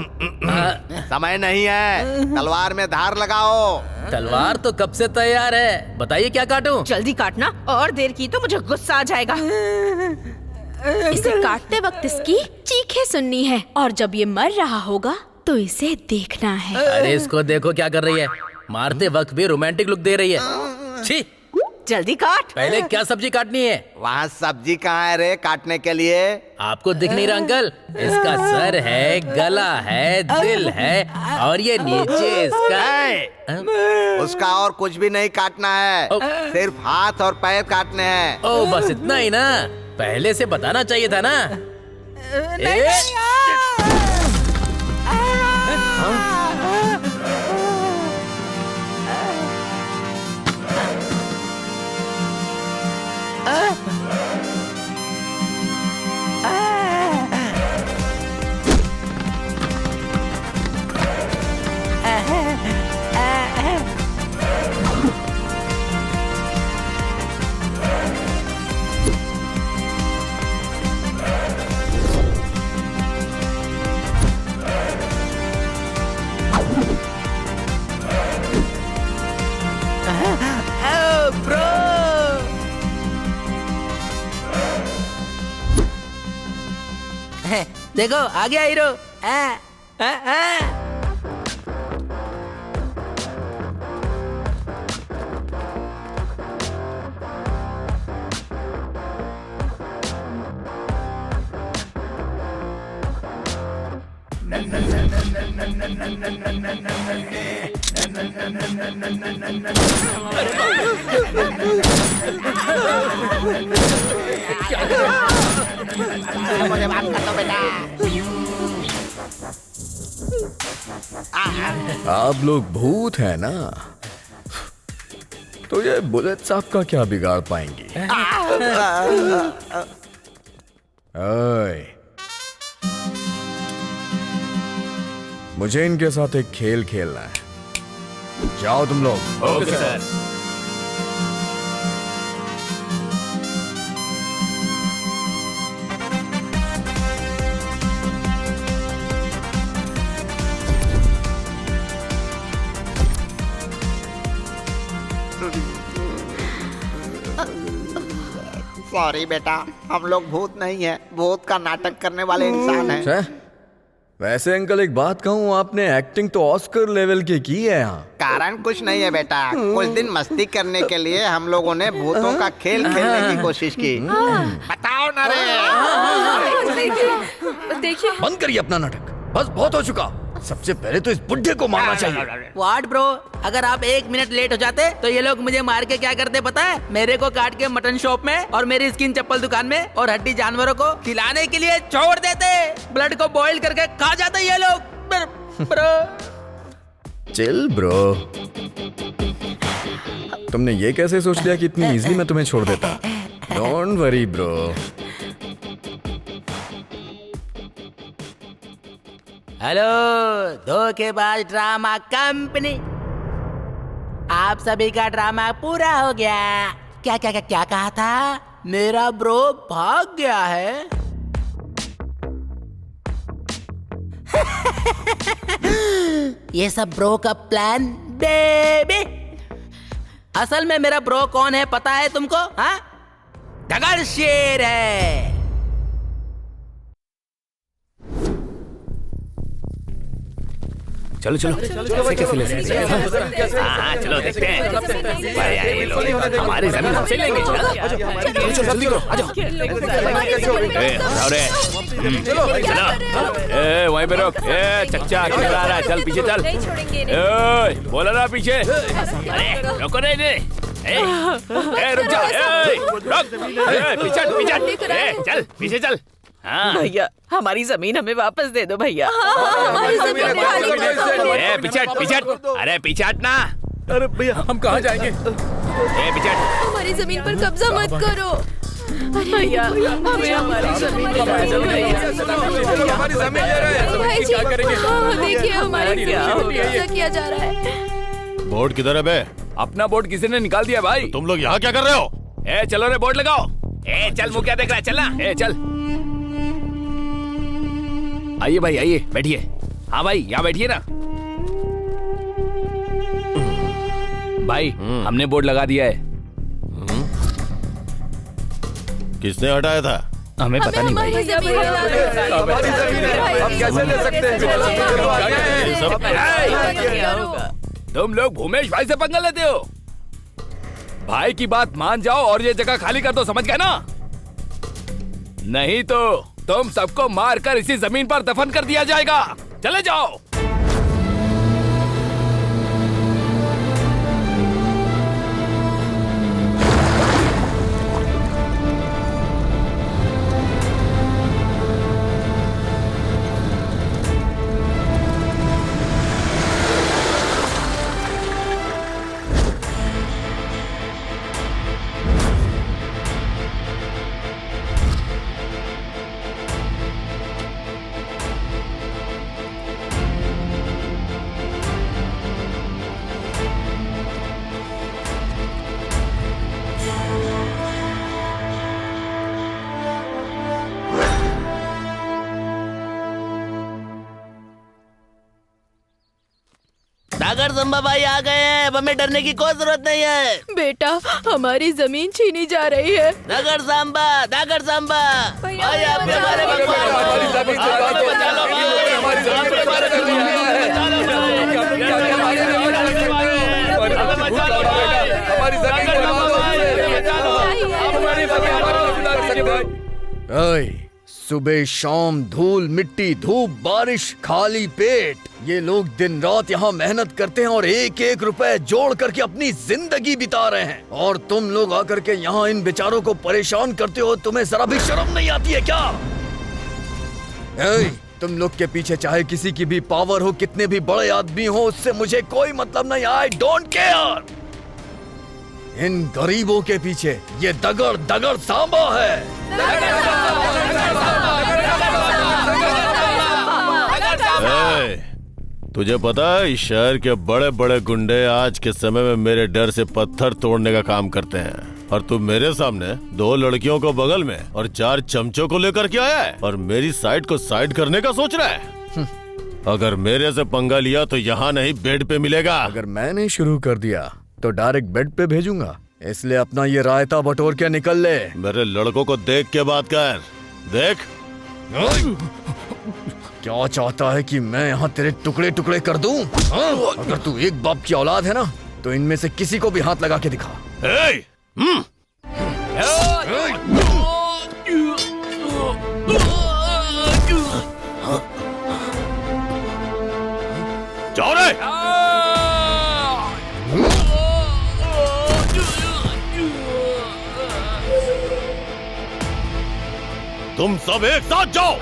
समय नहीं है, तलवार में धार लगाओ। तलवार तो कब से तैयार है, बताइए क्या काटूं? जल्दी काटना, और देर की तो मुझे गुस्सा आ जाएगा। इसे काटते वक्त इसकी चीखें सुननी है, और जब ये मर रहा होगा तो इसे देखना है। अरे इसको देखो क्या कर रही है, मारते वक्त भी रोमांटिक लुक दे रही है। छी! जल्दी काट। पहले क्या सब्जी काटनी है? वहाँ सब्जी कहाँ है रे काटने के लिए? आपको दिख नहीं रहा अंकल? इसका सर है, गला है, दिल है, और ये नीचे इसका। उसका और कुछ भी नहीं काटना है, सिर्फ हाथ और पैर काटने हैं। ओ बस इतना ही ना? पहले से बताना चाहिए था ना। देखो आ गया हीरो। मुझे माफ कर दो बेटा। आप लोग भूत हैं ना, तो ये बुलेट साहब का क्या बिगाड़ पाएंगी? ओए, मुझे इनके साथ एक खेल खेलना है। जाओ तुम लोग। Okay sir. सॉरी बेटा, हम लोग भूत नहीं है, भूत का नाटक करने वाले इंसान हैं। वैसे अंकल एक बात कहूँ, आपने एक्टिंग तो ऑस्कर लेवल की है यहाँ। कारण कुछ नहीं है बेटा, कुछ दिन मस्ती करने के लिए हम लोगों ने भूतों का खेल खेलने की कोशिश की। बताओ ना रे। देखिए, बंद करिए अपना नाटक, बस बहुत हो चुका। सबसे पहले तो इस बुड्ढे को मारना चाहिए। व्हाट ब्रो, अगर आप 1 मिनट लेट हो जाते तो ये लोग मुझे मार के क्या करते पता है? मेरे को काट के मटन शॉप में और मेरी स्किन चप्पल दुकान में और हड्डी जानवरों को खिलाने के लिए छोड़ देते। ब्लड को बॉईल करके खा जाते ये लोग। ब्रो चिल ब्रो, तुमने ये कैसे सोच लिया कि इतनी इजीली मैं तुम्हें छोड़ देता? Don't worry bro. हेलो धोखेबाज ड्रामा कंपनी, आप सभी का ड्रामा पूरा हो गया। क्या क्या क्या क्या कहा था? मेरा ब्रो भाग गया है। ये सब ब्रो का प्लान बेबी। असल में मेरा ब्रो कौन है पता है तुमको? हाँ, दगड़ शेर है। चलो चलो कैसे ले सकते हैं? हाँ चलो देखते हैं। ये लोग हमारी जमीन हमसे लेंगे। चलो जल्दी करो, आ जाओ। चलो वहीं पे रोक। चच्चा किधर आ रहा है? चल पीछे चल। बोला ना पीछे। अरे रोको नहीं। रुक जा। रुक पीछे चल पीछे चल। हाँ भैया हमारी जमीन हमें वापस दे दो भैया। पिछट। अरे पिछट ना। अरे भैया हम कहाँ जाएंगे? पिछट। हमारी जमीन पर कब्जा मत करो। भैया हमें हमारी जमीन भाई जी, देखिए हमारी कब्जा किया जा रहा है। बोर्ड किधर है बे? अपना बोर्ड किसी ने निकाल दिया भाई। तो तुम लोग यहाँ क्या कर रहे हो? चलो रे बोर्ड लगाओ। चल मुँह क्या देख रहा है? चल ना। चल आइए भाई आइए बैठिए। हाँ भाई यहाँ बैठिए ना। भाई हमने बोर्ड लगा दिया है। किसने हटाया था? हमें पता नहीं भाई। हम कैसे ले सकते हैं? तुम लोग भूमेश भाई से पंगा लेते हो। भाई की बात मान जाओ और ये जगह खाली कर दो, समझ गए ना? नहीं तो तुम सबको मारकर इसी जमीन पर दफन कर दिया जाएगा। चले जाओ। दागर संभा भाई आ गए हैं। अब हमें डरने की कोई जरूरत नहीं है। बेटा हमारी जमीन छीनी जा रही है। दागर सांबा भाई आप भी हमारे सुबह शाम धूल मिट्टी धूप बारिश खाली पेट, ये लोग दिन रात यहाँ मेहनत करते हैं और एक एक रुपए जोड़ करके अपनी जिंदगी बिता रहे हैं, और तुम लोग आकर के यहाँ इन बेचारों को परेशान करते हो। तुम्हें जरा भी शर्म नहीं आती है क्या? तुम लोग के पीछे चाहे किसी की भी पावर हो, कितने भी बड़े आदमी हो, उससे मुझे कोई मतलब नहीं। I don't care. इन गरीबों के पीछे ये दगड़ सांबा है। तुझे पता है इस शहर के बड़े बड़े गुंडे आज के समय में मेरे डर से पत्थर तोड़ने का काम करते हैं, और तू मेरे सामने 2 लड़कियों को बगल में और 4 चमचों को लेकर के आया है और मेरी साइड को साइड करने का सोच रहा है। अगर मेरे से पंगा लिया तो यहाँ नहीं बेड पे मिलेगा। अगर मैंने शुरू कर दिया तो डायरेक्ट बेड पे भेजूंगा, इसलिए अपना ये रायता बटोर के निकल ले। मेरे लड़कों को देख के बात कर। देख क्या चाहता है कि मैं यहाँ तेरे टुकड़े टुकड़े कर दूं? अगर तू एक बाप की औलाद है ना तो इनमें से किसी को भी हाथ लगा के दिखा। जाओ रे। तुम सब एक साथ जाओ।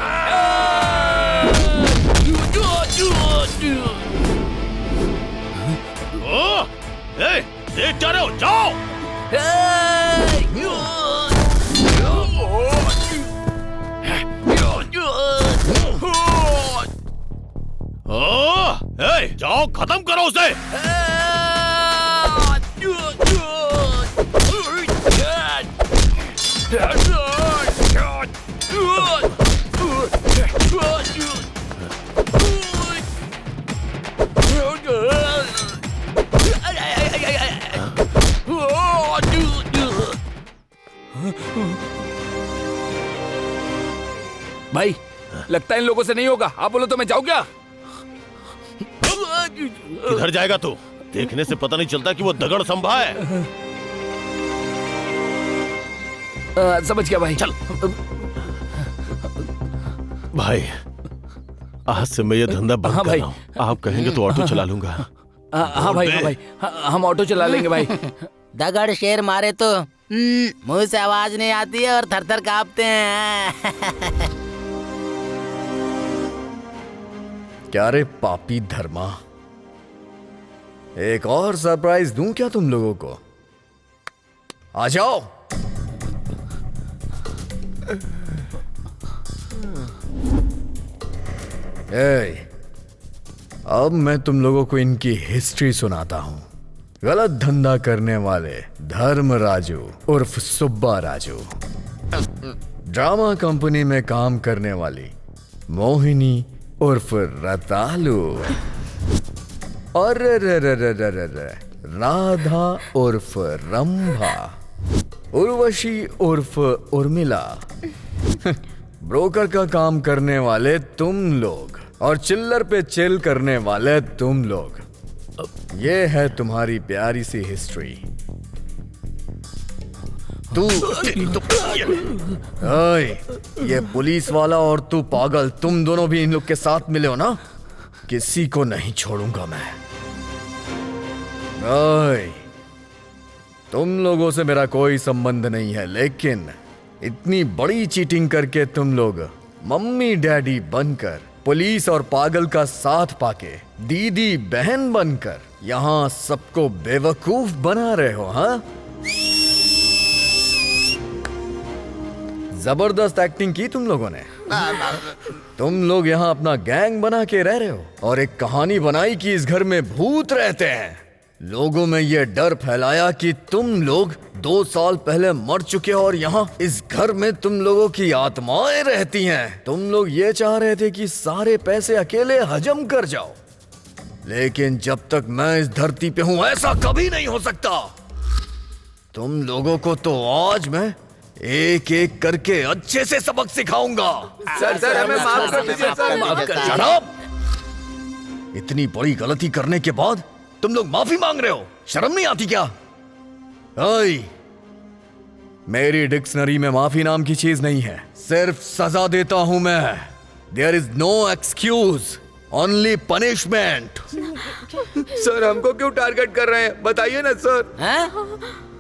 देख जा रहे हो, जाओ। जाओ खत्म करो उसे। लगता है इन लोगों से नहीं होगा। आप बोलो तो मैं जाऊँ क्या? किधर जाएगा तू? देखने से पता नहीं चलता कि वो दगड़ संभा है। समझ गया भाई। चल भाई, आज से मैं ये धंधा बंद कर रहा हूँ। आप कहेंगे तो ऑटो चला लूंगा। हाँ भाई, हाँ भाई, हम ऑटो चला लेंगे भाई। दगड़ शेर मारे तो मुंह से आवाज नहीं आती है और थर थर कांपते हैं। क्या रे पापी धर्मा, एक और सरप्राइज दूं क्या तुम लोगों को? आ जाओ। अब मैं तुम लोगों को इनकी हिस्ट्री सुनाता हूं। गलत धंधा करने वाले धर्म राजू उर्फ सुब्बा राजू, ड्रामा कंपनी में काम करने वाली मोहिनी उर्फ रतालू, और राधा उर्फ रंभा, उर्वशी उर्फ उर्मिला, ब्रोकर का काम करने वाले तुम लोग, और चिल्लर पे चिल करने वाले तुम लोग। ये है तुम्हारी प्यारी सी हिस्ट्री। तू ओए, ये पुलिस वाला और तू पागल, तुम दोनों भी इन लोग के साथ मिले हो ना? किसी को नहीं छोड़ूंगा मैं। ओए, तुम लोगों से मेरा कोई संबंध नहीं है, लेकिन इतनी बड़ी चीटिंग करके तुम लोग मम्मी डैडी बनकर, पुलिस और पागल का साथ पाके, दीदी बहन बनकर यहाँ सबको बेवकूफ बना रहे हो, हाँ? जबरदस्त एक्टिंग की तुम लोगों ने। तुम लोग यहाँ अपना गैंग बना के रह रहे हो और एक कहानी बनाई कि इस घर में भूत रहते हैं। लोगों में ये डर फैलाया कि तुम लोग 2 साल पहले मर चुके हो और यहाँ इस घर में तुम लोगों की आत्माएं रहती हैं। तुम लोग ये चाह रहे थे कि सारे पैसे अकेले हजम कर जाओ, लेकिन जब तक मैं इस धरती पे हूं ऐसा कभी नहीं हो सकता। तुम लोगों को तो आज मैं एक एक करके अच्छे से सबक सिखाऊंगा। सर हमें माफ कर दीजिए सर। माफ कर। Shut up! इतनी बड़ी गलती करने के बाद तुम लोग माफी मांग रहे हो, शर्म नहीं आती क्या? ओए, मेरी डिक्शनरी में माफी नाम की चीज नहीं है, सिर्फ सजा देता हूं मैं। There is no excuse, only punishment. Sir हमको क्यों टारगेट कर रहे हैं, बताइए ना सर। हैं?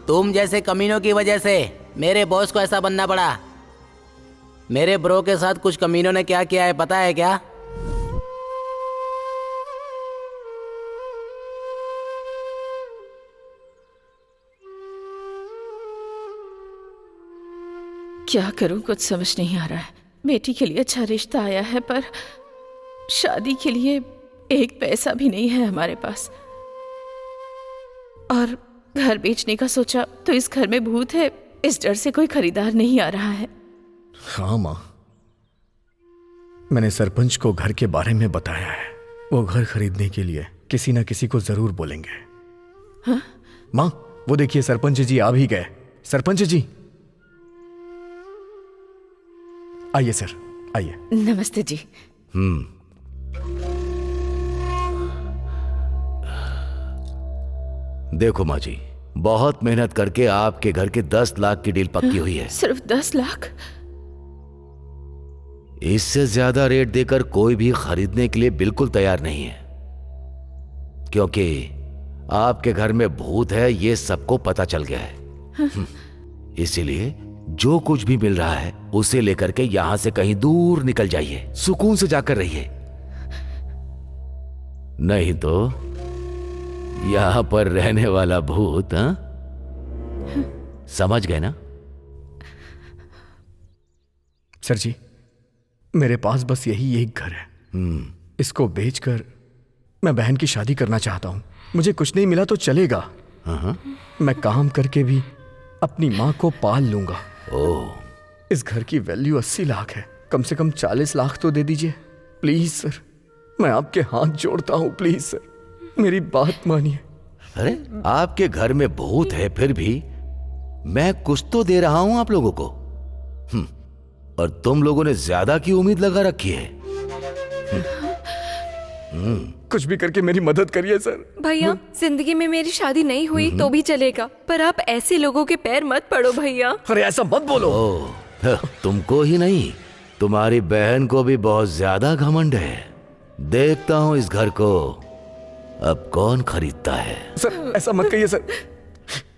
तुम जैसे कमीनों की वजह से मेरे बॉस को ऐसा बनना पड़ा। मेरे ब्रो के साथ कुछ कमीनों ने क्या किया है पता है क्या? क्या करूं, कुछ समझ नहीं आ रहा है। बेटी के लिए अच्छा रिश्ता आया है, पर शादी के लिए एक पैसा भी नहीं है हमारे पास। और घर बेचने का सोचा तो इस घर में भूत है, इस डर से कोई खरीदार नहीं आ रहा है। हाँ माँ, मैंने सरपंच को घर के बारे में बताया है। वो घर खरीदने के लिए किसी ना किसी को जरूर बोलेंगे। हाँ? माँ, वो देखिए सरपंच जी आ भी गए। सरपंच जी आइए सर, आइए। नमस्ते जी। देखो माँ जी, बहुत मेहनत करके आपके घर के 10 लाख की डील पक्की हुई है। सिर्फ 10 लाख? इससे ज्यादा रेट देकर कोई भी खरीदने के लिए बिल्कुल तैयार नहीं है, क्योंकि आपके घर में भूत है ये सबको पता चल गया है। इसीलिए जो कुछ भी मिल रहा है उसे लेकर के यहां से कहीं दूर निकल जाइए, सुकून से जाकर रहिए, नहीं तो यहां पर रहने वाला भूत, हाँ? समझ गए ना? सर जी, मेरे पास बस यही एक घर है। इसको बेचकर मैं बहन की शादी करना चाहता हूं। मुझे कुछ नहीं मिला तो चलेगा। मैं काम करके भी अपनी माँ को पाल लूंगा। इस घर की वैल्यू 80 लाख है, कम से कम 40 लाख तो दे दीजिए प्लीज सर। मैं आपके हाथ जोड़ता हूँ, प्लीज सर, मेरी बात मानिए। अरे आपके घर में भूत है, फिर भी मैं कुछ तो दे रहा हूं आप लोगों को। और तुम लोगों ने ज्यादा की उम्मीद लगा रखी है। कुछ भी करके मेरी मदद करिए सर। भैया जिंदगी में मेरी शादी नहीं हुई तो भी चलेगा, पर आप ऐसे लोगों के पैर मत पड़ो भैया। अरे ऐसा मत बोलो। तुमको ही नहीं, तुम्हारी बहन को भी बहुत ज्यादा घमंड है। देखता हूँ इस घर को अब कौन खरीदता है। सर ऐसा मत कहिए सर,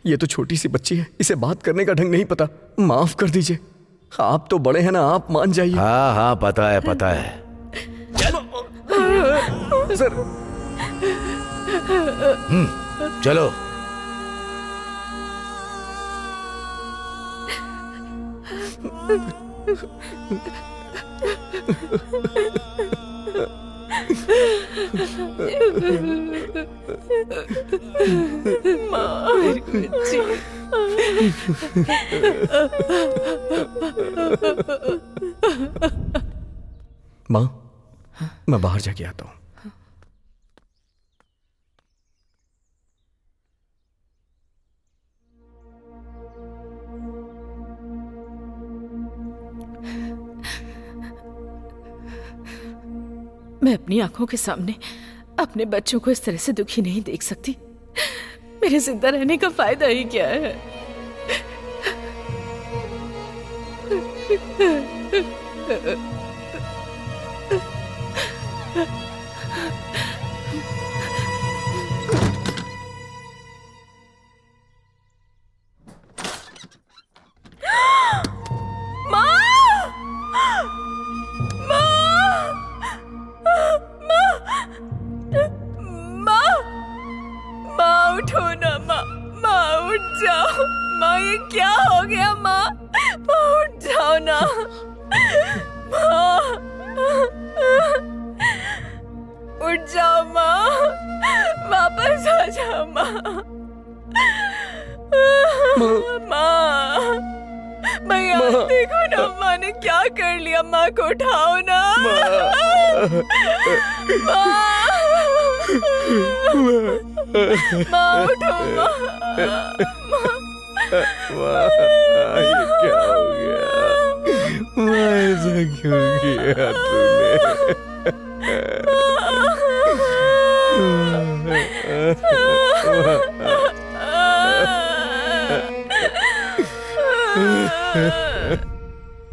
ये तो छोटी सी बच्ची है, इसे बात करने का ढंग नहीं पता, माफ कर दीजिए। आप तो बड़े हैं ना, आप मान जाइए। हाँ हाँ पता है पता है। सर चलो। माँ मैं बाहर जाके आता हूँ। मैं अपनी आंखों के सामने अपने बच्चों को इस तरह से दुखी नहीं देख सकती। मेरे जिंदा रहने का फायदा ही क्या है?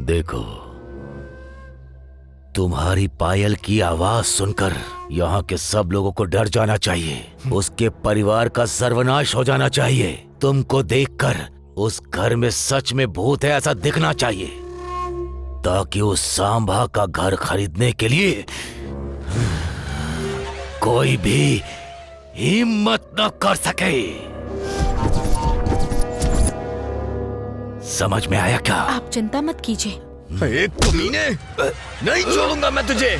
देखो, तुम्हारी पायल की आवाज सुनकर यहाँ के सब लोगों को डर जाना चाहिए। उसके परिवार का सर्वनाश हो जाना चाहिए। तुमको देखकर उस घर में सच में भूत है ऐसा दिखना चाहिए, ताकि उस सांभा का घर खरीदने के लिए कोई भी हिम्मत न कर सके। समझ में आया क्या? आप चिंता मत कीजिए। एक कमीने, नहीं छोड़ूंगा मैं तुझे।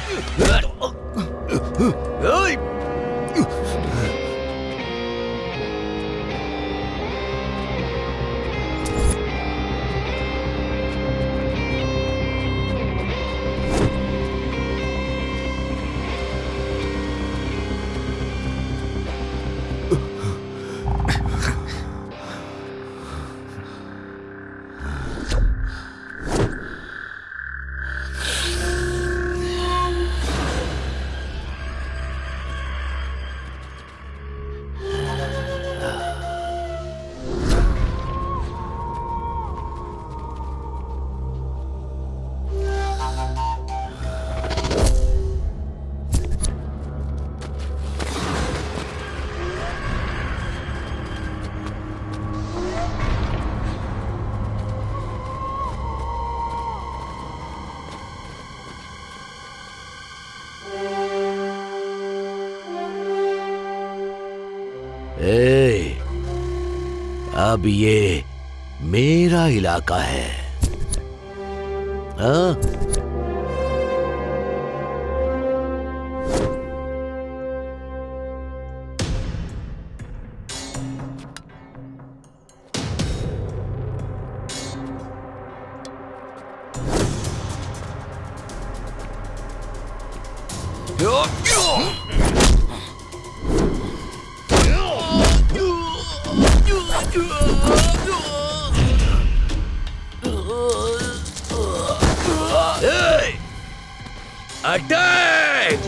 अब ये मेरा इलाका है। हाँ? अटैक!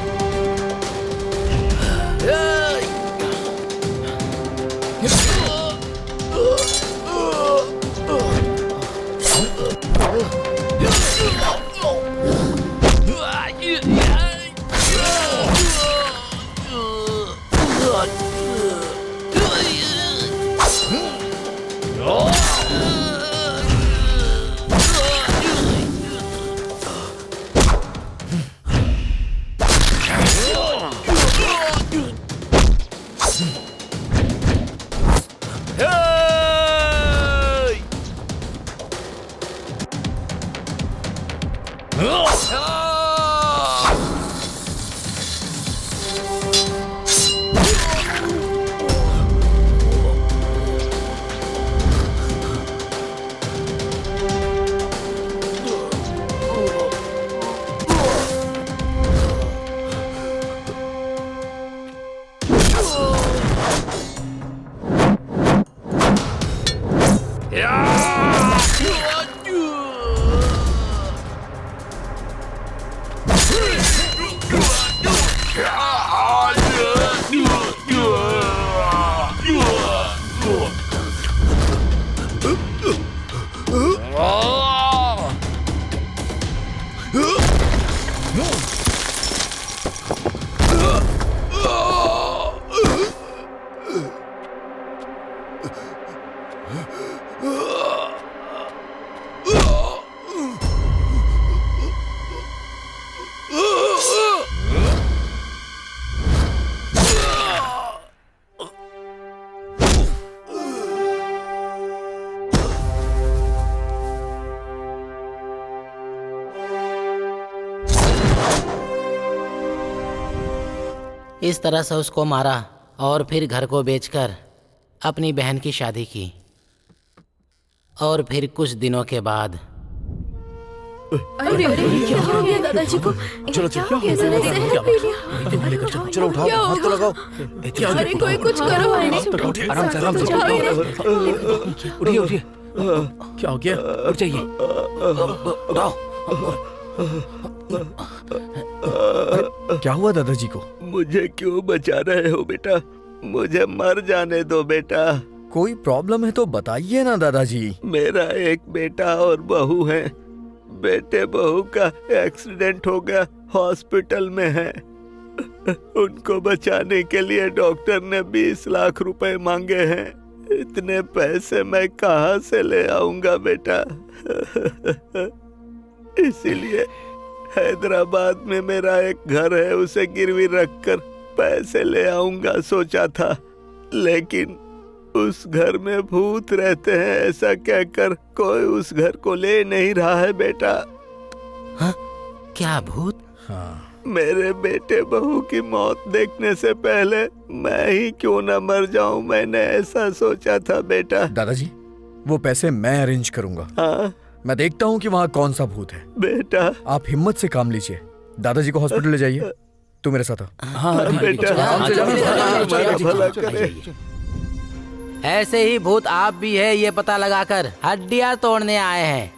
इस तरह से उसको मारा और फिर घर को बेचकर अपनी बहन की शादी की। और फिर कुछ दिनों के बाद अरे क्या हो गया दादाजी को? चलो चलो चलो उठाओ, हाथ तो लगाओ। अरे कोई कुछ करो। आराम से उठिए उठिए। क्या हो गया? उठ जाइए। उठाओ। क्या हुआ दादाजी को? मुझे क्यों बचा रहे हो बेटा? मुझे मर जाने दो बेटा। कोई प्रॉब्लम है तो बताइए ना दादाजी। मेरा एक बेटा और बहू है। बेटे बहू का एक्सीडेंट हो गया, हॉस्पिटल में है। उनको बचाने के लिए डॉक्टर ने 20 लाख रुपए मांगे हैं। इतने पैसे मैं कहाँ से ले आऊंगा बेटा? इसीलिए हैदराबाद में मेरा एक घर है, उसे गिरवी रखकर पैसे ले आऊंगा सोचा था, लेकिन उस घर में भूत रहते हैं ऐसा कहकर कोई उस घर को ले नहीं रहा है बेटा। हाँ? क्या भूत? हाँ। मेरे बेटे बहू की मौत देखने से पहले मैं ही क्यों न मर जाऊं, मैंने ऐसा सोचा था बेटा। दादाजी वो पैसे मैं अरेंज करूंगा। हाँ? मैं देखता हूँ कि वहाँ कौन सा भूत है। बेटा आप हिम्मत से काम लीजिए, दादाजी को हॉस्पिटल ले जाइए। तू मेरे साथ आ। हाँ बेटा। ऐसे ही भूत आप भी है ये पता लगाकर हड्डियां तोड़ने आए हैं।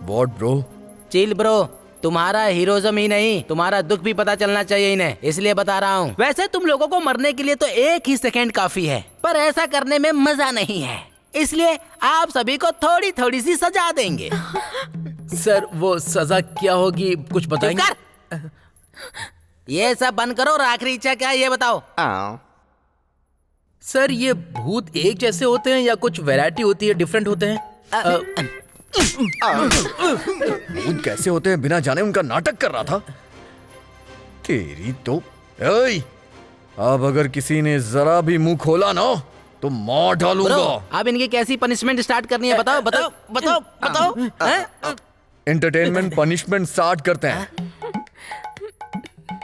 What bro? चिल ब्रो, तुम्हारा हीरोइज्म ही नहीं तुम्हारा दुख भी पता चलना चाहिए इन्हें, इसलिए बता रहा हूँ। वैसे तुम लोगों को मरने के लिए तो 1 ही सेकंड काफी है, पर ऐसा करने में मजा नहीं है, इसलिए आप सभी को थोड़ी थोड़ी सी सजा देंगे। सर वो सजा क्या होगी कुछ बताएंगे? ये सब बंद करो और आखिरी इच्छा क्या है ये बताओ। सर ये भूत एक जैसे होते हैं या कुछ वैरायटी होती है, डिफरेंट होते हैं? भूत कैसे होते हैं बिना जाने उनका नाटक कर रहा था। तेरी तो अब अगर किसी ने जरा भी मुंह खोला ना तो मार डालूंगा। अब इनकी कैसी पनिशमेंट स्टार्ट करनी है बताओ बताओ बताओ बताओ। एंटरटेनमेंट पनिशमेंट स्टार्ट करते हैं।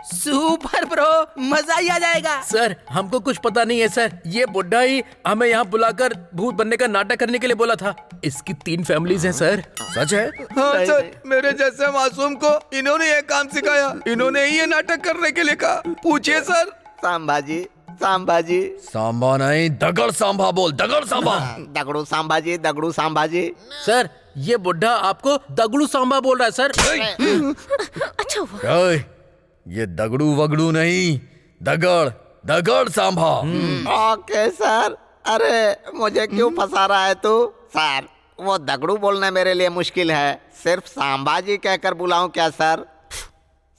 सुपर ब्रो, मजा ही आ जाएगा। सर हमको कुछ पता नहीं है सर, ये बुड्ढा ही हमें यहाँ बुलाकर भूत बनने का नाटक करने के लिए बोला था। इसकी 3 फैमिलीज हैं सर। सच है? हाँ सर, मेरे जैसे मासूम को इन्होंने ये काम सिखाया, इन्होंने ही ये नाटक करने के लिए कहा। पूछिए सर। सांबाजी सांबाजी। सांबा नहीं, दगड़ सांबा बोल, दगड़ सांबा। दगड़ू सांबाजी, दगड़ू सांबाजी। सर ये बुढ़ा आपको दगड़ू सांबा बोल रहा है सर। अच्छा हुआ। ओए, ये दगड़ू वगड़ू नहीं, दगड़ दगड़ सांभा। Okay sir. अरे मुझे क्यों फंसा रहा है तू? सर वो दगड़ू बोलना मेरे लिए मुश्किल है, सिर्फ सांबाजी कहकर बुलाऊं क्या सर?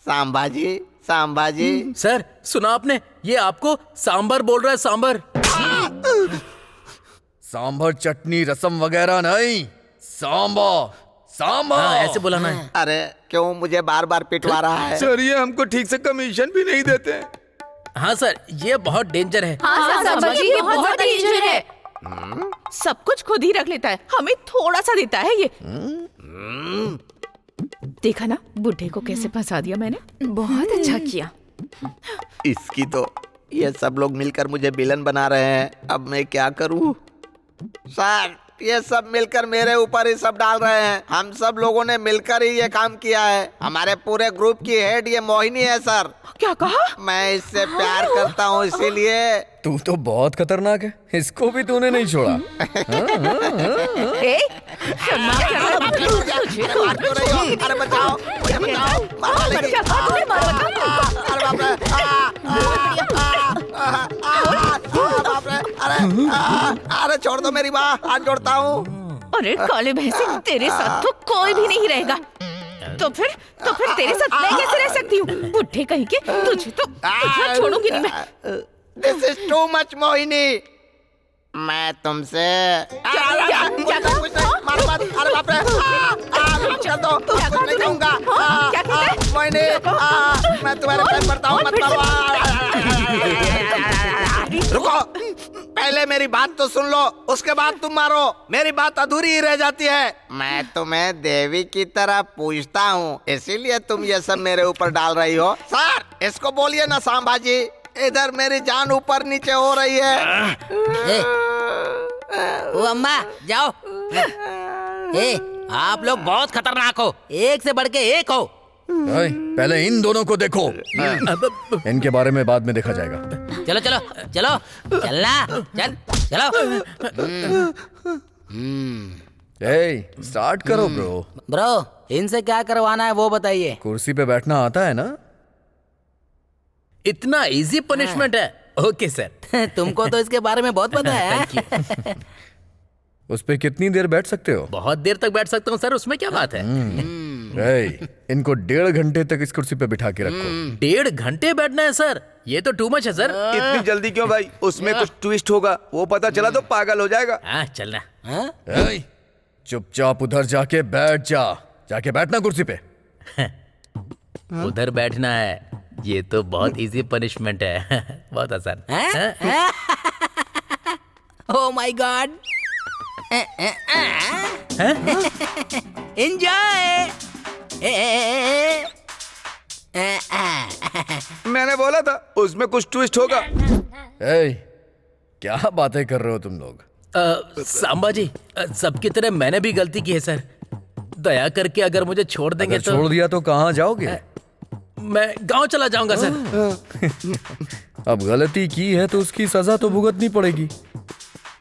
सांबाजी सांबाजी। सर सुना आपने, ये आपको सांबर बोल रहा है, सांबर। सांभर चटनी रसम वगैरह नहीं, सांबा सांबा। हाँ, ऐसे बुलाना है। अरे क्यों मुझे बार बार पिटवा रहा है? सर ये हमको ठीक से कमीशन भी नहीं देते हैं। हाँ सर, ये बहुत डेंजर है। हाँ सांबा जी, ये बहुत डेंजर है। सब कुछ खुद ही रख लेता है, हमें थोड़ा सा देता है ये। देखा ना बुढ़े को कैसे फंसा दिया मैंने। बहुत अच्छा किया। इसकी तो ये सब लोग मिलकर मुझे विलन बना रहे हैं, अब मैं क्या करूं? सर ये सब मिलकर मेरे ऊपर ही सब डाल रहे हैं। हम सब लोगों ने मिलकर ही ये काम किया है। हमारे पूरे ग्रुप की हेड ये मोहिनी है सर। क्या कहा? मैं इससे प्यार करता हूँ इसीलिए। तू तो बहुत खतरनाक है, इसको भी तूने नहीं छोड़ा। मार क्यों रही हो? अरे बचाओ मुझे, बचाओ। अरे छोड़ दो मेरी माँ, हाथ जोड़ता हूँ। अरे काले भैंसे, तेरे साथ तो कोई भी नहीं रहेगा। तो फिर तेरे साथ मैं कैसे रह सकती हूँ? बुढ़े कहीं के, तुझे छोड़ूंगी नहीं मैं। This is too much Mohini. मैं तुमसे मारो मत। अरे बाप रे, कर दो, कुछ नहीं कहूँगा। मोहिनी, मैं तुम्हारे पैर पड़ता हूँ, मत मारो। रुको, पहले मेरी बात तो सुन लो, उसके बाद तुम मारो। मेरी बात अधूरी ही रह जाती है। मैं तुम्हें देवी की तरह पूजता हूँ, इसीलिए तुम ये सब मेरे ऊपर डाल रही हो। सर इसको बोलिए ना सांबाजी, इधर मेरी जान ऊपर नीचे हो रही है। ओ अम्मा जाओ। आप लोग बहुत खतरनाक हो, एक से बढ़ के एक हो। ओए, पहले इन दोनों को देखो, इनके बारे में बाद में देखा जाएगा। चलो चलो चलो, चलना चल चलो। स्टार्ट करो ब्रो। ब्रो इनसे क्या करवाना है वो बताइए। कुर्सी पे बैठना आता है ना? इतना इजी पनिशमेंट है। Okay sir. तुमको तो इसके बारे में बहुत पता है। उस पे कितनी देर बैठ सकते हो? बहुत देर तक बैठ सकता हूँ सर, उसमें क्या बात है। इनको 1.5 घंटे तक इस कुर्सी पे बिठा के रखो। 1.5 घंटे बैठना है सर? ये तो टू मच है सर। इतनी जल्दी क्यों भाई? उसमें कुछ ट्विस्ट होगा, वो पता चला तो पागल हो जाएगा। हाँ चलना। चुपचाप उधर जाके बैठ जा, जाके बैठना कुर्सी पे। उधर बैठना है, ये तो बहुत इजी पनिशमेंट है। बहुत आसान। Oh my God, enjoy. मैंने बोला था उसमें कुछ ट्विस्ट होगा। क्या बातें कर रहे हो तुम लोग? सांबा जी, सबकी तरह मैंने भी गलती की है सर। दया करके अगर मुझे छोड़ देंगे तो। छोड़ दिया तो कहाँ जाओगे? मैं गांव चला जाऊंगा सर। अब गलती की है तो उसकी सजा तो भुगतनी पड़ेगी।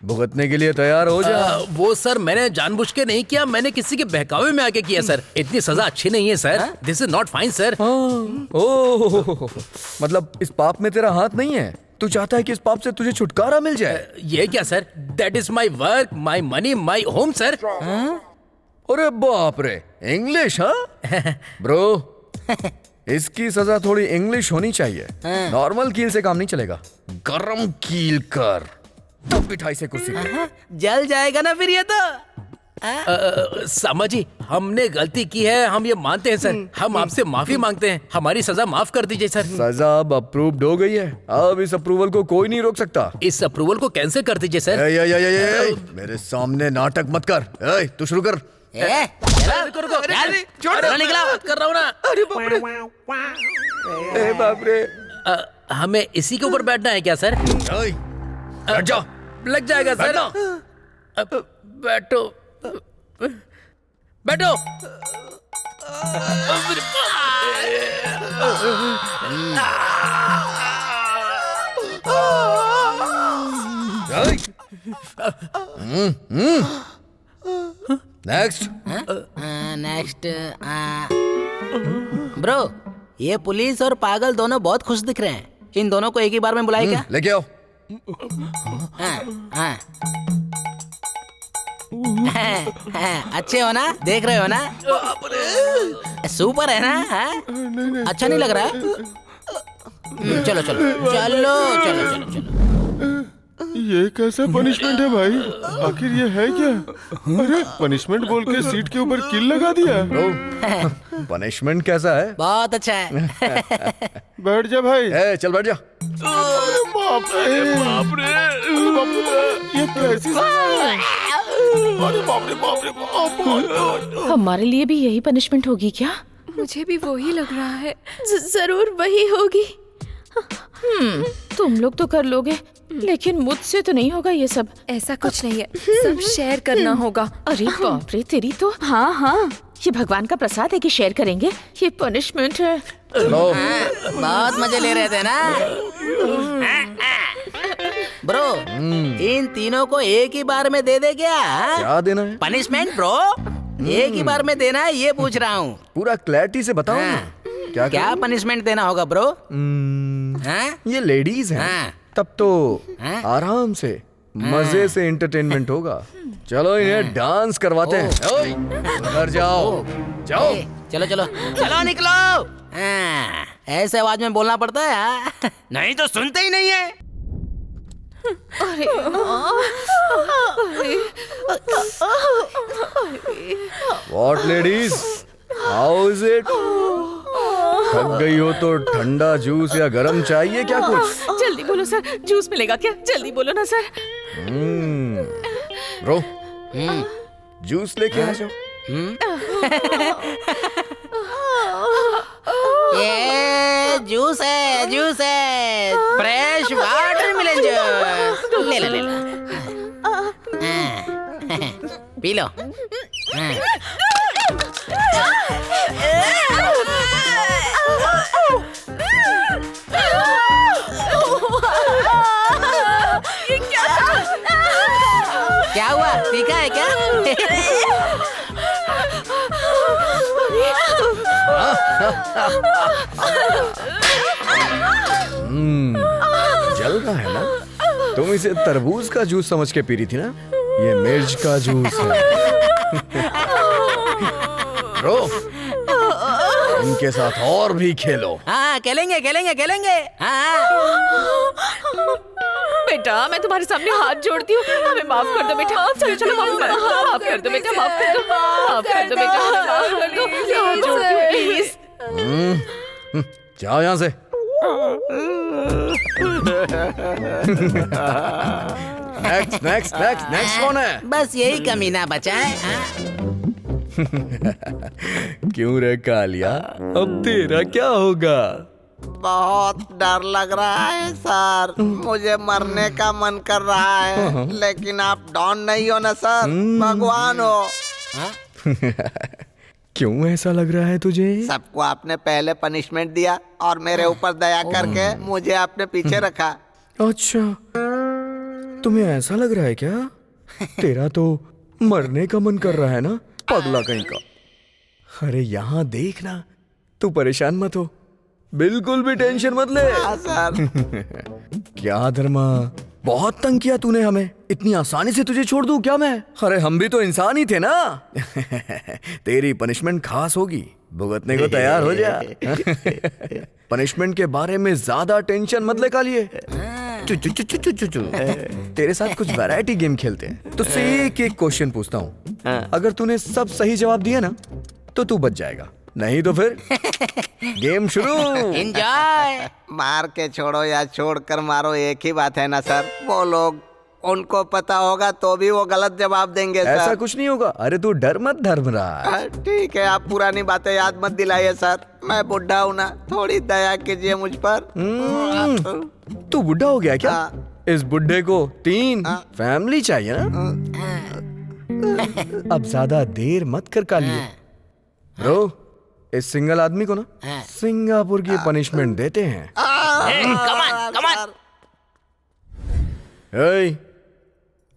भुगतने के लिए तैयार हो जा। वो सर मैंने जानबूझ के नहीं किया, मैंने किसी के बहकावे में आके किया सर। इतनी सजा अच्छी नहीं है सर। This is not fine sir. Oh, मतलब इस पाप में तेरा हाथ नहीं है? तू चाहता है कि इस पाप से तुझे छुटकारा मिल जाए? ये क्या sir? That is my work, my money, my home sir. अरे बाप रे, इंग्लिश? हाँ ब्रो, इसकी सजा थोड़ी इंग्लिश होनी चाहिए। नॉर्मल कील से काम नहीं चलेगा, गरम कील कर तब बिठाई से कुर्सी पे। जल जाएगा ना फिर ये तो। सामा जी, हमने गलती की है, हम ये मानते हैं सर। हम आपसे माफी मांगते हैं, हमारी सजा माफ कर दीजिए सर। सजा अब अप्रूव्ड हो गई है, अब इस अप्रूवल को कोई नहीं रोक सकता। इस अप्रूवल को कैंसिल कर दीजिए सर। मेरे सामने नाटक मत कर। तू शुरू कर। कर रहा हूँ ना। बाप रे, हमें इसी के ऊपर बैठना है क्या सर? बैठ जा। लग जाएगा सर। बैठो बैठो। नेक्स्ट। नेक्स्ट। ब्रो, ये पुलिस और पागल दोनों बहुत खुश दिख रहे हैं। इन दोनों को एक ही बार में बुलाए क्या? लेके आओ। अच्छे हो ना? देख रहे हो ना? सुपर है ना? अच्छा नहीं लग रहा है? चलो चलो चलो चलो चलो चलो। ये कैसा पनिशमेंट है भाई? आखिर ये है क्या? अरे पनिशमेंट बोल के सीट के ऊपर किल लगा दिया। पनिशमेंट कैसा है? बहुत अच्छा है। बैठ जा भाई। चल बैठ जा। बाप रे बाप रे, ये कैसी अरे बाप रे बाप रे बाप। हमारे लिए भी यही पनिशमेंट होगी क्या? मुझे भी वही लग रहा है। जरूर वही होगी। तुम लोग तो कर लोगे, लेकिन मुझसे तो नहीं होगा ये सब। ऐसा कुछ नहीं है, सब शेयर करना होगा। अरे बाप रे तेरी तो। हाँ हाँ, ये भगवान का प्रसाद है कि शेयर करेंगे। ये पनिशमेंट है। बहुत मजे ले रहे थे ना ब्रो? इन तीनों को एक ही बार में दे दे क्या? क्या देना है? पनिशमेंट ब्रो, एक ही बार में देना है ये पूछ रहा हूँ। पूरा क्लैरिटी से बताओ ना। क्या पनिशमेंट देना होगा ब्रो? ये लेडीज हैं, तब तो आराम से मजे से एंटरटेनमेंट होगा। चलो इन्हें डांस करवाते हैं। घर जाओ जाओ। चलो चलो चलो निकलो। ऐसे आवाज में बोलना पड़ता है, नहीं तो सुनते ही नहीं है। What ladies? How is it? थक गई हो तो ठंडा जूस या गरम चाहिए क्या कुछ? जल्दी बोलो सर, जूस मिलेगा क्या? जल्दी बोलो ना सर। ब्रो, जूस लेके आ जाओ। ये जूस है, जूस है, फ्रेश वाटरमेलन जूस। ले लो ले लो, पी लो। क्या हुआ? तीखा है क्या? जल रहा है ना? तुम इसे तरबूज का जूस समझ के पी रही थी ना? ये मिर्च का जूस है। ब्रो, इनके साथ और भी खेलो। हाँ खेलेंगे खेलेंगे खेलेंगे। बेटा मैं तुम्हारे सामने हाथ जोड़ती हूँ, हमें माफ कर दो बेटा। चलो चलो माफ कर दो बेटा, माफ कर दो, माफ कर दो बेटा, माफ कर दो, हाथ जोड़ती हूँ प्लीज। जाओ यहाँ से। नेक्स्ट नेक्स्ट नेक्स्ट नेक्स्ट कौन है? बस यही कमीना बचा है। क्यों रे कालिया, अब तेरा क्या होगा? बहुत डर लग रहा है सर, मुझे मरने का मन कर रहा है, लेकिन आप डॉन नहीं हो ना सर, भगवान हो। क्यों ऐसा लग रहा है तुझे? सबको आपने पहले पनिशमेंट दिया और मेरे ऊपर दया करके मुझे आपने पीछे रखा। अच्छा, तुम्हें ऐसा लग रहा है क्या? तेरा तो मरने का मन कर रहा है ना, पगला कहीं का। अरे यहाँ देखना, तू परेशान मत हो, बिल्कुल भी टेंशन मत ले। सर क्या धर्मा, बहुत तंग किया तूने हमें, इतनी आसानी से तुझे छोड़ दूं क्या मैं? अरे हम भी तो इंसान ही थे ना। तेरी पनिशमेंट खास होगी, भुगतने को तैयार हो जा। पनिशमेंट के बारे में ज्यादा टेंशन मत ले कालिए। तेरे साथ कुछ वैरायटी गेम खेलते हैं। तुझसे एक एक क्वेश्चन पूछता हूँ, अगर तूने सब सही जवाब दिया ना तो तू बच जाएगा, नहीं तो फिर गेम शुरू। एंजॉय। मार के छोड़ो या छोड़ कर मारो, एक ही बात है ना सर। वो लोग, उनको पता होगा तो भी वो गलत जवाब देंगे सर। ऐसा कुछ नहीं होगा, अरे तू डर मत धर्मराज। ठीक है, आप पुरानी बातें याद मत दिलाइए सर, मैं बुढ़ा हूँ ना, थोड़ी दया कीजिए मुझ पर। तू बुढ़ा हो गया क्या? इस बुढ़े को 3 फैमिली चाहिए ना? अब ज्यादा देर मत कर कालिए। ब्रो, इस सिंगल आदमी को ना सिंगापुर की पनिशमेंट देते हैं।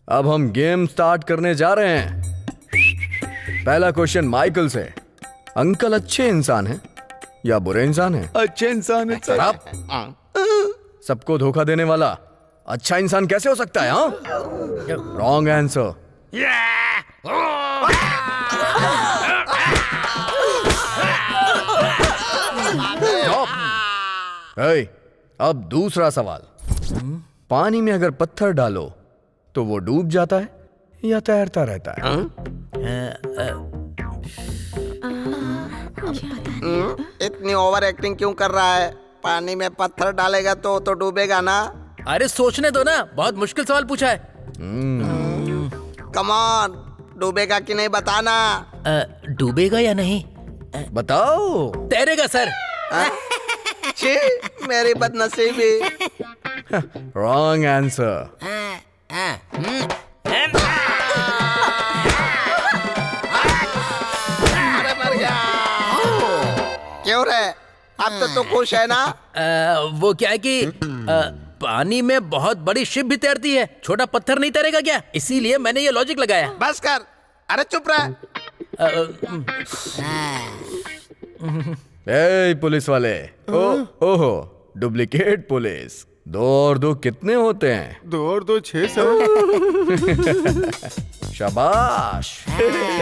अब हम गेम स्टार्ट करने जा रहे हैं। पहला क्वेश्चन माइकल से। अंकल अच्छे इंसान हैं या बुरे इंसान हैं? अच्छे इंसान है सर। आप सबको धोखा देने वाला अच्छा इंसान कैसे हो सकता है? हाँ, रॉन्ग आंसर। अब दूसरा सवाल। पानी में अगर पत्थर डालो तो वो डूब जाता है या तैरता रहता है? इतनी ओवर एक्टिंग क्यों कर रहा है? पानी में पत्थर डालेगा तो डूबेगा ना। अरे सोचने दो ना, बहुत मुश्किल सवाल पूछा है। कम ऑन, डूबेगा कि नहीं बताना। डूबेगा या नहीं? बताओ। तैरेगा सर। छी, मेरी बदनसीबी। Wrong answer. अरे मर गया। क्यों रे? अब तो तू खुश है ना? वो क्या है कि पानी में बहुत बड़ी शिप भी तैरती है, छोटा पत्थर नहीं तैरेगा क्या? इसीलिए मैंने ये लॉजिक लगाया। बस कर। अरे चुप रह। ए पुलिस वाले, ओहो, डुप्लीकेट पुलिस। 2 और 2 कितने होते हैं? 2 और 2 6 सर। शाबाश।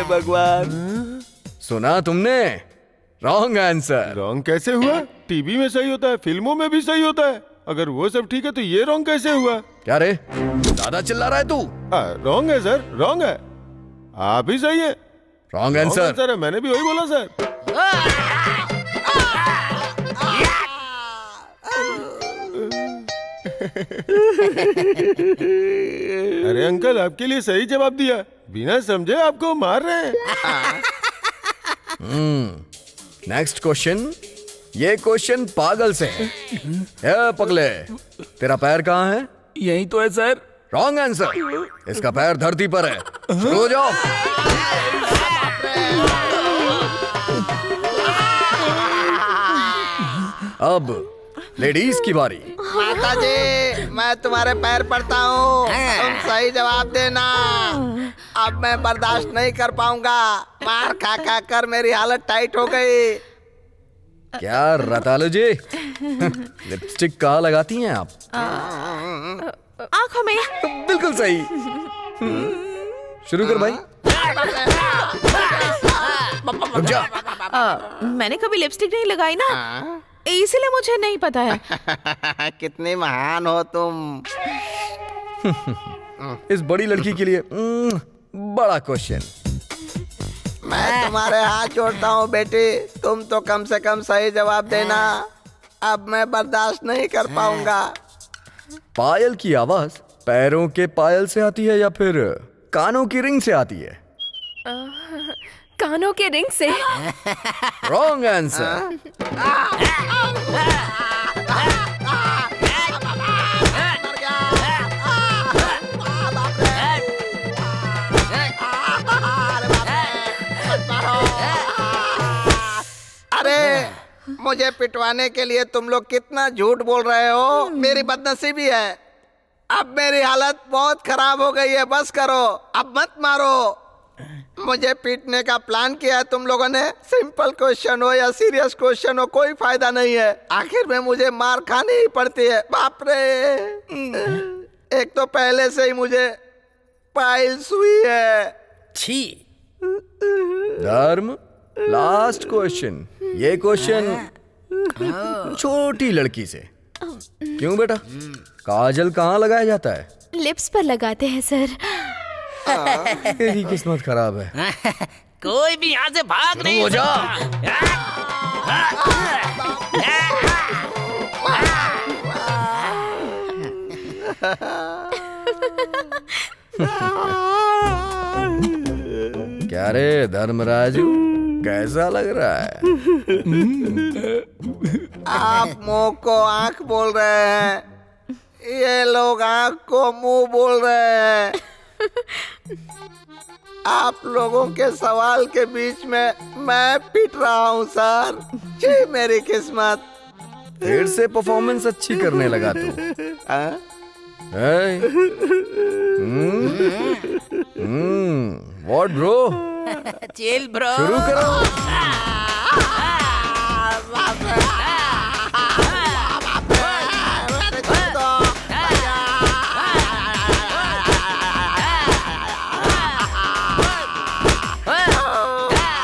भगवान। सुना तुमने? Wrong answer. रॉन्ग कैसे हुआ? टीवी में सही होता है, फिल्मों में भी सही होता है। अगर वो सब ठीक है तो ये रॉन्ग कैसे हुआ? क्या रे, ज्यादा चिल्ला रहा है तू? रॉन्ग है सर, रॉन्ग है। आप ही सही है। Wrong answer. सर है, मैंने भी वही बोला सर। अरे अंकल, आपके लिए सही जवाब दिया, बिना समझे आपको मार रहे हैं। Next question. ये क्वेश्चन पागल से है। पगले, तेरा पैर कहाँ है? यही तो है सर। Wrong answer. इसका पैर धरती पर है। शुरू हो जाओ। अब लेडीज की बारी। माता जी, मैं तुम्हारे पैर पड़ता हूँ, तुम सही जवाब देना। अब मैं बर्दाश्त नहीं कर पाऊंगा। मार खा खा कर मेरी हालत टाइट हो गई। क्या रतालू जी, लिपस्टिक कहाँ लगाती हैं आप? आँखों में। बिल्कुल सही। शुरू कर भाई। रुक जा। मैंने कभी लिपस्टिक नहीं लगाई ना, इसीलिए मुझे नहीं पता है। कितनी महान हो तुम। इस बड़ी लड़की के लिए बड़ा क्वेश्चन। मैं तुम्हारे हाथ जोड़ता हूँ बेटी, तुम तो कम से कम सही जवाब देना। अब मैं बर्दाश्त नहीं कर पाऊंगा। पायल की आवाज पैरों के पायल से आती है या फिर कानों की रिंग से आती है? कानों के रिंग से। Wrong answer. अरे, मुझे पिटवाने के लिए तुम लोग कितना झूठ बोल रहे हो। मेरी बदनसीबी है। अब मेरी हालत बहुत खराब हो गई है। बस करो, अब मत मारो। मुझे पीटने का प्लान किया है तुम लोगों ने। सिंपल क्वेश्चन हो या सीरियस क्वेश्चन हो, कोई फायदा नहीं है। आखिर में मुझे मार खानी ही पड़ती है। बाप रे, एक तो पहले से ही मुझे पाइल्स हुई है। छी। धर्म, लास्ट क्वेश्चन। ये क्वेश्चन छोटी लड़की से। क्यों बेटा, काजल कहाँ लगाया जाता है? लिप्स पर लगाते हैं सर। तेरी किस्मत खराब है। कोई भी यहाँ से भाग नहीं हो जा। क्या रे धर्मराजू, कैसा लग रहा है? आप मुंह को आंख बोल रहे हैं, ये लोग आंख को मुंह बोल रहे हैं। आप लोगों के सवाल के बीच में मैं पिट रहा हूँ सर। जी मेरी किस्मत। फिर से परफॉर्मेंस अच्छी करने लगा तू। What bro, chill bro. शुरू करो।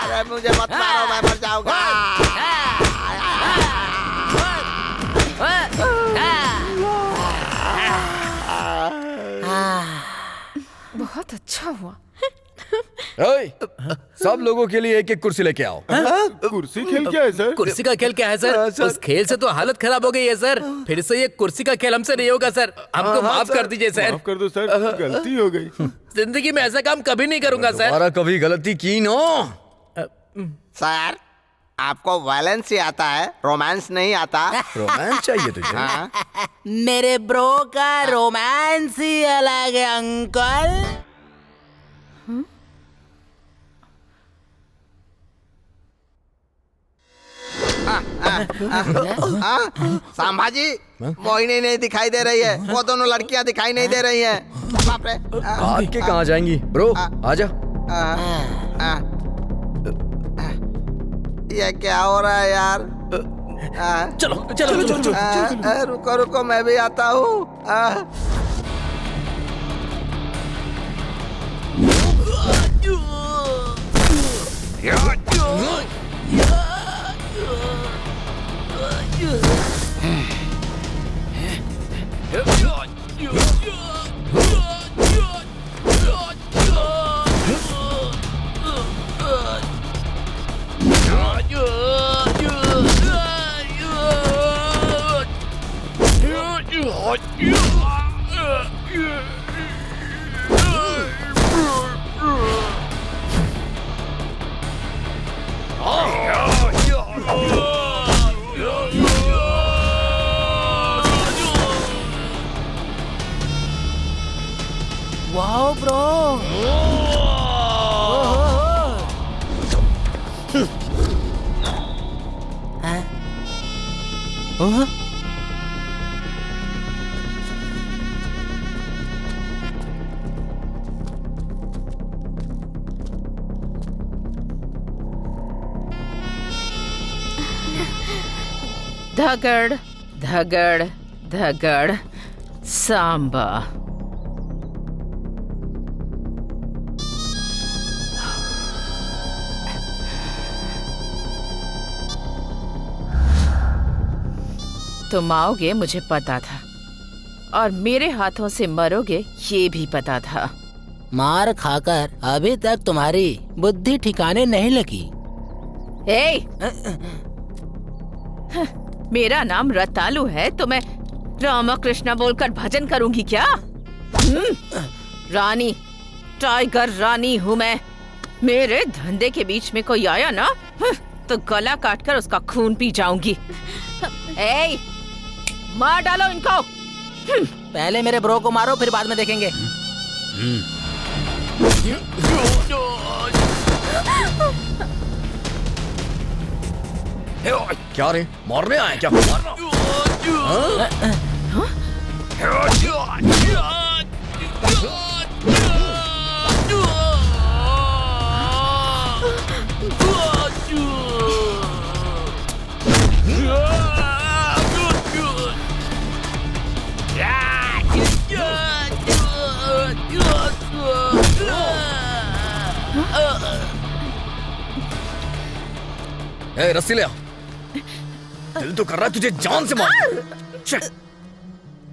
अरे मुझे मत मारो, मैं मर जाऊंगा। बहुत अच्छा हुआ। ओए, सब लोगों के लिए एक एक कुर्सी लेके आओ। कुर्सी खेल क्या है सर? कुर्सी का खेल क्या है सर? उस खेल से तो हालत खराब हो गई है सर। फिर से ये कुर्सी का खेल हमसे नहीं होगा सर। हमको माफ कर दीजिए सर। माफ कर दो सर, गलती हो गई। जिंदगी में ऐसा काम कभी नहीं करूंगा सर। दोबारा कभी गलती की नो। सर, आपको वायलेंस ही आता है, रोमांस नहीं आता। रोमांस चाहिए तुझे? हाँ। मेरे ब्रो का रोमांस ही अलग है अंकल। संभाजी, मोहिनी नहीं दिखाई दे रही है, वो दोनों लड़कियां दिखाई नहीं दे रही हैं। बाप रे। भाग के कहाँ जाएंगी? ब्रो आजा। ये क्या हो रहा है यार? चलो चलो चलो चलो। रुको रुको, मैं भी आता हूँ। Wow bro. धगड़ धगड़ धगड़ सांबा। तुम आओगे मुझे पता था, और मेरे हाथों से मरोगे ये भी पता था। मार खाकर अभी तक तुम्हारी बुद्धि ठिकाने नहीं लगी। ए! मेरा नाम रतालू है तो मैं रामा कृष्णा बोलकर भजन करूंगी क्या? रानी, टाइगर रानी हूँ मैं। मेरे धंधे के बीच में कोई आया ना तो गला काटकर उसका खून पी जाऊंगी। ए! मार डालो इनको। पहले मेरे ब्रो को मारो, फिर बाद में देखेंगे। क्या रे, मारने आए क्या? मारना। ए, रस्सी ले आ। दिल तो कर रहा है तुझे जान से मार।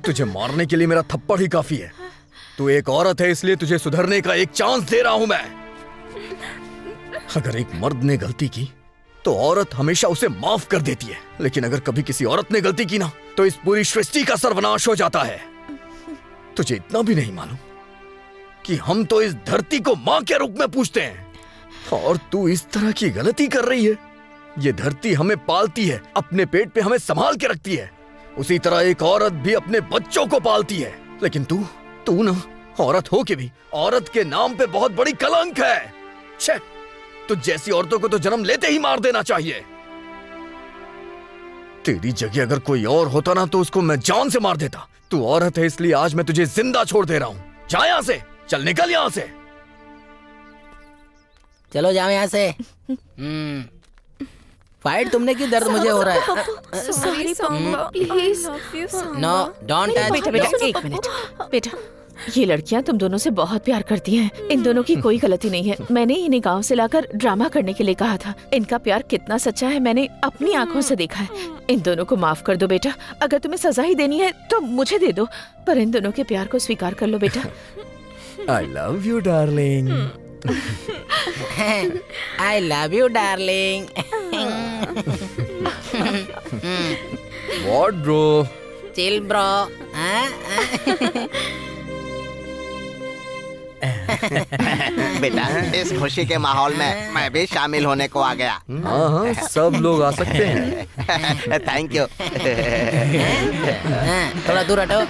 तुझे मारने के लिए मेरा थप्पड़ ही काफी है। तू एक औरत है, इसलिए तुझे सुधरने का एक चांस दे रहा हूं मैं। अगर एक मर्द ने गलती की तो औरत हमेशा उसे माफ कर देती है, लेकिन अगर कभी किसी औरत ने गलती की ना तो इस पूरी सृष्टि का सर्वनाश हो जाता है। तुझे इतना भी नहीं मालूम कि हम तो इस धरती को मां के रूप में पूजते हैं, और तू इस तरह की गलती कर रही है। ये धरती हमें पालती है, अपने पेट पे हमें संभाल के रखती है। उसी तरह एक औरत भी अपने बच्चों को पालती है, लेकिन तू ना औरत हो के भी औरत के नाम पे बहुत बड़ी कलंक है। छे, तुझ जैसी औरतों को तो जन्म लेते ही मार देना चाहिए। तेरी जगह अगर कोई और होता ना तो उसको मैं जान से मार देता। तू औरत है, इसलिए आज मैं तुझे जिंदा छोड़ दे रहा हूं। जा यहां से, चल निकल यहां से। चलो जाओ यहाँ से। फाइट तुमने की, दर्द मुझे हो रहा है। Sorry please. No don't touch. बेटा बेटा एक मिनट बेटा, ये लड़कियां तुम दोनों से बहुत प्यार करती हैं। इन दोनों की कोई गलती नहीं है। मैंने इन्हें गांव से लाकर ड्रामा करने के लिए कहा था। इनका प्यार कितना सच्चा है मैंने अपनी आंखों से देखा है। इन दोनों को माफ कर दो बेटा। अगर तुम्हें सजा ही देनी है तो मुझे दे दो, पर इन दोनों के प्यार को स्वीकार कर लो बेटा। I love you darling. I love you darling. What bro? Chill bro. बेटा इस खुशी के माहौल में मैं भी शामिल होने को आ गया। हाँ हाँ, सब लोग आ सकते हैं। Thank you. थोड़ा दूर हटो।